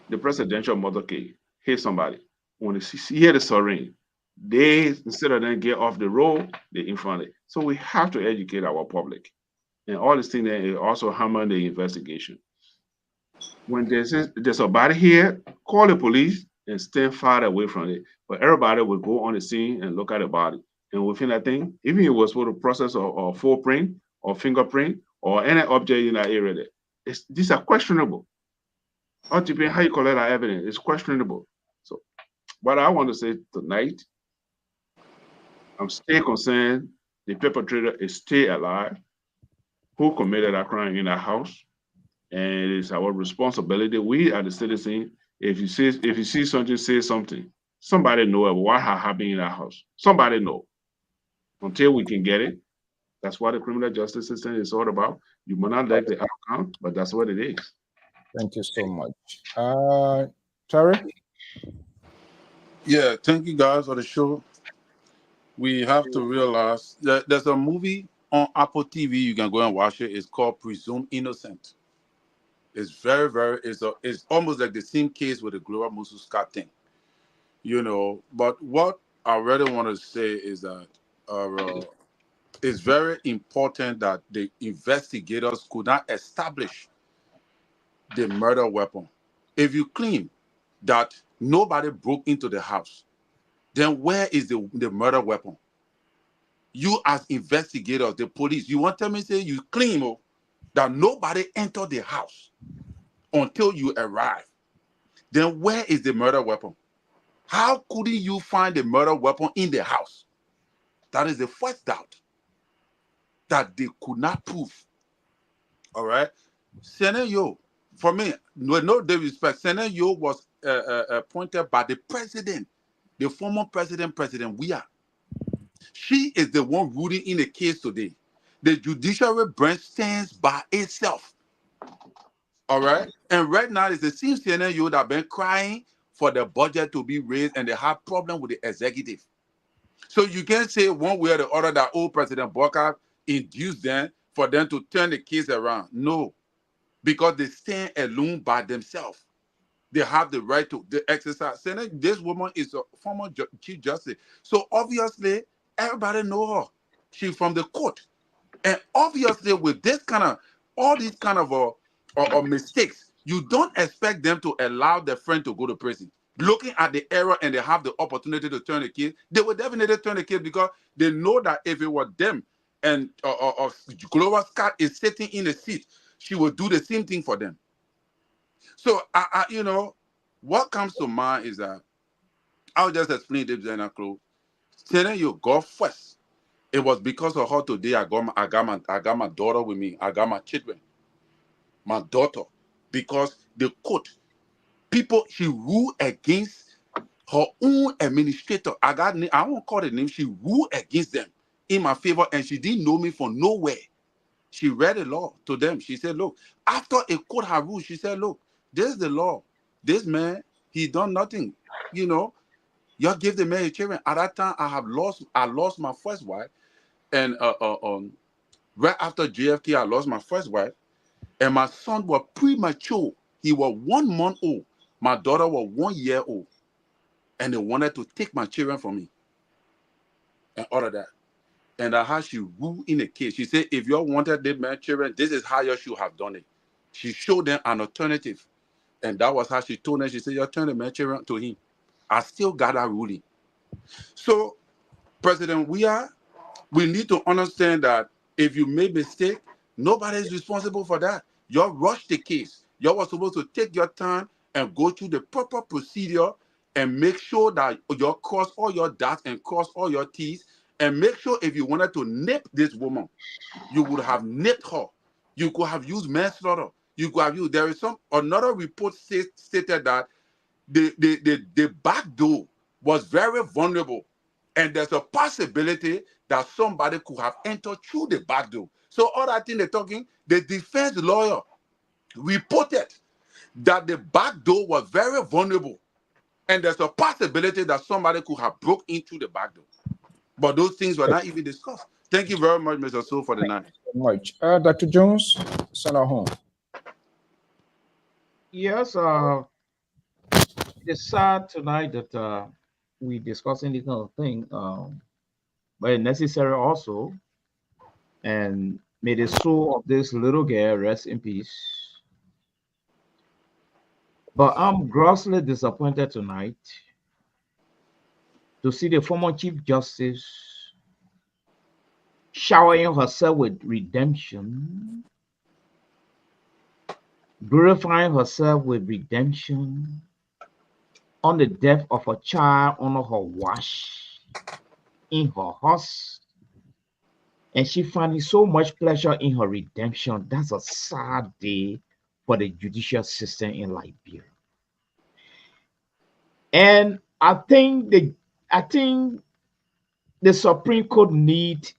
Speaker 3: The presidential motorcade hit somebody. When they hear the siren, they, instead of them get off the road, they in front of it. So we have to educate our public. And all these things that also hammer the investigation. When there's a body here, call the police and stand far away from it. But everybody will go on the scene and look at the body. And within that thing, even if it was for the process of footprint or fingerprint or any object in that area, these are questionable. All depending how you collect that evidence, it's questionable. So what I want to say tonight, I'm still concerned the perpetrator is still alive, who committed that crime in that house. And it is our responsibility. We are the citizens. If you see something, say something. Somebody know what happened in that house. Somebody know. Until we can get it, that's what the criminal justice system is all about. You may not like the outcome, but that's what it is.
Speaker 2: Thank you so much. Terry?
Speaker 5: Yeah, thank you guys for the show. We have to realize that there's a movie on Apple TV. You can go and watch it. It's called Presumed Innocent. It's very, very, it's almost like the same case with the Gloria Musu-Scott thing, But what I really want to say is that it's very important that the investigators could not establish the murder weapon. If you claim that nobody broke into the house, then where is the murder weapon? You as investigators, the police, you want to tell me, say you claim that nobody entered the house until you arrive. Then where is the murder weapon? How couldn't you find the murder weapon in the house? That is the first doubt that they could not prove. All right? Senator, for me, with no disrespect, Senator was appointed by the president, the former president, President Weah. She is the one ruling in the case today. The judiciary branch stands by itself. All right? And right now, it's the same Senator that have been crying for the budget to be raised, and they have problem with the executive. So you can't say one way or the other that old President Booker induced them for them to turn the case around. No, because they stand alone by themselves. They have the right to exercise. Saying this woman is a former Chief Justice. So obviously, everybody know her. She's from the court. And obviously, with this kind of, all these kind of mistakes, you don't expect them to allow their friend to go to prison. Looking at the error and they have the opportunity to turn the case, they will definitely turn the case because they know that if it were them and Gloria Scott is sitting in the seat, she will do the same thing for them. So, what comes to mind is that I'll just explain this and close. Saying you go first. It was because of her today. I got my daughter with me. I got my children, my daughter, because the court people she ruled against her own administrator. I won't call the name. She ruled against them in my favor, and she didn't know me from nowhere. She read the law to them. She said, "Look, after a court had ruled, she said, look, this is the law. This man, he done nothing. Y'all give the man his children. At that time, I lost my first wife, and right after JFK, I lost my first wife, and my son was premature. He was 1 month old. My daughter was 1 year old, and they wanted to take my children from me, and all of that. And that's how she ruled in the case. She said, if you wanted the man children, this is how you should have done it. She showed them an alternative. And that was how she told them. She said, you turn the man children to him. I still got that ruling. So, President, we need to understand that if you made mistake, nobody is responsible for that. You rushed the case. You were supposed to take your time and go through the proper procedure and make sure that you cross all your dots and cross all your T's, and make sure if you wanted to nip this woman, you would have nipped her. You could have used manslaughter. You could have used. There is another report stated that the back door was very vulnerable, and there's a possibility that somebody could have entered through the back door. So all that thing they're talking, the defense lawyer reported that the back door was very vulnerable, and there's a possibility that somebody could have broke into the back door. But those things were not even discussed. Thank you very much, Mr. Soul, for the night.
Speaker 2: Much. Dr. Jones, send our home.
Speaker 4: Yes, it's sad tonight that we discussing this kind of thing, but it's necessary also. And may the soul of this little girl rest in peace. But I'm grossly disappointed tonight to see the former Chief Justice showering herself with redemption, glorifying herself with redemption on the death of a child under her watch in her house. And she finding so much pleasure in her redemption. That's a sad day for the judicial system in Liberia. And I think the Supreme Court need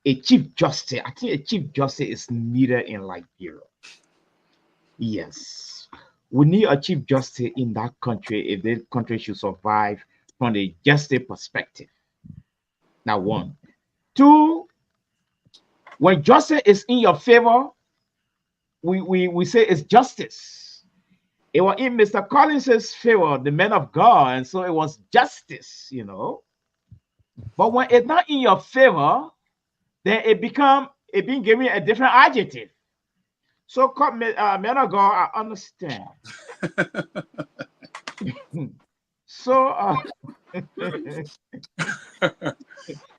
Speaker 4: a Chief Justice. I think a Chief Justice is needed in Liberia. Yes, we need a Chief Justice in that country if the country should survive from the justice perspective. Now, 1. 2, when justice is in your favor, we say it's justice. It was in Mr. Collins's favor, the man of God, and so it was justice, But when it's not in your favor, then it being given a different adjective. So, man of God, I understand. So,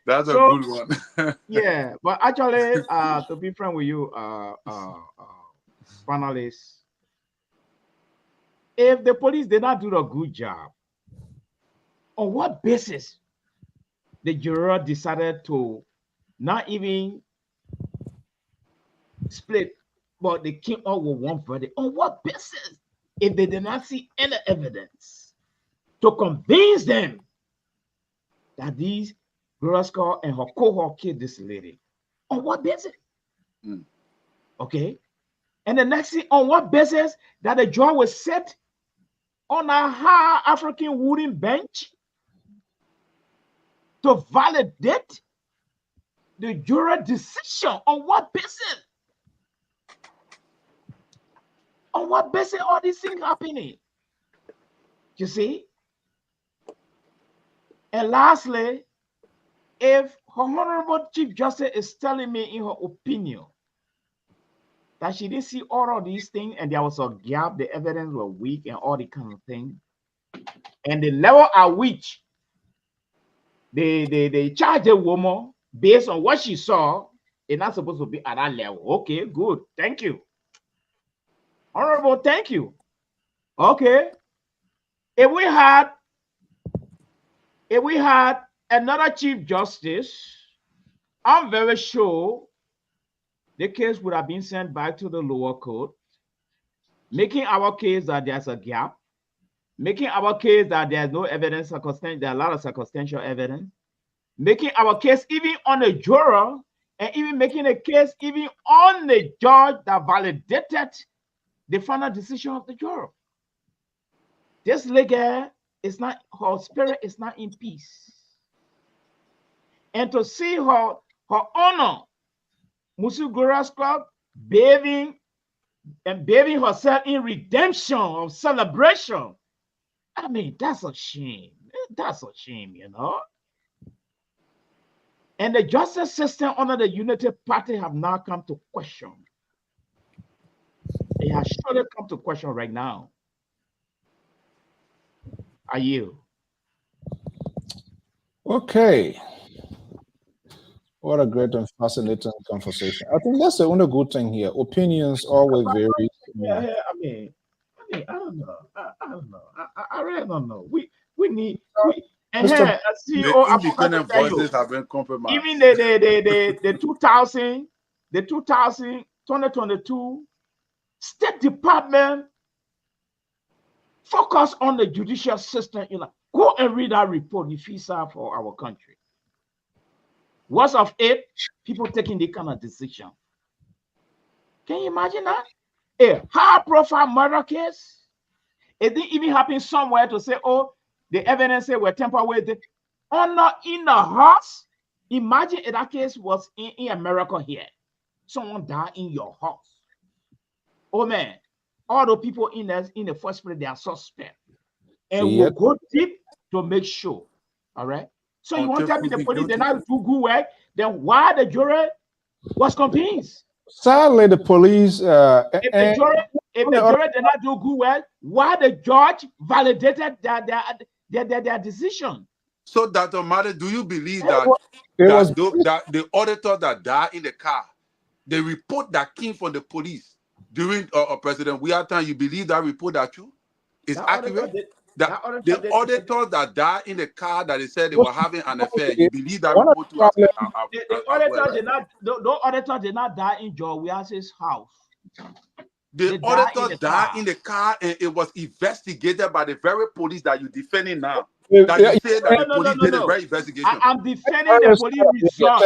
Speaker 5: That's a good one.
Speaker 4: Yeah, but actually, to be frank with you, panelists, if the police did not do a good job, on what basis the juror decided to not even split, but they came out with one verdict? On what basis? If they did not see any evidence to convince them that these Grosco and her cohort killed this lady, on what basis? Okay. And the next thing, on what basis that the judge was set on a high African wooden bench to validate the jury decision. On what basis? On what basis all these things happening? You see? And lastly, if her Honorable Chief Justice is telling me in her opinion that she didn't see all of these things and there was a gap, the evidence was weak and all the kind of thing, and the level at which they charge a woman based on what she saw, it's not supposed to be at that level. Okay, good. Thank you. Honorable, thank you. Okay. If we had another Chief Justice, I'm very sure the case would have been sent back to the lower court, making our case that there's a gap, making our case that there's no evidence, there are a lot of circumstantial evidence, making our case even on the juror, and even making a case even on the judge that validated the final decision of the juror. This lady is not, her spirit is not in peace. And to see her honor, Musu Gura's Club, bathing herself in redemption of celebration. I mean, that's a shame. That's a shame, you know. And the justice system under the Unity Party have now come to question. It has surely come to question right now. Are you?
Speaker 2: Okay. What a great and fascinating conversation. I think that's the only good thing here. Opinions always vary.
Speaker 4: Yeah, I mean, I don't know. I really don't know. We need. And
Speaker 5: Mr.
Speaker 4: here, CEO,
Speaker 5: The independent voices have been compromised.
Speaker 4: Even the 2022 State Department focus on the judicial system. You know, go and read that report, the FISA for our country. What's of it? People taking the kind of decision. Can you imagine that? A high-profile murder case. It didn't even happen somewhere to say, oh, the evidence say we're tampered with. Honor in the house. Imagine if that case was in America here. Someone died in your house. Oh man, all the people in the first place, they are suspect. And we'll go deep to make sure. All right. So you want to tell me the police did not do good work? Then why the jury was convinced?
Speaker 2: Sadly, the police.
Speaker 4: If the jury did not do good work, why the judge validated their decision?
Speaker 5: So, Dr. Made, do you believe that the auditor that died in the car, the report that came from the police during President Weah time, you believe that report that true is accurate? The auditor that died in the car that they said they were having an affair, you believe that report too?
Speaker 4: The auditor did not die in George Weah's house.
Speaker 5: The auditor died in the car, and it was investigated by the very police that you're defending now. That you say that the police did a very investigation.
Speaker 4: I'm defending the police result.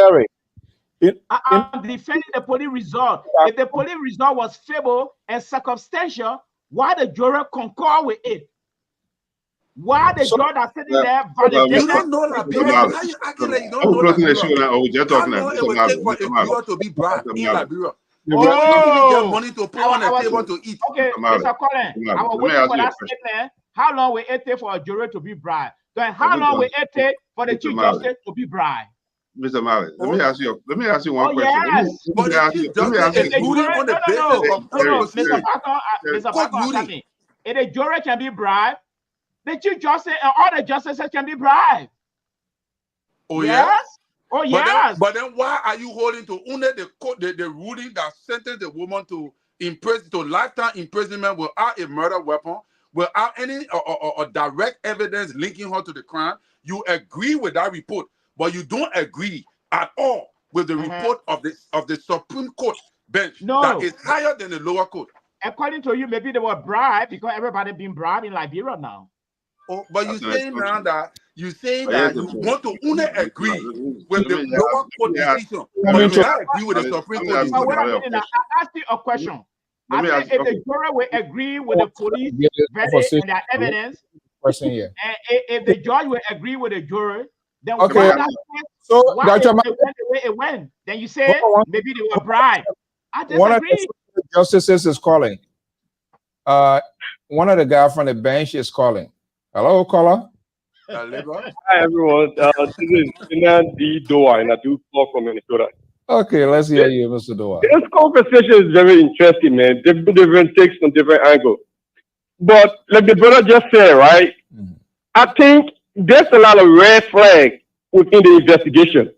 Speaker 4: I'm defending the police result. If the police result was favorable and circumstantial, why the jury concur with it? Why the judge are sitting there validating?
Speaker 5: You don't know Liberia. How you acting like you don't know Liberia? How long it will take for a juror to be bribed in Liberia? You don't even get money to put on a table to eat.
Speaker 4: Okay, Mr. Collins, I was waiting for that statement. How long will it take for a jury to be bribed? Then how long will it take for the Chief Justice to be bribed?
Speaker 3: Mr. Malley, let me ask you one question.
Speaker 4: Yes.
Speaker 3: Let me ask you.
Speaker 4: Mr. Parker, if the jury can be bribed, the Chief Justice and all the justices can be bribed.
Speaker 5: Oh yes.
Speaker 4: Oh yes.
Speaker 5: But then why are you holding to only the ruling that sentenced the woman to lifetime imprisonment without a murder weapon, without any or direct evidence linking her to the crime? You agree with that report, but you don't agree at all with the report of the Supreme Court bench that is higher than the lower court.
Speaker 4: According to you, maybe they were bribed because everybody being bribed in Liberia now.
Speaker 5: Oh, but you saying now that you want to only agree with the lower court decision, but you not agree with the Supreme Court decision.
Speaker 4: I asked you a question. I said if the jury will agree with the police verdict and their evidence, and if the judge will agree with the jury, Then
Speaker 2: Okay.
Speaker 4: why that case,
Speaker 2: So,
Speaker 4: why
Speaker 2: Dr.
Speaker 4: it went the way it went? Then you say maybe they were bribed. I
Speaker 2: One of
Speaker 4: disagree.
Speaker 2: the justices is calling. One of the guys from the bench is calling. Hello, caller.
Speaker 11: Hi everyone. This is Sinan D. Doa, and I do call from Minnesota.
Speaker 2: Okay, let's hear you, Mr. Doa.
Speaker 11: This conversation is very interesting, man. Different takes from different angles. But like the brother just said, right? I think there's a lot of red flags within the investigation.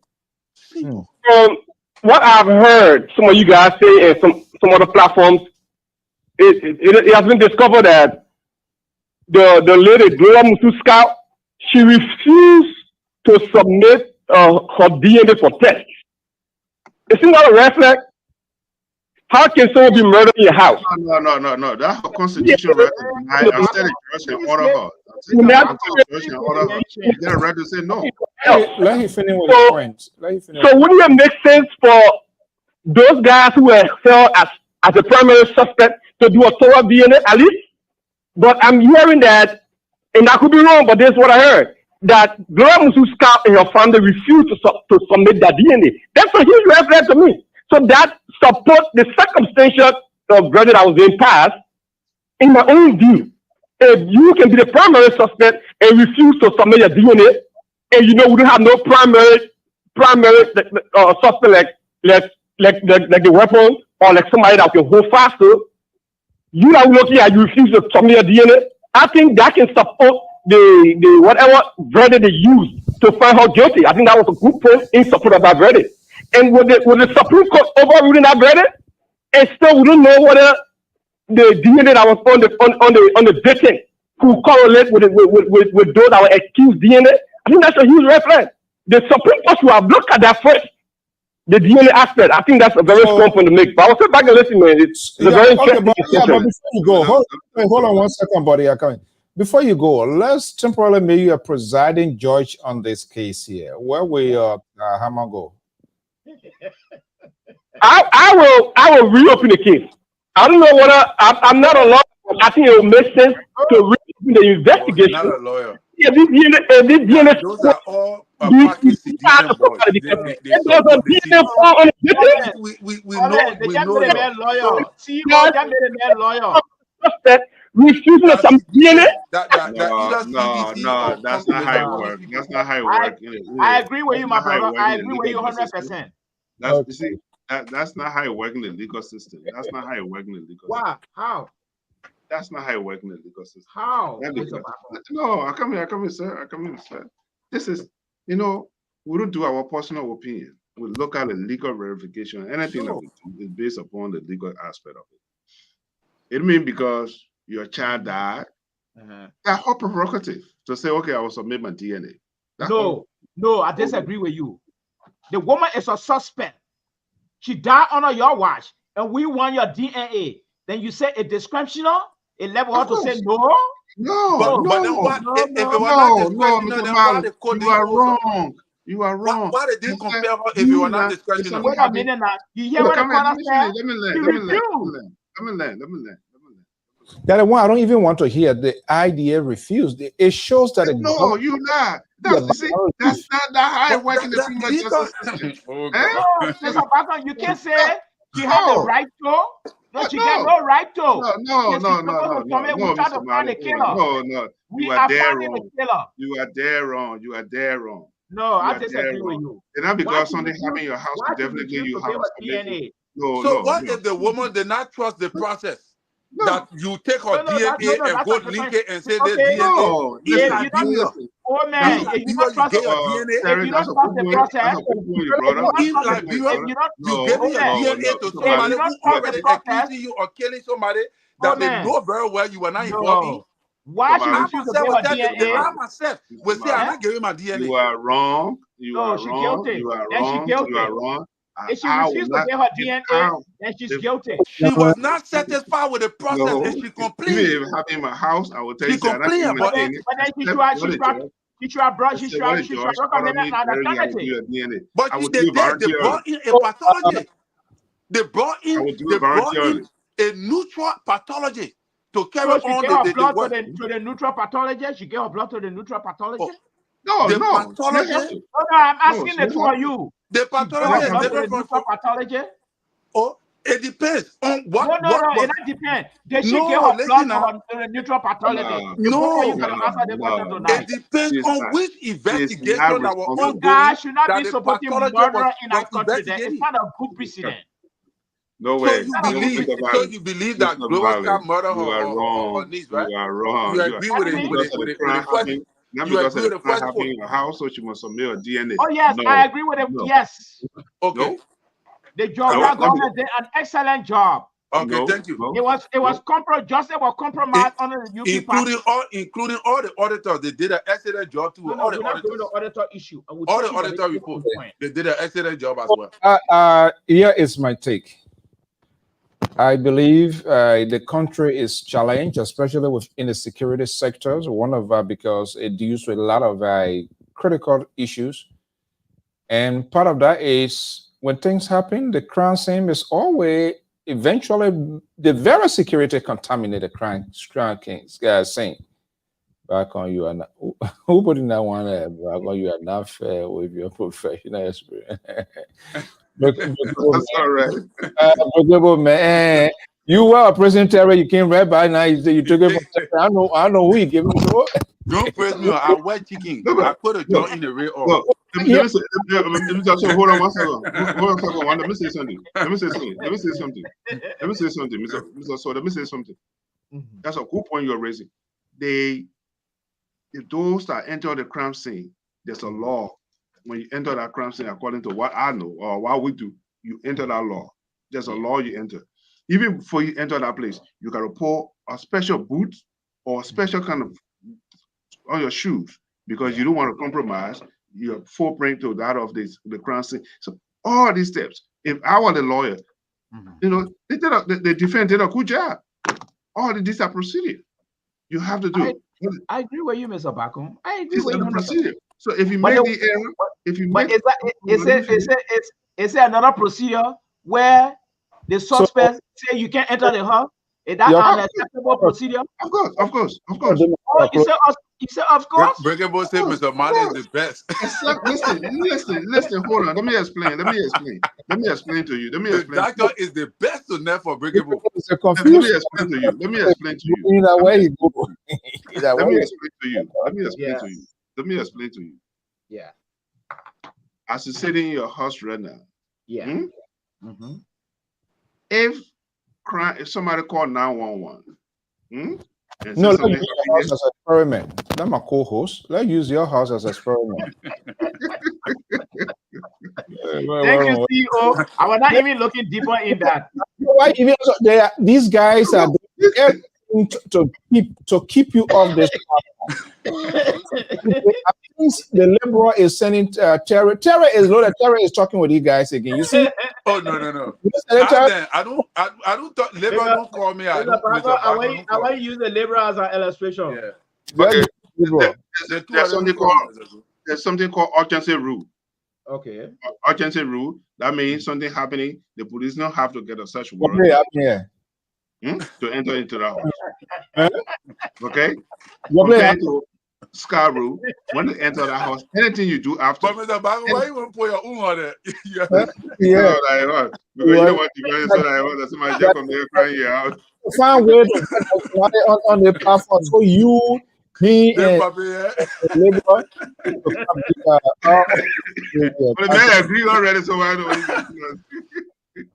Speaker 11: From what I've heard some of you guys say and some other platforms, it has been discovered that the lady Gloria Musu Scout, she refused to submit her DNA for test. Isn't that a red flag? How can someone be murdered in your house?
Speaker 3: No. That's her constitution right to deny. I said the judge can order her. You get a right to say no.
Speaker 2: Let him finish with the point.
Speaker 11: So wouldn't it make sense for those guys who were held as a primary suspect to do a thorough DNA at least? But I'm hearing that, and I could be wrong, but this is what I heard, that Gloria Musu Scout and her family refused to submit that DNA. That's a huge red flag to me. So that supports the circumstantial verdict that was being passed. In my own view, if you can be the primary suspect and refuse to submit your DNA, and you know we don't have no primary suspect like the weapon or like somebody that can hold faster, you are looking at you refuse to submit your DNA. I think that can support the whatever verdict they used to find her guilty. I think that was a good point in support of that verdict. And with the Supreme Court overruling that verdict, and still we don't know whether the DNA that was on the victim who correlate with those that were accused DNA. I think that's a huge red flag. The Supreme Court should have looked at that first. The DNA aspect. I think that's a very strong point to make. But I will sit back and listen, man. It's a very interesting discussion.
Speaker 2: But before you go, hold on 1 second, buddy. I'm coming. Before you go, let's temporarily make you a presiding judge on this case here. Where will Hammer go?
Speaker 11: I will reopen the case. I don't know whether I'm not a lawyer. I think it will make sense to reopen the investigation.
Speaker 5: Not a lawyer.
Speaker 11: If this DNA,
Speaker 5: those are all package citizen boys. We know
Speaker 11: refusing to some DNA.
Speaker 3: No, that's not how it works. That's not how it works.
Speaker 4: I agree with you, my brother. I agree with you 100%.
Speaker 3: That's not how it works in the legal system. That's not how it works in the legal system.
Speaker 4: Why? How?
Speaker 3: That's not how it works in the legal system.
Speaker 4: How?
Speaker 3: No, I come here, sir. This is, we don't do our personal opinion. We look at the legal verification. Anything that we do is based upon the legal aspect of it. It means because your child died, that's her prerogative to say, okay, I will submit my DNA.
Speaker 4: No, I disagree with you. The woman is a suspect. She died under your watch, and we want your DNA. Then you say a descriptional, a level her to say no.
Speaker 3: No, you are wrong. You are wrong.
Speaker 5: Why they didn't compare her if you were not discretional?
Speaker 4: Wait a minute now. You hear what the corner said?
Speaker 3: Let me learn.
Speaker 2: That one I don't even want to hear. The idea refused. It shows that
Speaker 3: you're not. That's not how it works in the criminal justice system.
Speaker 4: You can't say she had the right to. No, she got no right to.
Speaker 3: No. You are there wrong.
Speaker 4: No, I disagree with you.
Speaker 3: It's not because something happened in your house to definitely you have
Speaker 4: DNA.
Speaker 5: So what if the woman did not trust the process? That you take her DNA and go link it and say this DNA is Liberia.
Speaker 4: Oh man, if you don't trust the process,
Speaker 5: you give your DNA to somebody who already accusing you of killing somebody that they know very well you were not involved in.
Speaker 4: Why should you give her DNA?
Speaker 5: I myself will say I'm not giving my DNA.
Speaker 3: You are wrong.
Speaker 4: You are
Speaker 3: wrong.
Speaker 4: If she refused to give her DNA, then she's guilty.
Speaker 5: She was not satisfied with the process and she complained.
Speaker 3: Even if having my house, I will tell you.
Speaker 5: She complained,
Speaker 4: but then she should have brought recommended an alternative.
Speaker 5: But they brought in a pathology. They brought in a neutral pathology to carry on
Speaker 4: the blood to the neutral pathology. She gave her blood to the neutral pathology.
Speaker 3: No,
Speaker 6: The
Speaker 3: no.
Speaker 6: pathology,
Speaker 4: No, I'm asking it for you.
Speaker 6: the
Speaker 4: You
Speaker 6: pathology is
Speaker 4: have
Speaker 6: different
Speaker 4: neutral
Speaker 6: from.
Speaker 4: pathology?
Speaker 6: Oh, it depends on what.
Speaker 4: No,
Speaker 6: What
Speaker 4: it
Speaker 6: was.
Speaker 4: not depend. Did she
Speaker 6: No,
Speaker 4: get her
Speaker 6: listen
Speaker 4: blood
Speaker 6: now.
Speaker 4: from the neutral pathology?
Speaker 3: No,
Speaker 4: If both of you
Speaker 6: No,
Speaker 4: can answer the question
Speaker 3: no.
Speaker 4: tonight.
Speaker 6: it depends
Speaker 3: She's
Speaker 6: on
Speaker 3: not.
Speaker 6: which
Speaker 3: She's
Speaker 6: investigation
Speaker 3: not
Speaker 6: that were
Speaker 4: You
Speaker 3: responsible.
Speaker 4: guys
Speaker 6: ongoing
Speaker 4: should not
Speaker 6: that
Speaker 4: be
Speaker 6: the
Speaker 4: supporting
Speaker 6: pathologist
Speaker 4: murder in
Speaker 6: was
Speaker 4: our country. Then it's
Speaker 6: investigating.
Speaker 4: not a good precedent.
Speaker 3: No
Speaker 6: So
Speaker 3: way.
Speaker 6: you
Speaker 3: No,
Speaker 6: believe,
Speaker 3: Mr.
Speaker 6: so
Speaker 3: Violence.
Speaker 6: you believe that
Speaker 3: Mr.
Speaker 6: Global Star
Speaker 3: Violence.
Speaker 6: murder
Speaker 3: You are
Speaker 6: her
Speaker 3: wrong.
Speaker 6: niece,
Speaker 3: You
Speaker 6: right?
Speaker 3: are wrong.
Speaker 6: You
Speaker 3: You are
Speaker 6: agree
Speaker 4: Pardon
Speaker 6: with it
Speaker 4: me?
Speaker 6: with
Speaker 3: because
Speaker 6: it
Speaker 3: of
Speaker 6: with
Speaker 3: the
Speaker 6: it with
Speaker 3: crime
Speaker 6: the first.
Speaker 3: happening. Not
Speaker 6: You
Speaker 3: because
Speaker 6: agree
Speaker 3: of
Speaker 6: with
Speaker 3: the
Speaker 6: the
Speaker 3: crime
Speaker 6: first quote.
Speaker 3: happening in your house, so you must submit a DNA.
Speaker 4: Oh yes,
Speaker 3: No.
Speaker 4: I agree with it.
Speaker 3: No.
Speaker 4: Yes,
Speaker 6: Okay.
Speaker 3: No.
Speaker 4: the
Speaker 3: No.
Speaker 4: Georgia
Speaker 3: Not
Speaker 4: government
Speaker 3: because,
Speaker 4: did an excellent job.
Speaker 6: Okay,
Speaker 3: no.
Speaker 6: thank you.
Speaker 3: No.
Speaker 4: It was
Speaker 3: No.
Speaker 4: justice was compromised under the UP party.
Speaker 6: Including all the auditors, they did an excellent job too.
Speaker 4: No,
Speaker 6: All the
Speaker 4: we're not doing the
Speaker 6: auditors,
Speaker 4: auditor issue. And we're
Speaker 6: all the
Speaker 4: talking about
Speaker 6: auditor
Speaker 4: the
Speaker 6: report,
Speaker 4: point.
Speaker 6: they did an excellent job as well.
Speaker 2: Here is my take. I believe the country is challenged, especially within the security sectors. One of because it deals with a lot of critical issues, and part of that is when things happen, the crime scene is always eventually the very security contaminated crime scene. Back on you, and who put in that one there? Back on you are not fair with your professional experience.
Speaker 3: That's all right.
Speaker 2: Man, you were a prison terror. You came right by now. You took it. I know who you gave it to.
Speaker 6: Don't praise me. I wear chicken.
Speaker 3: No,
Speaker 6: I
Speaker 3: but
Speaker 6: put a jaw in the rear off.
Speaker 3: look,
Speaker 2: Yeah.
Speaker 3: let me just say, hold on one second. Hold on a second. Let me say something. Let me say something, Mr. So let me say something. That's a good point you're raising. If those that enter the crime scene, there's a law. When you enter that crime scene, according to what I know or what we do, you enter that law. There's a law you enter. Even before you enter that place, you got to pull a special boot or a special kind of on your shoes because you don't want to compromise your footprint to that of the crime scene. So all these steps. If I were the lawyer, the defense did a good job. All these are procedure you have to do.
Speaker 4: I agree with you, Mr. Bakum. I agree
Speaker 3: It's
Speaker 4: with
Speaker 3: a
Speaker 4: you.
Speaker 3: procedure. So if you make the error,
Speaker 4: is there another procedure where the suspect say you can't enter the house? Is that an acceptable procedure?
Speaker 3: Of course.
Speaker 4: Oh, you say of course.
Speaker 6: Breakable say Mr. Mali is the best.
Speaker 3: Listen. Hold on. Let me explain to you.
Speaker 6: The doctor is the best to net for breakable.
Speaker 3: Let me explain to you.
Speaker 2: Either way you go.
Speaker 3: Let me explain to you.
Speaker 4: Yeah.
Speaker 3: As you sitting in your house right now.
Speaker 4: Yeah.
Speaker 3: If somebody called 911.
Speaker 2: No, let's use your house as an experiment. I'm a co-host. Let's use your house as an experiment.
Speaker 4: Thank you, CEO. I was not even looking deeper in that.
Speaker 2: Why even these guys are doing everything to keep you off this the Liberal is sending Terry. Terry is loaded. Terry is talking with you guys again. You see?
Speaker 6: Oh no. I don't thought Liberal don't call me. I want
Speaker 4: to use the Liberal as an illustration.
Speaker 6: Yeah.
Speaker 3: Okay. There's something called urgency rule.
Speaker 4: Okay.
Speaker 3: Urgency rule. That means something happening. The police don't have to get a search warrant to enter into the house. Okay. Compared to Scar rule, when they enter the house, anything you do after.
Speaker 6: But Mr. Bago, why you want to put your own on it?
Speaker 2: Yeah.
Speaker 3: Because you don't want to go so that I want to see my jack from there crying you out.
Speaker 2: Find way to on the platform so you, me, and Liberal.
Speaker 3: But the man agreed already, so I don't.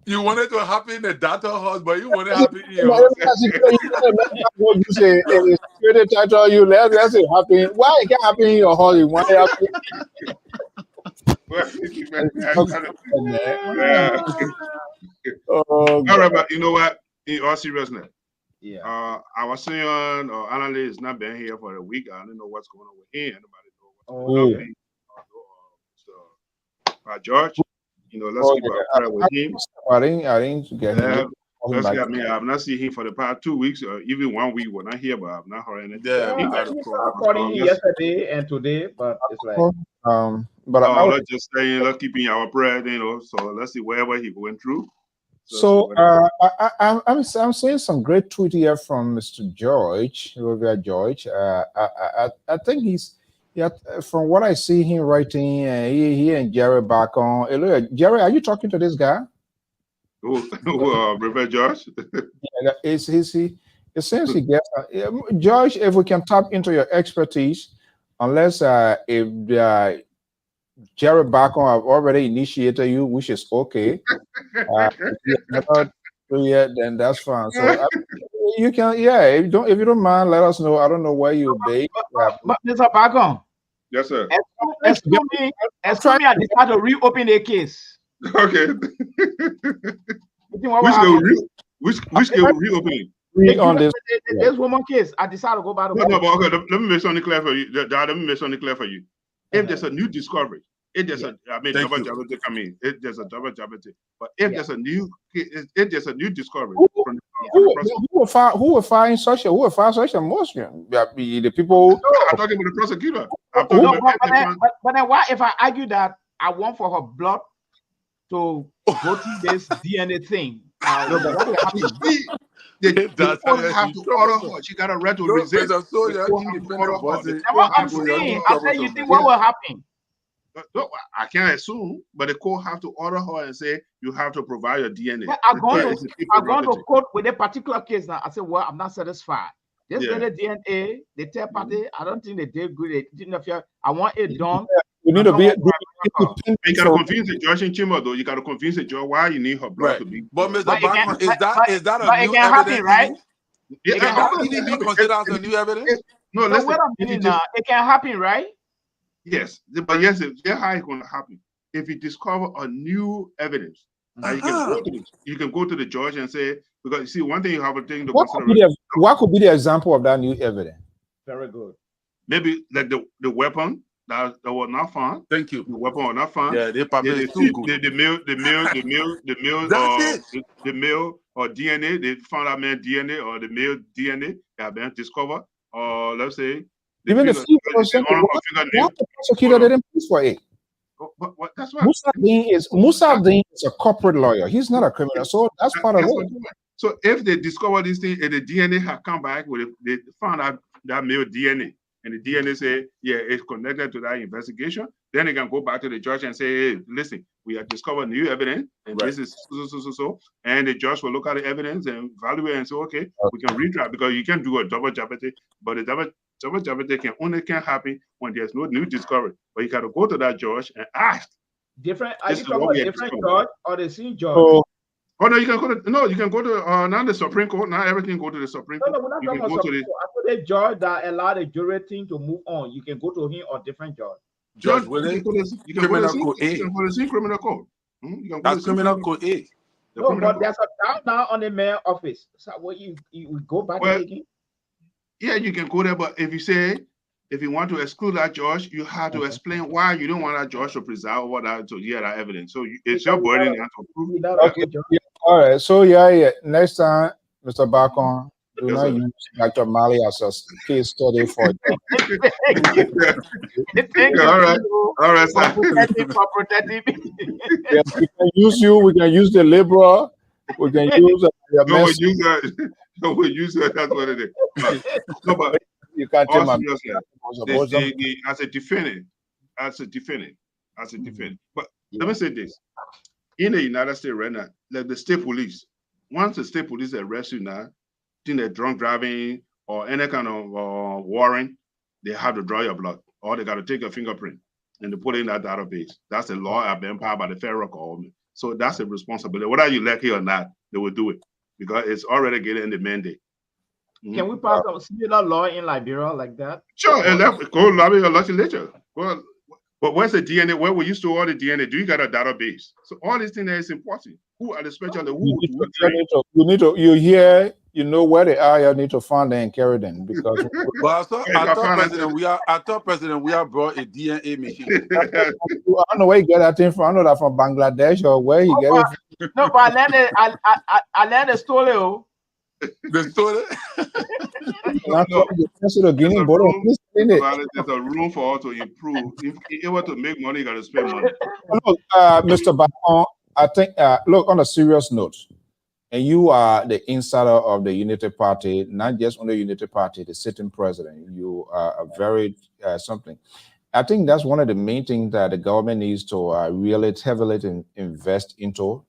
Speaker 6: You wanted to happen in the data house, but you want to happen in your house.
Speaker 2: You say security title, you let it happen. Why it can't happen in your house? Why happen?
Speaker 3: All right, but you know what? In all seriousness, our senior analyst has not been here for a week. I don't know what's going on with him. Anybody know what's going on with Mr. George? Let's keep our prayer with him.
Speaker 2: I didn't get him.
Speaker 3: I've not seen him for the past 2 weeks, or even 1 week. We're not here, but I've not heard anything.
Speaker 4: I called him yesterday and today, but it's like.
Speaker 3: But let's just say, let's keep in our prayer, So let's see wherever he's going through.
Speaker 2: So I'm seeing some great tweet here from Mr. George, George. I think Yeah, from what I see him writing, he and Jerry back on. Hey, look, Jerry, are you talking to this guy?
Speaker 3: Reverend George?
Speaker 2: Yeah, it seems he gets George. If we can tap into your expertise, unless if Jerry Bacon have already initiated you, which is okay. If you have never do yet, then that's fine. So you can, yeah. If you don't mind, let us know. I don't know where you be.
Speaker 4: But Mr. Bacon,
Speaker 3: Yes, sir.
Speaker 4: excuse me, I decided to reopen the case.
Speaker 3: Okay. Which can we reopen?
Speaker 2: On this
Speaker 4: woman case, I decided to go back to
Speaker 3: no, but okay, let me make something clear for you. Let me make something clear for you. If there's a new discovery, if there's double jabberty coming, if there's a double jabberty, but if there's a new discovery from the
Speaker 2: who will file such a motion? The people.
Speaker 3: No, I'm talking about the prosecutor. I'm talking about
Speaker 4: but then why if I argue that I want for her blood to go through this DNA thing? What will happen?
Speaker 3: They don't have to order her. She got a right to resist.
Speaker 4: What I'm saying, I said, you think what will happen?
Speaker 3: No, I can't assume, but the court have to order her and say you have to provide your DNA.
Speaker 4: I'm going to court with a particular case now. I said, well, I'm not satisfied. This DNA, the third party, I don't think they did good. They didn't interfere. I want it done.
Speaker 2: You need to be.
Speaker 3: You gotta convince the judge in chamber, though. You gotta convince the judge why you need her blood to be.
Speaker 5: But Mr. Bachman, is that a new
Speaker 4: evidence,
Speaker 5: happen,
Speaker 4: right?
Speaker 5: Is that even be considered as a new evidence?
Speaker 3: No, listen.
Speaker 4: It can happen, right?
Speaker 3: Yes, but yes, how it's going to happen if you discover a new evidence. You can go to the judge and say, because you see, one thing you have to think to consider.
Speaker 2: What could be the example of that new evidence?
Speaker 4: Very good.
Speaker 3: Maybe like the weapon that was not found.
Speaker 5: Thank you.
Speaker 3: The weapon was not found.
Speaker 5: Yeah, the
Speaker 3: male or DNA. They found out man DNA or the male DNA that been discovered. Or let's say
Speaker 2: even the prosecutor didn't push for it.
Speaker 3: But that's right.
Speaker 2: Musa Dean is a corporate lawyer. He's not a criminal, so that's part of it.
Speaker 3: So if they discover this thing and the DNA have come back with it, they found out that male DNA, and the DNA say, yeah, it's connected to that investigation, then they can go back to the judge and say, hey, listen, we have discovered new evidence, and this is so, and the judge will look at the evidence and evaluate and say, okay, we can retry, because you can do a double jeopardy, but the double jeopardy can happen when there's no new discovery. But you got to go to that judge and ask.
Speaker 4: Different? Are you talking about different judge or the same judge?
Speaker 3: Oh no, you can go to now the Supreme Court. Now everything go to the Supreme Court.
Speaker 4: No, we're not talking about Supreme Court. I thought the judge that allowed the jury thing to move on. You can go to him or different judge.
Speaker 5: Judge Willie, criminal code A.
Speaker 3: You can go to the criminal code.
Speaker 5: That's criminal code A.
Speaker 4: No, but there's a down now on the mayor office. So what you go back again?
Speaker 3: Yeah, you can go there, but if you want to exclude that judge, you have to explain why you don't want that judge to preside over that to hear that evidence. So it's your burden to prove it.
Speaker 2: Okay. All right. So next time, Mr. Bacon, do not use Dr. Mali as a case study for it.
Speaker 3: All right, sir.
Speaker 2: Yes, we can use you. We can use the liberal. We can use
Speaker 3: we use that. That's what it is. No, but
Speaker 2: you can't tell me
Speaker 3: as a defendant. But let me say this: in the United States right now, like the state police, once the state police arrest you now, in a drunk driving or any kind of warrant, they have to draw your blood, or they got to take your fingerprint and they put it in that database. That's a law empowered by the federal government. So that's a responsibility. Whether you like it or not, they will do it because it's already getting in the mandate.
Speaker 4: Can we pass a similar law in Liberia like that?
Speaker 3: Sure, and go lobby your legislature. Well, but where's the DNA? Where we used to all the DNA? Do you got a database? So all these things is important. Who are the special?
Speaker 2: You know where they are. You need to find them and carry them because.
Speaker 5: Well, I thought President we have brought a DNA machine.
Speaker 2: I don't know where you get that thing from. I know that from Bangladesh or where you get it from.
Speaker 4: No, but I learned the story.
Speaker 5: The story.
Speaker 3: There's a room for us to improve. If you want to make money, you got to spend money.
Speaker 2: Look, Mr. Bacon, I think. Look, on a serious note, and you are the insider of the Unity Party, not just on the Unity Party, the sitting president. You are a very something. I think that's one of the main things that the government needs to really heavily invest into.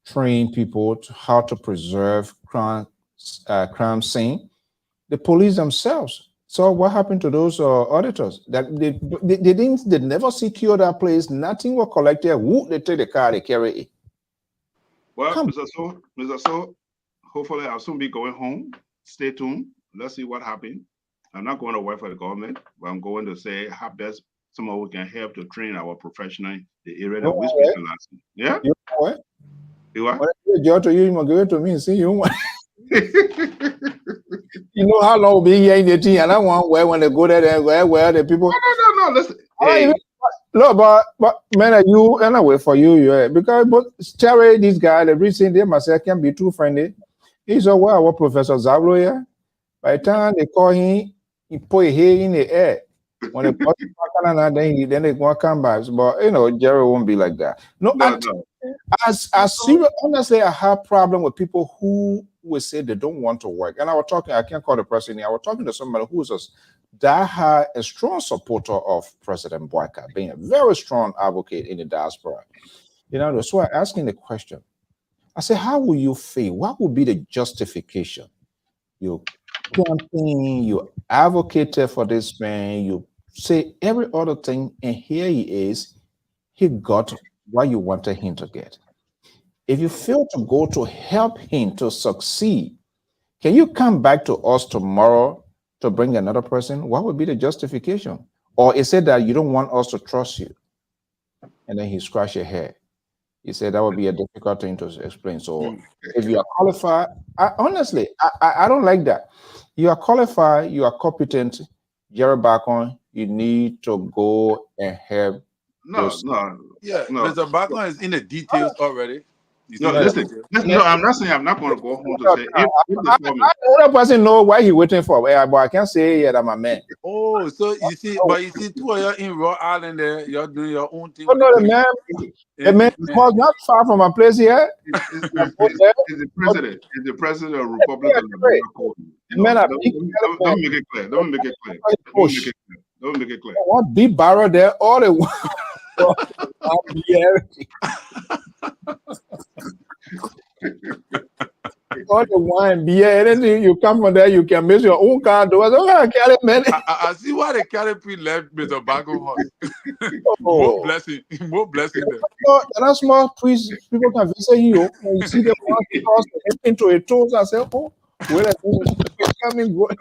Speaker 2: Train people to how to preserve crime scene. The police themselves. So what happened to those auditors? That they never secure that place. Nothing was collected. Who they take the car, they carry it.
Speaker 3: Well, Mr. So, hopefully I'll soon be going home. Stay tuned. Let's see what happens. I'm not going to work for the government, but I'm going to say how best someone who can help to train our professional in the area that we specialize in. Yeah?
Speaker 2: You know what?
Speaker 3: You what?
Speaker 2: When I give to you, you give it to me and see you. You know how long we'll be here in the team, and I want where when they go there, where the people.
Speaker 3: No. Listen. Hey.
Speaker 2: No, but man, you anyway for you, because but Terry, this guy, the reason they myself can be too friendly. He's a what Professor Zablo here. By the time they call him, he put his head in the air. When they put him back, then they go come back. But you know, Jerry won't be like that. No. As serious, honestly, I have problem with people who will say they don't want to work. And I can't call the president. I was talking to somebody who's a strong supporter of President Boyka, being a very strong advocate in the diaspora. You know, so I'm asking the question. I said, how will you feel? What would be the justification? You campaign, you advocated for this man, you say every other thing, and here he is, he got what you wanted him to get. If you fail to go to help him to succeed, can you come back to us tomorrow to bring another person? What would be the justification? Or is it that you don't want us to trust you? And then he scratched your head. He said that would be a difficult thing to explain. So if you are qualified, honestly, I don't like that. You are qualified, you are competent, Jerry Bacon, you need to go and help.
Speaker 5: Mr. Bacon is in the details already.
Speaker 3: No, listen. No, I'm not saying I'm not going to go home to say if
Speaker 2: the other person know why he waiting for, but I can't say that I'm a man.
Speaker 5: Oh, so you see, but you see, two of you in Rhode Island there, you're doing your own thing.
Speaker 2: Oh no, the man was not far from my place here.
Speaker 3: Is the president of the Republic of America. Don't make it clear. Don't make it clear.
Speaker 2: One big barrel there, all the one. All the wine, beer, anything you come from there, you can make your own car doors.
Speaker 5: I see why the Calipari left Mr. Bago. More blessing there.
Speaker 2: That small priest, people can visit you. When you see them cross into a toes, I say, oh, well, coming good.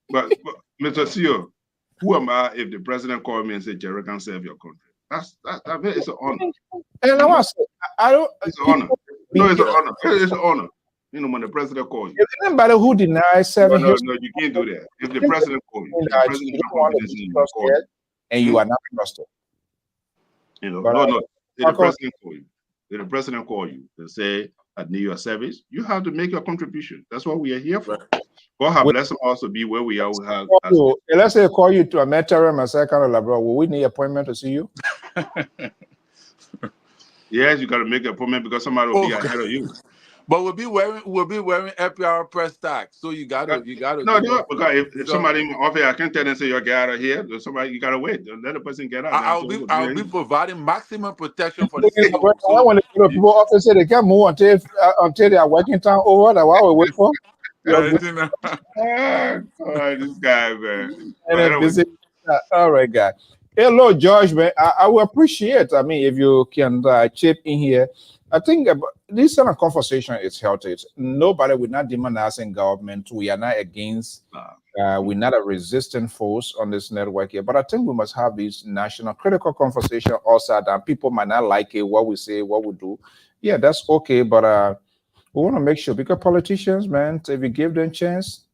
Speaker 3: But Mr. CEO, who am I if the president called me and said, Jerry can serve your country? It's an honor.
Speaker 2: And I don't.
Speaker 3: It's an honor. No, it's an honor. It's an honor. You know, when the president calls you.
Speaker 2: If anybody who denies serving,
Speaker 3: no, you can't do that. If the president calls you,
Speaker 2: and you are not trusted.
Speaker 3: You know, no. If the president call you, if the president call you and say, I need your service, you have to make your contribution. That's what we are here for. God have blessed us also be where we are.
Speaker 2: Let's say call you to a mentor and say, kind of like, bro, will we need an appointment to see you?
Speaker 3: Yes, you got to make an appointment because somebody will be ahead of you.
Speaker 5: But we'll be wearing Lpr press tag. So you gotta.
Speaker 3: No, because if somebody in my office, I can't tell them say you get out of here. Somebody, you gotta wait. Let the person get out.
Speaker 5: I'll be providing maximum protection for the
Speaker 2: city. I want to people office say they can't move until their working time over. That's what we wait for.
Speaker 3: This guy, man.
Speaker 2: All right, guy. Hello, George, man. I will appreciate. I mean, if you can chip in here. I think this kind of conversation is healthy. Nobody, we're not demonizing government. We are not against. We're not a resistant force on this network here. But I think we must have this national critical conversation also that people might not like it, what we say, what we do. Yeah, that's okay. But we want to make sure, because politicians, man, if you give them a chance,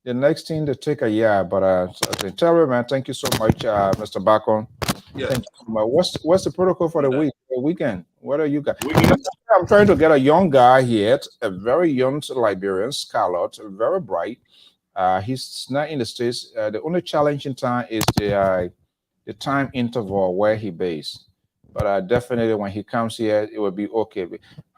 Speaker 2: the next thing they take a year. But Terry, man, thank you so much, Mr. Bacon.
Speaker 5: Yeah.
Speaker 2: Thank you so much. What's the protocol for the weekend? What are you guys? I'm trying to get a young guy here, a very young Liberian, Scarlett, very bright. He's not in the States. The only challenging time is the time interval where he based. But definitely when he comes here, it will be okay.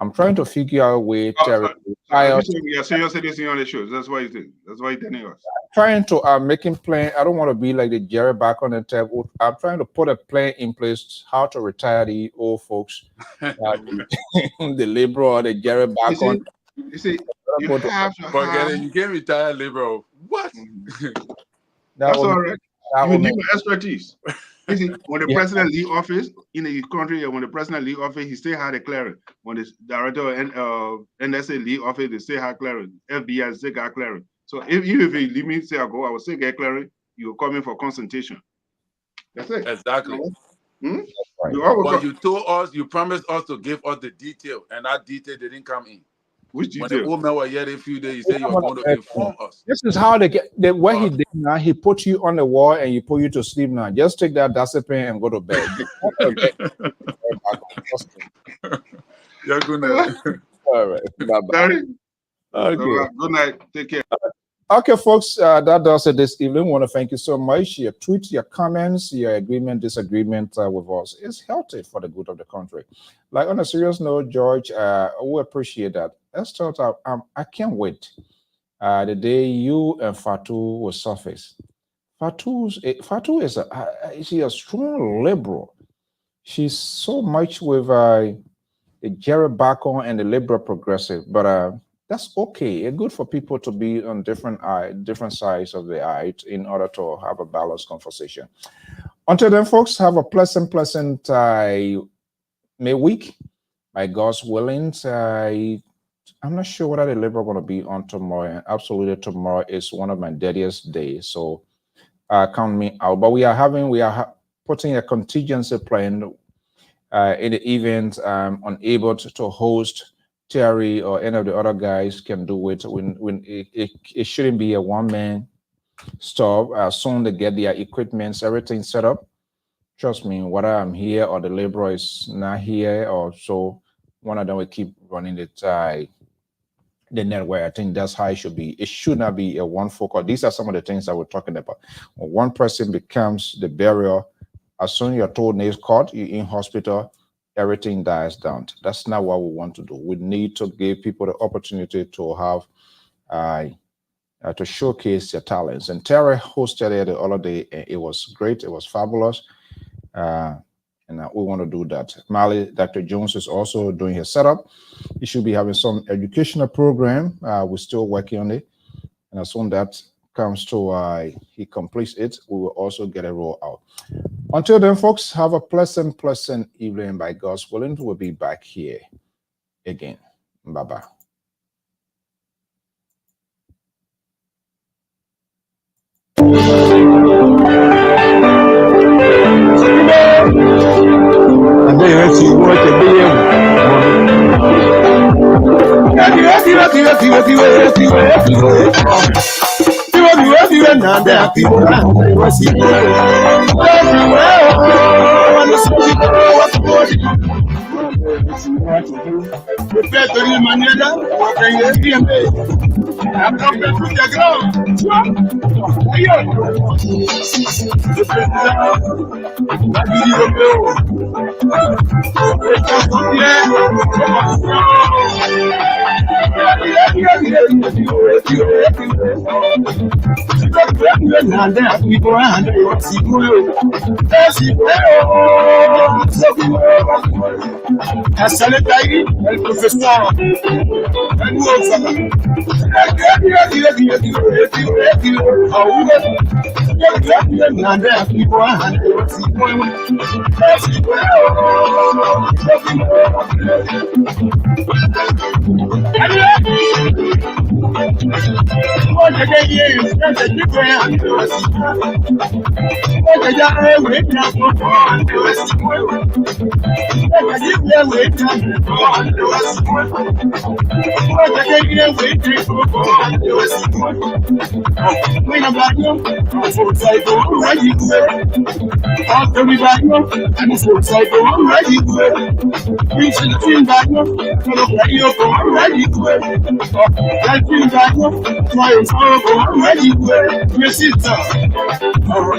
Speaker 2: I'm trying to figure out a way to
Speaker 3: you said we are senior citizen on the show. That's why you think. That's why you're telling us.
Speaker 2: Trying to make him plan. I don't want to be like the Jerry back on the table. I'm trying to put a plan in place how to retire the old folks, the labor or the Jerry back on.
Speaker 3: You see, you have to
Speaker 5: forget it. You can't retire labor. What?
Speaker 3: That's all right. You need expertise. You see, when the president leave office in the country, when the president leave office, he still had a clearance. When the director and NSA leave office, they still had clearance. FBI still got clearance. So even if he leave me, say I go, I will still get clearance. You come in for consultation. That's it.
Speaker 5: Exactly.
Speaker 3: Hmm?
Speaker 5: But you told us, you promised us to give us the detail, and that detail didn't come in.
Speaker 3: Which detail?
Speaker 5: When the old man was here a few days, he said you were going to inform us.
Speaker 2: This is how they get what he did now. He put you on the wall and he put you to sleep now. Just take that discipline and go to bed.
Speaker 5: You're gonna
Speaker 2: all right. Bye-bye. Okay.
Speaker 3: Good night. Take care.
Speaker 2: Okay, folks, that does it this evening. I want to thank you so much. Your tweets, your comments, your agreement, disagreement with us is healthy for the good of the country. Like on a serious note, George, we appreciate that. Let's start out. I can't wait the day you and Fatu will surface. Fatu is she's a strong liberal. She's so much with the Jerry Bacon and the liberal progressive, but that's okay. It's good for people to be on different sides of the aisle in order to have a balanced conversation. Until then, folks, have a pleasant May week. By God's willing, I'm not sure whether the Liberal going to be on tomorrow. And absolutely, tomorrow is one of my deadiest days, so count me out. But we are putting a contingency plan in the event I'm unable to host. Terry or any of the other guys can do it. When it shouldn't be a one-man stop. As soon they get their equipment, everything set up. Trust me, whether I'm here or the laborer is not here, or so one of them will keep running the network. I think that's how it should be. It should not be a one focus. These are some of the things that we're talking about. When one person becomes the barrier, as soon as your toenail is caught, you're in hospital. Everything dies down. That's not what we want to do. We need to give people the opportunity to have to showcase their talents. And Terry hosted it the other day, and it was great. It was fabulous, and we want to do that. Mali, Dr. Jones is also doing his setup. He should be having some educational program. We're still working on it, and as soon as that comes to he completes it, we will also get a roll out. Until then, folks, have a pleasant evening. By God's willing, we'll be back here again. Bye-bye. All